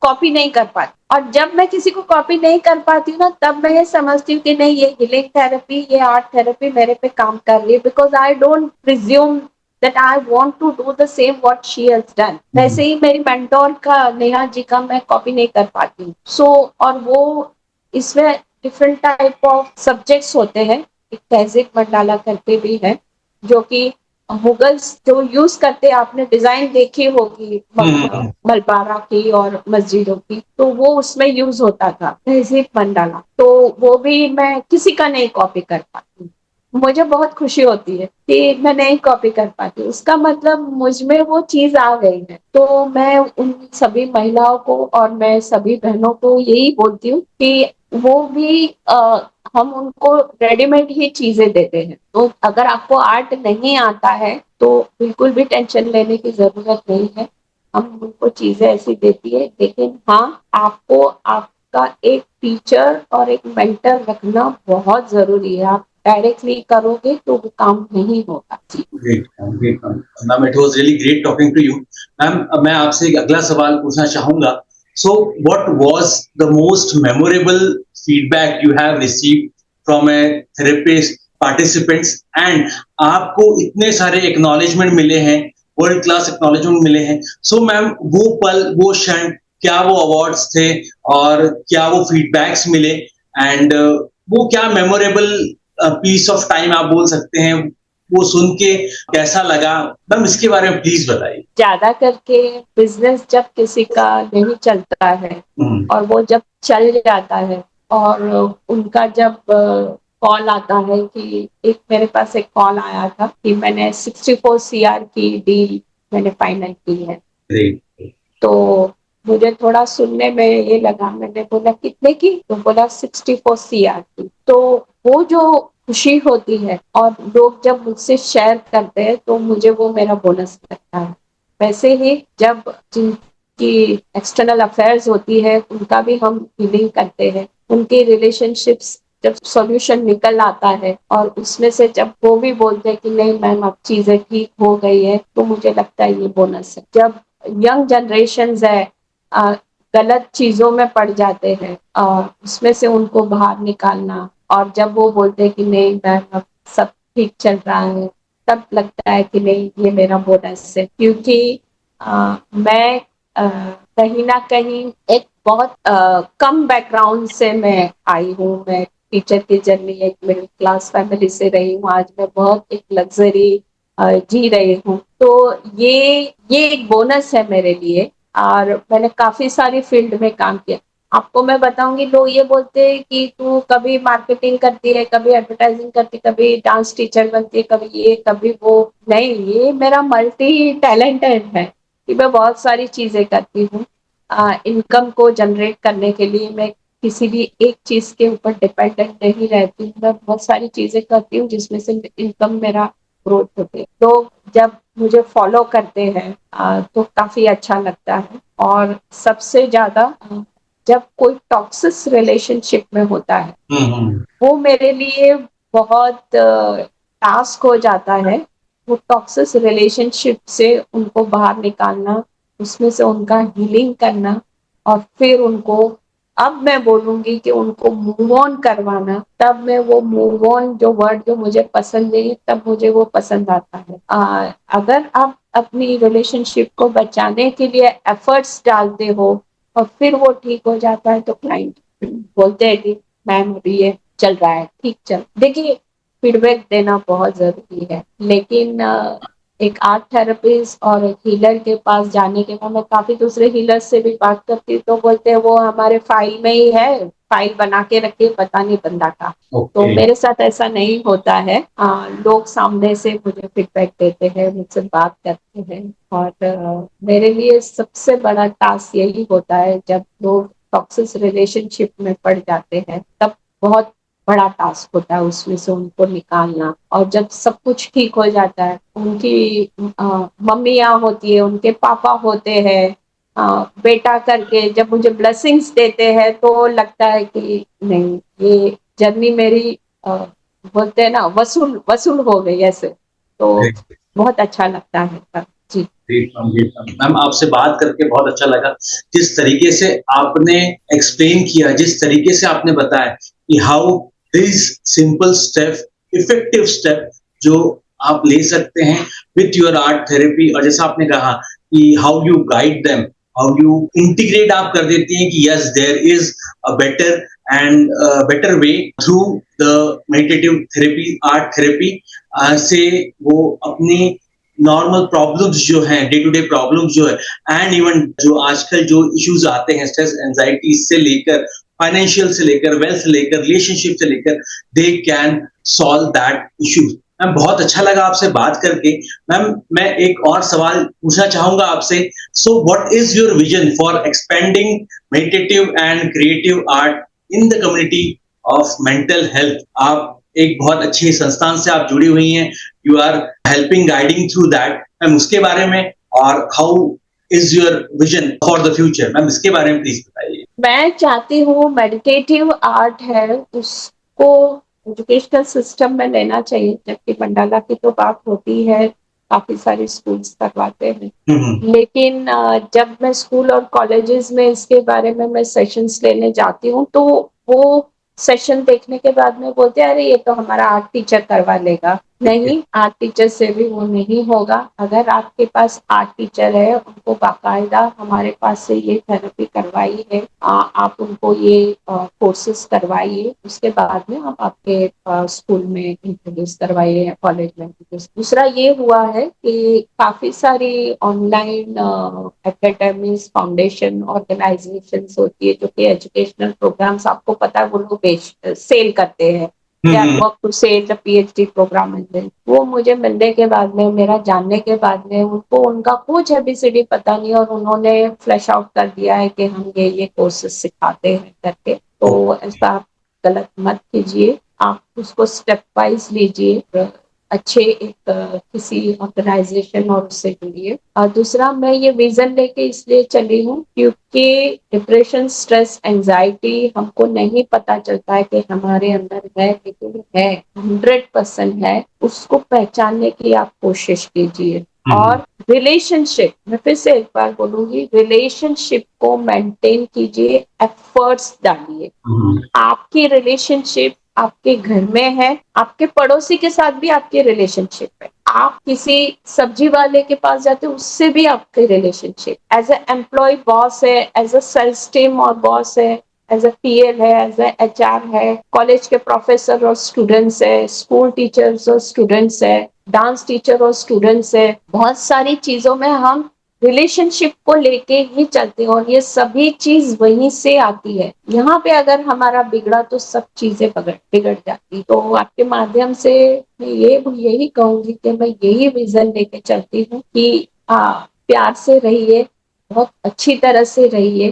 कॉपी नहीं कर पाती। और जब मैं किसी को कॉपी नहीं कर पाती हूँ ना, तब मैं ये समझती हूँ कि नहीं, ये हीलिंग थेरेपी, ये आर्ट थेरेपी मेरे पे काम कर रही है, because I don't presume that I want to do the same what she has done. वैसे ही मेरी मेंटोर का, नेहा जी का, मैं कॉपी नहीं कर पाती हूँ। और वो इसमें डिफरेंट टाइप ऑफ सब्जेक्ट्स होते हैं। एक तहजीब मंडाला करके भी है, जो कि मुगल्स जो यूज करते, आपने डिजाइन देखी होगी मलबारा की और मस्जिदों की, तो वो उसमें यूज होता था तहजीब मंडाला। तो वो भी मैं किसी का नहीं कॉपी कर पाती, मुझे बहुत खुशी होती है कि मैं नहीं कॉपी कर पाती, उसका मतलब मुझ में वो चीज आ गई है। तो मैं उन सभी महिलाओं को और मैं सभी बहनों को यही बोलती हूँ कि वो भी हम उनको रेडीमेड ही चीजें देते हैं। तो अगर आपको आर्ट नहीं आता है तो बिल्कुल भी टेंशन लेने की जरूरत नहीं है, हम उनको चीजें ऐसी देती है। लेकिन हाँ, आपको आपका एक टीचर और एक मेंटर रखना बहुत जरूरी है। आप डायरेक्टली करोगे तो वो काम नहीं होगा। Great great ma'am, it was really great talking to you. Ma'am, मैं आपसे एक अगला सवाल पूछना चाहूंगा। So what was the most memorable feedback you have received from a therapist participants, and आपको इतने सारे एक्नॉलेजमेंट मिले हैं, वर्ल्ड क्लास एक्नॉलेजमेंट मिले हैं। सो मैम, वो पल, वो क्षण, क्या वो अवार्ड्स थे और क्या वो फीडबैक्स मिले, एंड वो क्या मेमोरेबल पीस ऑफ टाइम आप बोल सकते हैं, वो सुन के कैसा लगा? मैम, इसके बारे में प्लीज बताइए। ज्यादा करके बिजनेस जब किसी का नहीं चलता है और वो जब चल जाता है, और उनका जब कॉल आता है कि, एक मेरे पास एक कॉल आया था कि मैंने 64 CR की डील मैंने फाइनल की है। ग्रेट। तो मुझे थोड़ा सुनने में ये लगा, मैंने बोला कितने की, तो बोला 64 CR की। तो वो जो खुशी होती है और लोग जब मुझसे शेयर करते हैं तो मुझे वो मेरा बोनस लगता है। वैसे ही जब जिनकी एक्सटर्नल अफेयर्स होती है उनका भी हम हीलिंग करते हैं, उनके रिलेशनशिप्स जब सॉल्यूशन निकल आता है और उसमें से जब वो भी बोलते हैं कि नहीं मैम अब चीजें ठीक हो गई है, तो मुझे लगता है ये बोनस है। जब यंग जनरेशन है गलत चीजों में पड़ जाते हैं, उसमें से उनको बाहर निकालना, और जब वो बोलते हैं कि नहीं मैम अब सब ठीक चल रहा है, तब लगता है कि नहीं ये मेरा बोनस है। क्योंकि मैं कहीं ना कहीं एक बहुत कम बैकग्राउंड से मैं आई हूँ। मैं टीचर की जर्नी एक मिडिल क्लास फैमिली से रही हूँ, आज मैं बहुत एक लग्जरी जी रही हूँ। तो ये एक बोनस है मेरे लिए। और मैंने काफी सारी फील्ड में काम किया। आपको मैं बताऊंगी, लोग ये बोलते हैं कि तू कभी मार्केटिंग करती है, कभी एडवर्टाइजिंग करती, कभी डांस टीचर बनती है, कभी ये कभी वो। नहीं, ये मेरा मल्टी टैलेंटेड है कि मैं बहुत सारी चीजें करती हूँ। इनकम को जनरेट करने के लिए मैं किसी भी एक चीज के ऊपर डिपेंडेंट नहीं रहती हूँ, मैं बहुत सारी चीजें करती हूँ जिसमें से इनकम मेरा ग्रोथ होते हैं। लोग जब मुझे फॉलो करते हैं तो काफी अच्छा लगता है। और सबसे ज्यादा जब कोई टॉक्सिस रिलेशनशिप में होता है, वो मेरे लिए बहुत टास्क हो जाता है। वो टॉक्सिस रिलेशनशिप से उनको बाहर निकालना, उसमें से उनका हीलिंग करना, और फिर उनको, अब मैं बोलूंगी कि उनको मूव ऑन करवाना। तब मैं वो मूव ऑन जो वर्ड जो मुझे पसंद नहीं, तब मुझे वो पसंद आता है। अगर आप अपनी रिलेशनशिप को बचाने के लिए एफर्ट्स डालते हो और फिर वो ठीक हो जाता है, तो क्लाइंट बोलते हैं कि मैम अभी ये चल रहा है, ठीक चल। देखिए, फीडबैक देना बहुत जरूरी है, लेकिन एक आर्ट थेरेपिस्ट और एक हीलर के पास जाने के बाद, मैं काफी दूसरे हीलर से भी बात करती हूँ तो बोलते हैं वो हमारे फाइल में ही है, फाइल बना के रखे, पता नहीं बंदा का। तो Okay. मेरे साथ ऐसा नहीं होता है। लोग सामने से मुझे फीडबैक देते हैं, मुझसे बात करते हैं, और मेरे लिए सबसे बड़ा टास्क यही होता है जब लोग टॉक्सिक रिलेशनशिप में पड़ जाते हैं, तब बहुत बड़ा टास्क होता है उसमें से उनको निकालना। और जब सब कुछ ठीक हो जाता है, उनकी मम्मियाँ होती है, उनके पापा होते हैं, बेटा करके जब मुझे ब्लेसिंग्स देते हैं तो लगता है कि नहीं, ये जर्नी मेरी बोलते हैं ना, वसूल वसूल हो गई ऐसे। तो बहुत अच्छा लगता है तब। जी। Great ma'am, great ma'am. Ma'am, आपसे बात करके बहुत अच्छा लगा। जिस तरीके से आपने एक्सप्लेन किया, जिस तरीके से आपने बताया कि how this simple step, effective step जो आप ले सकते हैं विथ योर आर्ट थेरेपी, और जैसा आपने कहा कि how you guide them, how you integrate आप कर देती हैं कि yes there is a better and better way through the meditative therapy, art therapy से वो अपनी नॉर्मल प्रॉब्लम्स जो हैं, डे टू डे प्रॉब्लम्स जो है, एंड इवन जो आजकल जो इश्यूज आते हैं, स्ट्रेस एंजाइटी से लेकर, फाइनेंशियल से लेकर, वेल्थ से लेकर, रिलेशनशिप से लेकर, they can solve that issues. Ma'am, बहुत अच्छा लगा आपसे बात करके। मैम, मैं एक और सवाल पूछना चाहूंगा आपसे। सो what is your vision for expanding meditative and creative art in the community of mental health? आप एक बहुत अच्छी संस्थान से आप जुड़ी हुई हैं, you are helping guiding through that. Ma'am, उसके बारे में, और how is your vision for the future, ma'am इसके बारे में प्लीज बताइए। मैं चाहती हूँ मेडिटेटिव आर्ट है उसको एजुकेशनल सिस्टम में लेना चाहिए, जबकि मंडाला की तो बात होती है, काफी सारे स्कूल्स करवाते हैं। लेकिन जब मैं स्कूल और कॉलेजेस में इसके बारे में मैं सेशंस लेने जाती हूँ तो वो सेशन देखने के बाद में बोलते हैं अरे ये तो हमारा आर्ट टीचर करवा लेगा। नहीं, आर्ट टीचर से भी वो नहीं होगा। अगर आपके पास आर्ट टीचर है, उनको बाकायदा हमारे पास से ये थेरेपी करवाई है, आप उनको ये कोर्सेज करवाइए, उसके बाद में आप आपके स्कूल में इंट्रोड्यूस करवाइए या कॉलेज में इंट्रोड्यूस। दूसरा ये हुआ है कि काफी सारी ऑनलाइन एकेडमीज, फाउंडेशन, ऑर्गेनाइजेशन होती है जो कि एजुकेशनल प्रोग्राम्स, आपको पता है वो लोग सेल करते हैं, they are work to sell the PhD program and then वो मुझे मिलने के बाद में, मेरा जानने के बाद में, उनको उनका कुछ ABCD पता नहीं और उन्होंने फ्लैश आउट कर दिया है कि हम ये कोर्सेज सिखाते हैं करके। तो ऐसा आप गलत मत कीजिए, आप उसको स्टेप वाइज लीजिए, अच्छे एक किसी ऑर्गेनाइजेशन और उससे जुड़िए। और दूसरा, मैं ये विजन लेके इसलिए चली हूँ क्योंकि डिप्रेशन, स्ट्रेस, एंजाइटी हमको नहीं पता चलता है कि हमारे अंदर है, लेकिन है, 100% है। उसको पहचानने की आप कोशिश कीजिए। और रिलेशनशिप, मैं फिर से एक बार बोलूंगी, रिलेशनशिप को मेंटेन कीजिए, एफर्ट्स डालिए। आपकी रिलेशनशिप आपके घर में है, आपके पड़ोसी के साथ भी आपकी रिलेशनशिप है, आप किसी सब्जी वाले के पास जाते हो उससे भी आपकी relationship, as a employ boss है, एज ए सेल्स टीम और बॉस है, एज ए पीएल है, एज ए एचआर है, कॉलेज के प्रोफेसर और स्टूडेंट्स है, स्कूल टीचर्स और स्टूडेंट्स है, डांस टीचर और स्टूडेंट्स है। बहुत सारी चीजों में हम रिलेशनशिप को लेके ही चलते हैं और ये सभी चीज वहीं से आती है। यहाँ पे अगर हमारा बिगड़ा तो सब चीजें बिगड़ जाती। तो आपके माध्यम से मैं ये यही कहूंगी कि मैं यही विजन लेके चलती हूँ कि प्यार से रहिए, बहुत अच्छी तरह से रहिए,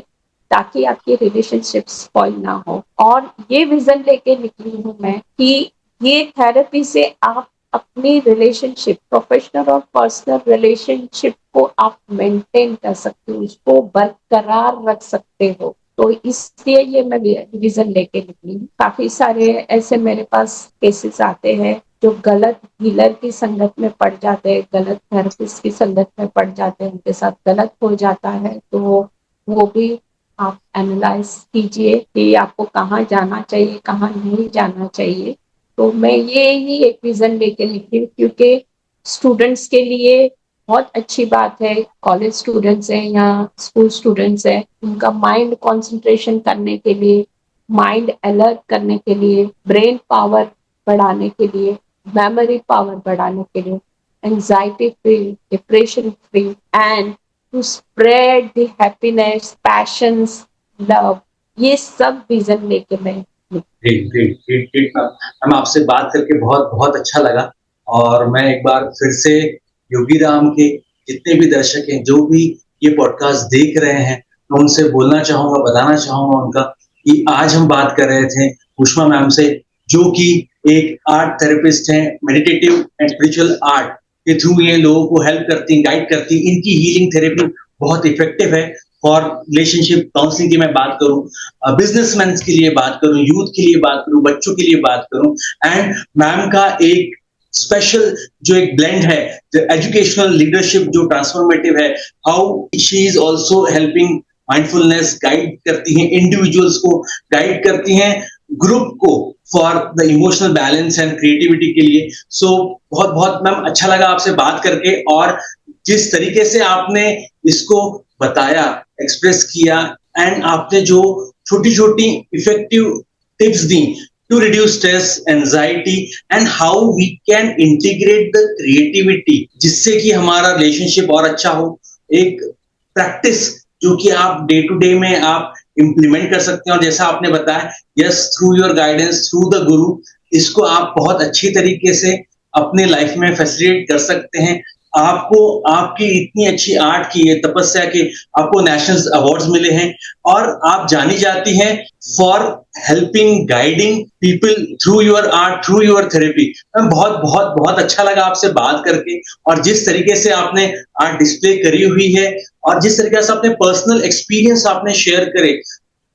ताकि आपकी रिलेशनशिप स्पॉइल ना हो। और ये विजन लेके निकली हूँ मैं कि ये थेरेपी से आप अपनी रिलेशनशिप, प्रोफेशनल और पर्सनल रिलेशनशिप को आप मेंटेन कर सकते हो, उसको बरकरार रख सकते हो। तो इसलिए ये मैं विजन लेके निकली हूँ। काफी सारे ऐसे मेरे पास केसेस आते हैं जो गलत हीलर की संगत में पड़ जाते हैं, गलत थेरेपिस्ट की संगत में पड़ जाते हैं, उनके साथ गलत हो जाता है। तो वो भी आप एनालाइज कीजिए कि आपको कहाँ जाना चाहिए, कहाँ नहीं जाना चाहिए। तो मैं ये ही एक विजन लेके निकली क्योंकि स्टूडेंट्स के लिए बहुत अच्छी बात है, कॉलेज स्टूडेंट्स हैं या स्कूल स्टूडेंट्स हैं, उनका माइंड कंसंट्रेशन करने के लिए माइंड अलर्ट करने के लिए, ब्रेन पावर बढ़ाने के लिए, मेमोरी पावर बढ़ाने के लिए, anxiety free, depression free, and to spread the happiness, passions, love, ये सब विजन लेके मैं great great great great ma'am. Ma'am आपसे बात करके बहुत बहुत अच्छा लगा और मैं एक बार फिर से योगी राम के जितने भी दर्शक हैं जो भी ये पॉडकास्ट देख रहे हैं मैं उनसे बोलना चाहूंगा, बताना चाहूंगा उनका कि आज हम बात कर रहे थे उष्मा मैम से जो कि एक आर्ट थेरेपिस्ट हैं, मेडिटेटिव एंड स्पिरिचुअल आर्ट के थ्रू ये लोगों को हेल्प करती हैं, गाइड करती हैं। इनकी हीलिंग थेरेपी बहुत इफेक्टिव है फॉर रिलेशनशिप काउंसलिंग की मैं बात करूं, बिजनेसमैन के लिए बात करूं, यूथ के लिए बात करूं, बच्चों के लिए बात करूं, एंड मैम का एक स्पेशल जो एक ब्लेंड है, जो एजुकेशनल लीडरशिप जो ट्रांसफॉर्मेटिव है, how she is also helping mindfulness, guide करती हैं इंडिविजुअल्स को, गाइड करती हैं ग्रुप को for the emotional balance and creativity के लिए। सो बहुत बहुत मैम अच्छा लगा आपसे बात करके और जिस तरीके से आपने इसको बताया, एक्सप्रेस किया एंड आपने जो छोटी छोटी इफेक्टिव टिप्स दी to reduce stress, anxiety and how we can integrate the creativity जिससे कि हमारा रिलेशनशिप और अच्छा हो, एक प्रैक्टिस जो कि आप डे टू डे में आप इम्प्लीमेंट कर सकते हैं और जैसा आपने बताया, yes, through your guidance, through the गुरु, इसको आप बहुत अच्छी तरीके से अपने लाइफ में फैसिलिटेट कर सकते हैं। आपको आपकी इतनी अच्छी आर्ट की है, तपस्या के आपको नेशनल अवार्ड्स मिले हैं और आप जानी जाती हैं for helping, guiding people through your art, through your therapy. Ma'am बहुत बहुत बहुत अच्छा लगा आपसे बात करके और जिस तरीके से आपने आर्ट डिस्प्ले करी हुई है और जिस तरीके से अपने पर्सनल एक्सपीरियंस आपने शेयर करे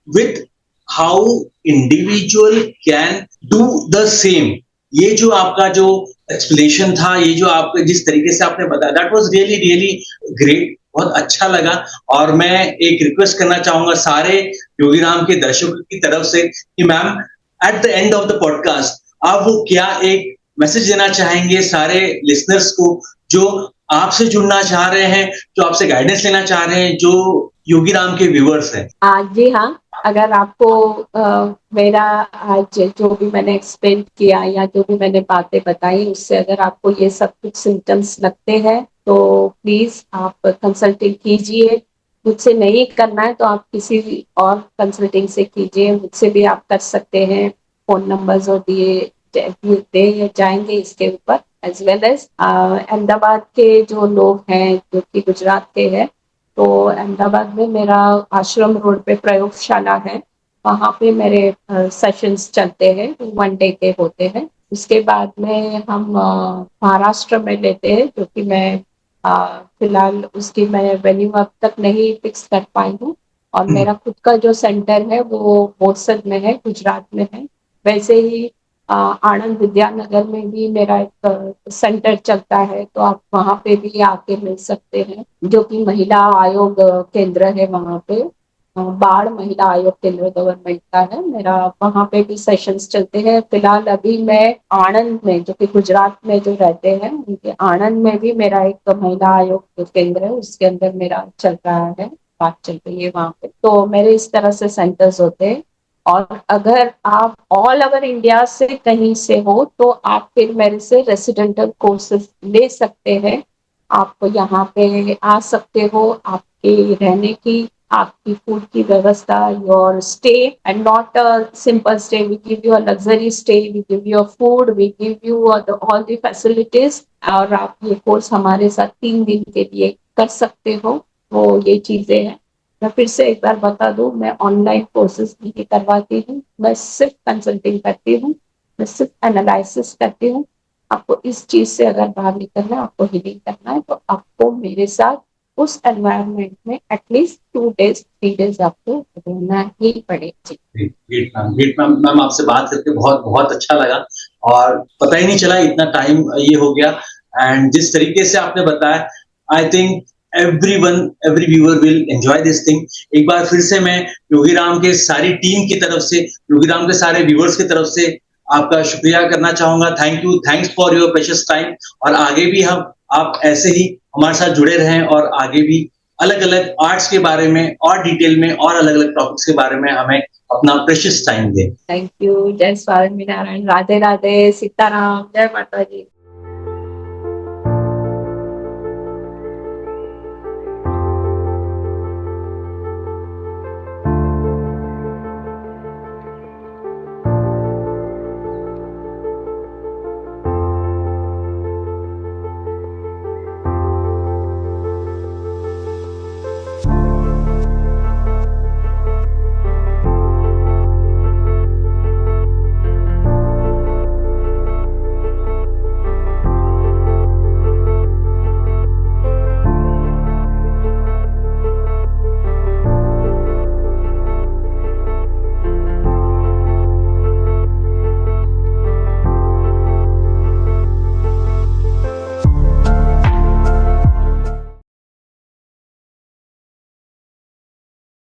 with how individual can do the same, ये जो आपका जो एक्सप्लेनेशन था, ये जो आप जिस तरीके से आपने बताया, that was really really great, बहुत अच्छा लगा। और मैं एक रिक्वेस्ट करना चाहूंगा सारे योगी राम के दर्शकों की तरफ से कि ma'am at the end of the podcast आप वो क्या एक मैसेज देना चाहेंगे सारे लिसनर्स को जो आपसे जुड़ना चाह रहे हैं, जो आपसे गाइडेंस लेना चाह रहे हैं, जो योगी राम के व्यूअर्स हैं। जी हाँ, अगर आपको मेरा आज जो भी मैंने एक्सप्लेन किया या जो भी मैंने बातें बताई उससे अगर आपको ये सब कुछ सिम्टम्स लगते हैं तो प्लीज आप कंसल्टिंग कीजिए। मुझसे नहीं करना है तो आप किसी और कंसल्टिंग से कीजिए, मुझसे भी आप कर सकते हैं। फोन नंबर्स और दिए जाएंगे इसके ऊपर, एज वेल एज अहमदाबाद के जो लोग हैं जो कि गुजरात के हैं, तो अहमदाबाद में मेरा आश्रम रोड पे प्रयोगशाला है, वहाँ पे मेरे सेशंस चलते हैं, 1 डे के होते हैं। उसके बाद में हम महाराष्ट्र में लेते हैं जो कि मैं फिलहाल उसकी मैं वेन्यू अब तक नहीं फिक्स कर पाई हूँ और मेरा खुद का जो सेंटर है वो बोरसद में है, गुजरात में है। वैसे ही आनंद विद्यानगर में भी मेरा एक सेंटर चलता है, तो आप वहाँ पे भी आके मिल सकते हैं, जो कि महिला आयोग केंद्र है वहाँ पे, बाढ़ महिला आयोग केंद्र गवर्नमेंट का है मेरा, वहाँ पे भी सेशंस चलते हैं। फिलहाल अभी मैं आनंद में, जो कि गुजरात में जो रहते हैं उनके आनंद में भी मेरा एक महिला आयोग केंद्र है, उसके अंदर मेरा चल रहा है, बात चल रही है वहाँ पे। तो मेरे इस तरह से सेंटर्स होते हैं और अगर आप ऑल ओवर इंडिया से कहीं से हो तो आप फिर मेरे से रेसिडेंटल कोर्सेज ले सकते हैं। आप यहाँ पे आ सकते हो, आपके रहने की, आपकी फूड की व्यवस्था, your stay and not a simple stay, we give you a luxury stay, we give you a food, we give you all the facilities और आप ये कोर्स हमारे साथ 3 दिन के लिए कर सकते हो। वो ये चीजें हैं। मैं फिर से एक बार बता दूं, मैं ऑनलाइन कोर्सेज नहीं करवाती हूँ, मैं सिर्फ कंसल्टिंग करती हूँ, मैं सिर्फ एनालिसिस करती हूँ। आपको इस चीज से अगर बाहर निकलना है, आपको हीलिंग करना है, तो आपको मेरे साथ उस एनवायरनमेंट में एटलीस्ट 2 डेज 3 डेज आपको रहना ही पड़ेगा। Great ma'am, great ma'am. Ma'am आपसे बात करके बहुत बहुत अच्छा लगा और पता ही नहीं चला इतना टाइम ये हो गया एंड जिस तरीके से आपने बताया, I think everyone, every viewer will enjoy this thing. एक बार फिर से मैं योगी राम के सारी टीम की तरफ से, योगी राम के सारे व्यूअर्स की तरफ से आपका शुक्रिया करना चाहूंगा। Thank you, thanks for your precious time और आगे भी हम आप ऐसे ही हमारे साथ जुड़े रहें और आगे भी अलग अलग आर्ट्स के बारे में और डिटेल में और अलग अलग टॉपिक्स के बारे में हमें अपना प्रेशियस टाइम दें। Thank you. जय स्वामी नारायण, राधे राधे, सीताराम, जय माता जी।